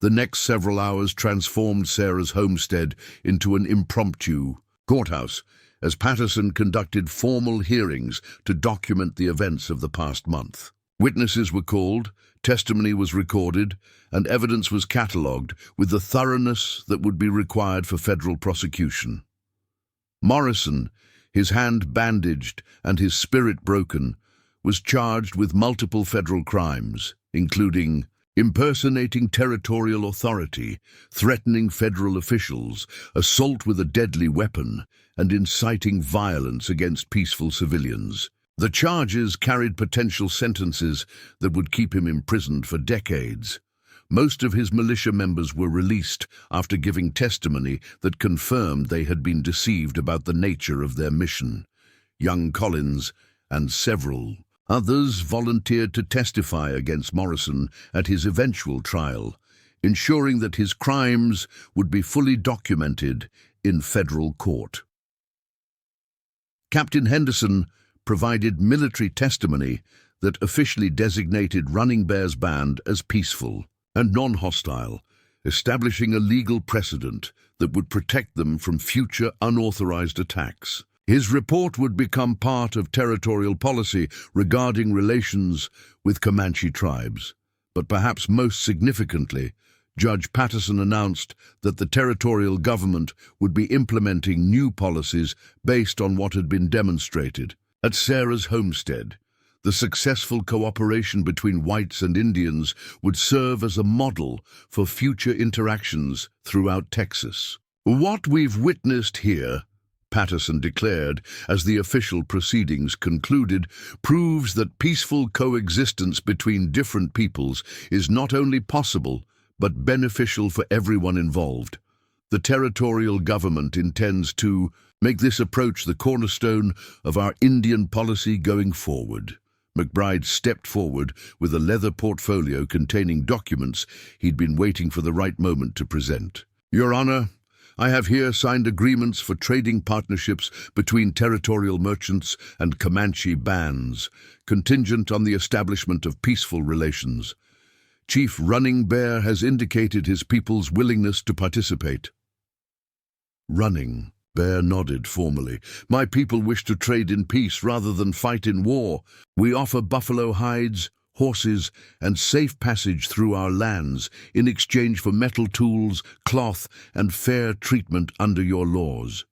The next several hours transformed Sarah's homestead into an impromptu courthouse as Patterson conducted formal hearings to document the events of the past month. Witnesses were called, testimony was recorded, and evidence was catalogued with the thoroughness that would be required for federal prosecution. Morrison, his hand bandaged and his spirit broken, was charged with multiple federal crimes, including impersonating territorial authority, threatening federal officials, assault with a deadly weapon, and inciting violence against peaceful civilians. The charges carried potential sentences that would keep him imprisoned for decades. Most of his militia members were released after giving testimony that confirmed they had been deceived about the nature of their mission. Young Collins and several others volunteered to testify against Morrison at his eventual trial, ensuring that his crimes would be fully documented in federal court. Captain Henderson provided military testimony that officially designated Running Bear's band as peaceful and non-hostile, establishing a legal precedent that would protect them from future unauthorized attacks. His report would become part of territorial policy regarding relations with Comanche tribes. But perhaps most significantly, Judge Patterson announced that the territorial government would be implementing new policies based on what had been demonstrated. At Sarah's homestead, the successful cooperation between whites and Indians would serve as a model for future interactions throughout Texas. "What we've witnessed here," Patterson declared as the official proceedings concluded, "proves that peaceful coexistence between different peoples is not only possible, but beneficial for everyone involved. The territorial government intends to make this approach the cornerstone of our Indian policy going forward." McBride stepped forward with a leather portfolio containing documents he'd been waiting for the right moment to present. "Your Honor, I have here signed agreements for trading partnerships between territorial merchants and Comanche bands, contingent on the establishment of peaceful relations. Chief Running Bear has indicated his people's willingness to participate. Running Bear nodded formally. My people wish to trade in peace rather than fight in war. We offer buffalo hides, horses, and safe passage through our lands in exchange for metal tools, cloth, and fair treatment under your laws.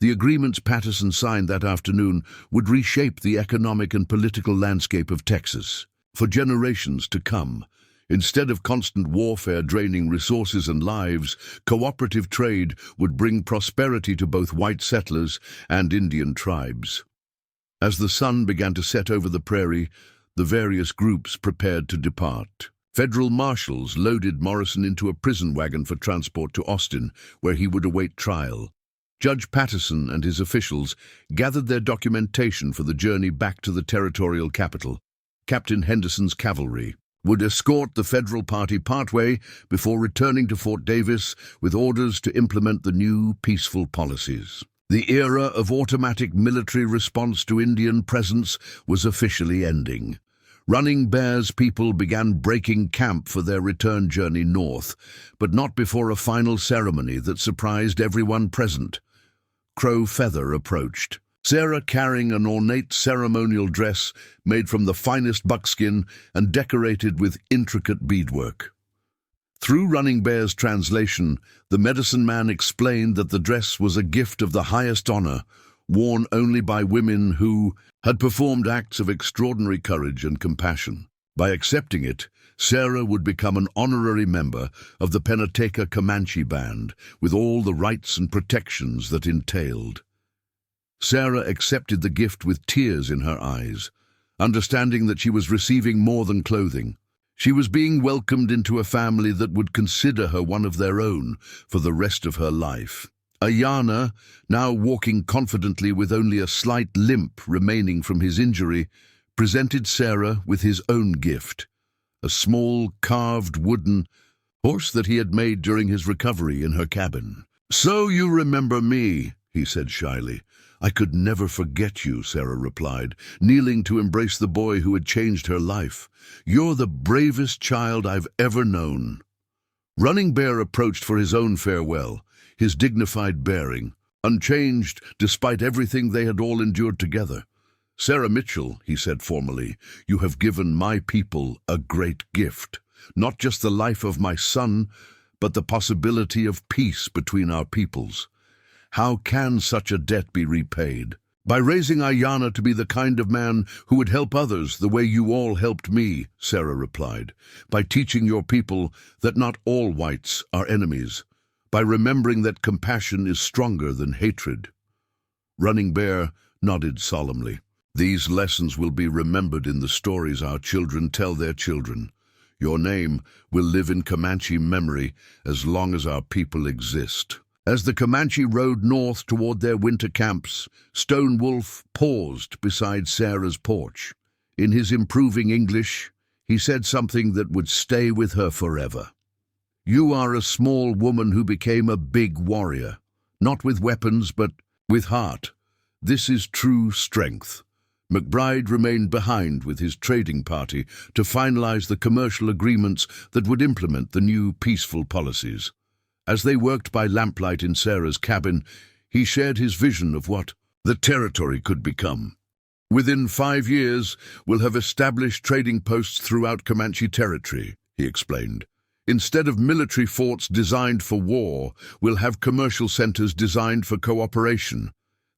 The agreements Patterson signed that afternoon would reshape the economic and political landscape of Texas for generations to come. Instead of constant warfare draining resources and lives, cooperative trade would bring prosperity to both white settlers and Indian tribes. As the sun began to set over the prairie, the various groups prepared to depart. Federal marshals loaded Morrison into a prison wagon for transport to Austin, where he would await trial. Judge Patterson and his officials gathered their documentation for the journey back to the territorial capital. Captain Henderson's cavalry would escort the federal party partway before returning to Fort Davis with orders to implement the new peaceful policies. The era of automatic military response to Indian presence was officially ending. Running Bear's people began breaking camp for their return journey north, but not before a final ceremony that surprised everyone present. Crow Feather approached. Sarah carrying an ornate ceremonial dress made from the finest buckskin and decorated with intricate beadwork. Through Running Bear's translation, the medicine man explained that the dress was a gift of the highest honor, worn only by women who had performed acts of extraordinary courage and compassion. By accepting it, Sarah would become an honorary member of the Pennateca Comanche band, with all the rights and protections that entailed. Sarah accepted the gift with tears in her eyes, understanding that she was receiving more than clothing. She was being welcomed into a family that would consider her one of their own for the rest of her life. Ayana, now walking confidently with only a slight limp remaining from his injury, presented Sarah with his own gift, a small carved wooden horse that he had made during his recovery in her cabin. "So you remember me," he said shyly. "I could never forget you," Sarah replied, kneeling to embrace the boy who had changed her life. "You're the bravest child I've ever known." Running Bear approached for his own farewell, his dignified bearing, unchanged despite everything they had all endured together. "Sarah Mitchell," he said formally, "you have given my people a great gift, not just the life of my son, but the possibility of peace between our peoples. How can such a debt be repaid? By raising Ayana to be the kind of man who would help others the way you all helped me," Sarah replied. "By teaching your people that not all whites are enemies. By remembering that compassion is stronger than hatred." Running Bear nodded solemnly. "These lessons will be remembered in the stories our children tell their children. Your name will live in Comanche memory as long as our people exist." As the Comanche rode north toward their winter camps, Stone Wolf paused beside Sarah's porch. In his improving English, he said something that would stay with her forever. "You are a small woman who became a big warrior, not with weapons but with heart. This is true strength." McBride remained behind with his trading party to finalize the commercial agreements that would implement the new peaceful policies. As they worked by lamplight in Sarah's cabin, he shared his vision of what the territory could become. "Within 5 years, we'll have established trading posts throughout Comanche territory," he explained. "Instead of military forts designed for war, we'll have commercial centers designed for cooperation.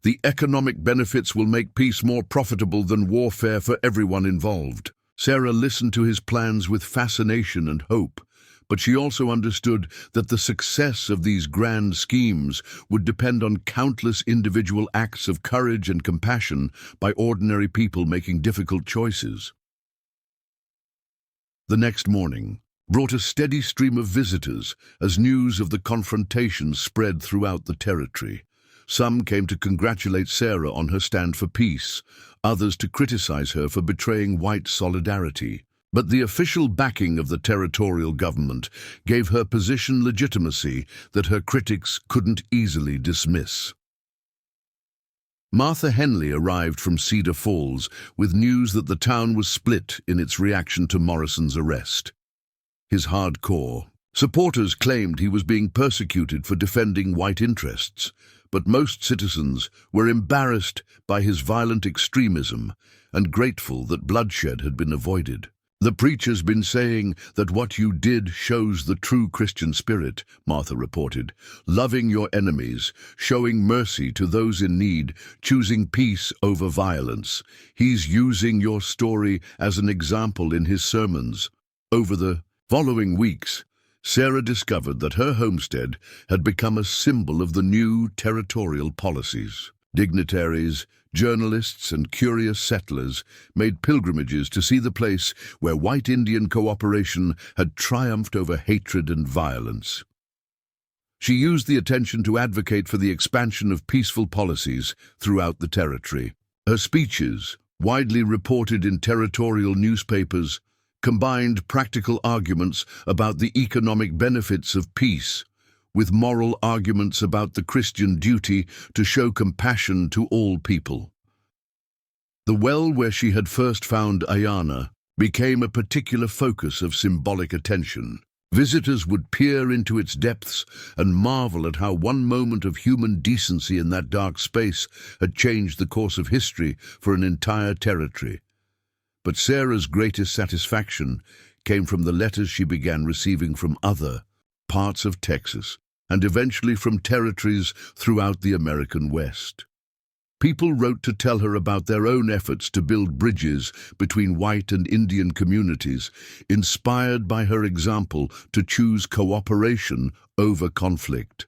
The economic benefits will make peace more profitable than warfare for everyone involved." Sarah listened to his plans with fascination and hope, but she also understood that the success of these grand schemes would depend on countless individual acts of courage and compassion by ordinary people making difficult choices. The next morning brought a steady stream of visitors as news of the confrontation spread throughout the territory. Some came to congratulate Sarah on her stand for peace, others to criticize her for betraying white solidarity. But the official backing of the territorial government gave her position legitimacy that her critics couldn't easily dismiss. Martha Henley arrived from Cedar Falls with news that the town was split in its reaction to Morrison's arrest. His hardcore supporters claimed he was being persecuted for defending white interests, but most citizens were embarrassed by his violent extremism and grateful that bloodshed had been avoided. "The preacher's been saying that what you did shows the true Christian spirit," Martha reported. "Loving your enemies, showing mercy to those in need, choosing peace over violence. He's using your story as an example in his sermons." Over the following weeks, Sarah discovered that her homestead had become a symbol of the new territorial policies. Dignitaries, journalists, and curious settlers made pilgrimages to see the place where white Indian cooperation had triumphed over hatred and violence. She used the attention to advocate for the expansion of peaceful policies throughout the territory. Her speeches, widely reported in territorial newspapers, combined practical arguments about the economic benefits of peace with moral arguments about the Christian duty to show compassion to all people. The well where she had first found Ayana became a particular focus of symbolic attention. Visitors would peer into its depths and marvel at how one moment of human decency in that dark space had changed the course of history for an entire territory. But Sarah's greatest satisfaction came from the letters she began receiving from other parts of Texas, and eventually from territories throughout the American West. People wrote to tell her about their own efforts to build bridges between white and Indian communities, inspired by her example to choose cooperation over conflict.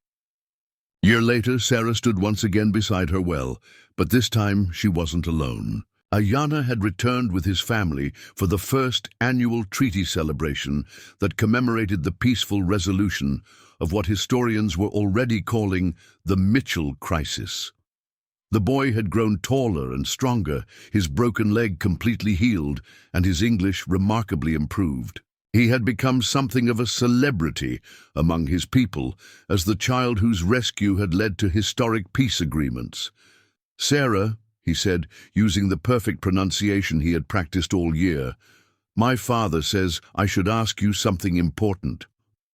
A year later, Sarah stood once again beside her well, but this time she wasn't alone. Ayana had returned with his family for the first annual treaty celebration that commemorated the peaceful resolution of what historians were already calling the Mitchell crisis. The boy had grown taller and stronger, his broken leg completely healed, and his English remarkably improved. He had become something of a celebrity among his people as the child whose rescue had led to historic peace agreements. "Sarah," he said, using the perfect pronunciation he had practiced all year, "my father says I should ask you something important."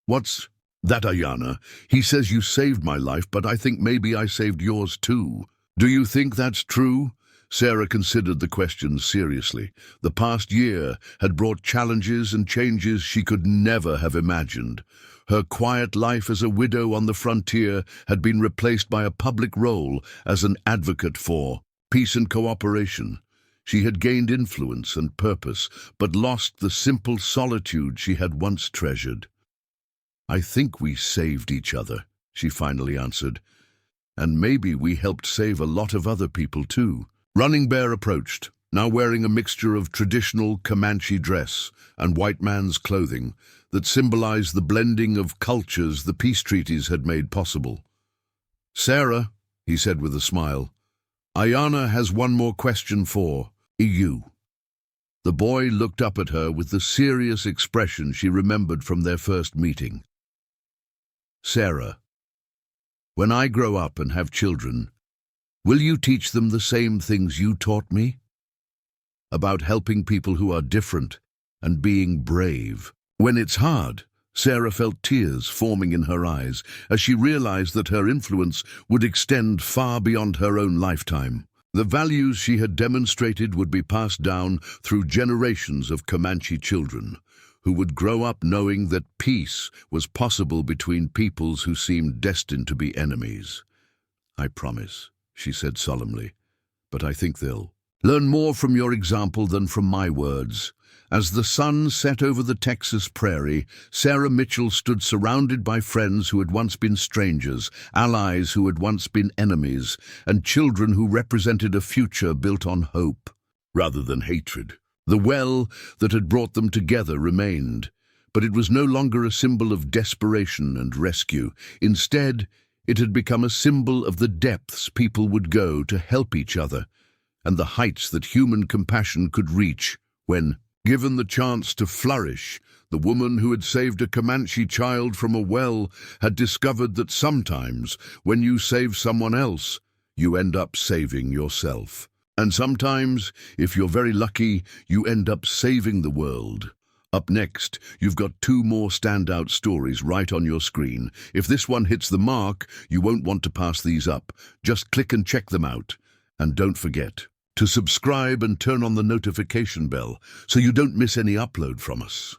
"What's that, Ayana? He says you saved my life, but I think maybe I saved yours too." "Do you think that's true?" Sarah considered the question seriously. The past year had brought challenges and changes she could never have imagined. Her quiet life as a widow on the frontier had been replaced by a public role as an advocate for peace and cooperation. She had gained influence and purpose, but lost the simple solitude she had once treasured. "I think we saved each other," she finally answered. "And maybe we helped save a lot of other people too." Running Bear approached, now wearing a mixture of traditional Comanche dress and white man's clothing that symbolized the blending of cultures the peace treaties had made possible. "Sarah," he said with a smile, "Ayana has one more question for you." The boy looked up at her with the serious expression she remembered from their first meeting. "Sarah, when I grow up and have children, will you teach them the same things you taught me? About helping people who are different and being brave." When it's hard, Sarah felt tears forming in her eyes as she realized that her influence would extend far beyond her own lifetime. The values she had demonstrated would be passed down through generations of Comanche children, who would grow up knowing that peace was possible between peoples who seemed destined to be enemies. "I promise," she said solemnly, "but I think they'll learn more from your example than from my words." As the sun set over the Texas prairie, Sarah Mitchell stood surrounded by friends who had once been strangers, allies who had once been enemies, and children who represented a future built on hope rather than hatred. The well that had brought them together remained, but it was no longer a symbol of desperation and rescue. Instead, it had become a symbol of the depths people would go to help each other, and the heights that human compassion could reach when Given the chance to flourish, the woman who had saved a Comanche child from a well had discovered that sometimes, when you save someone else, you end up saving yourself. And sometimes, if you're very lucky, you end up saving the world. Up next, you've got two more standout stories right on your screen. If this one hits the mark, you won't want to pass these up. Just click and check them out. And don't forget to subscribe and turn on the notification bell so you don't miss any upload from us.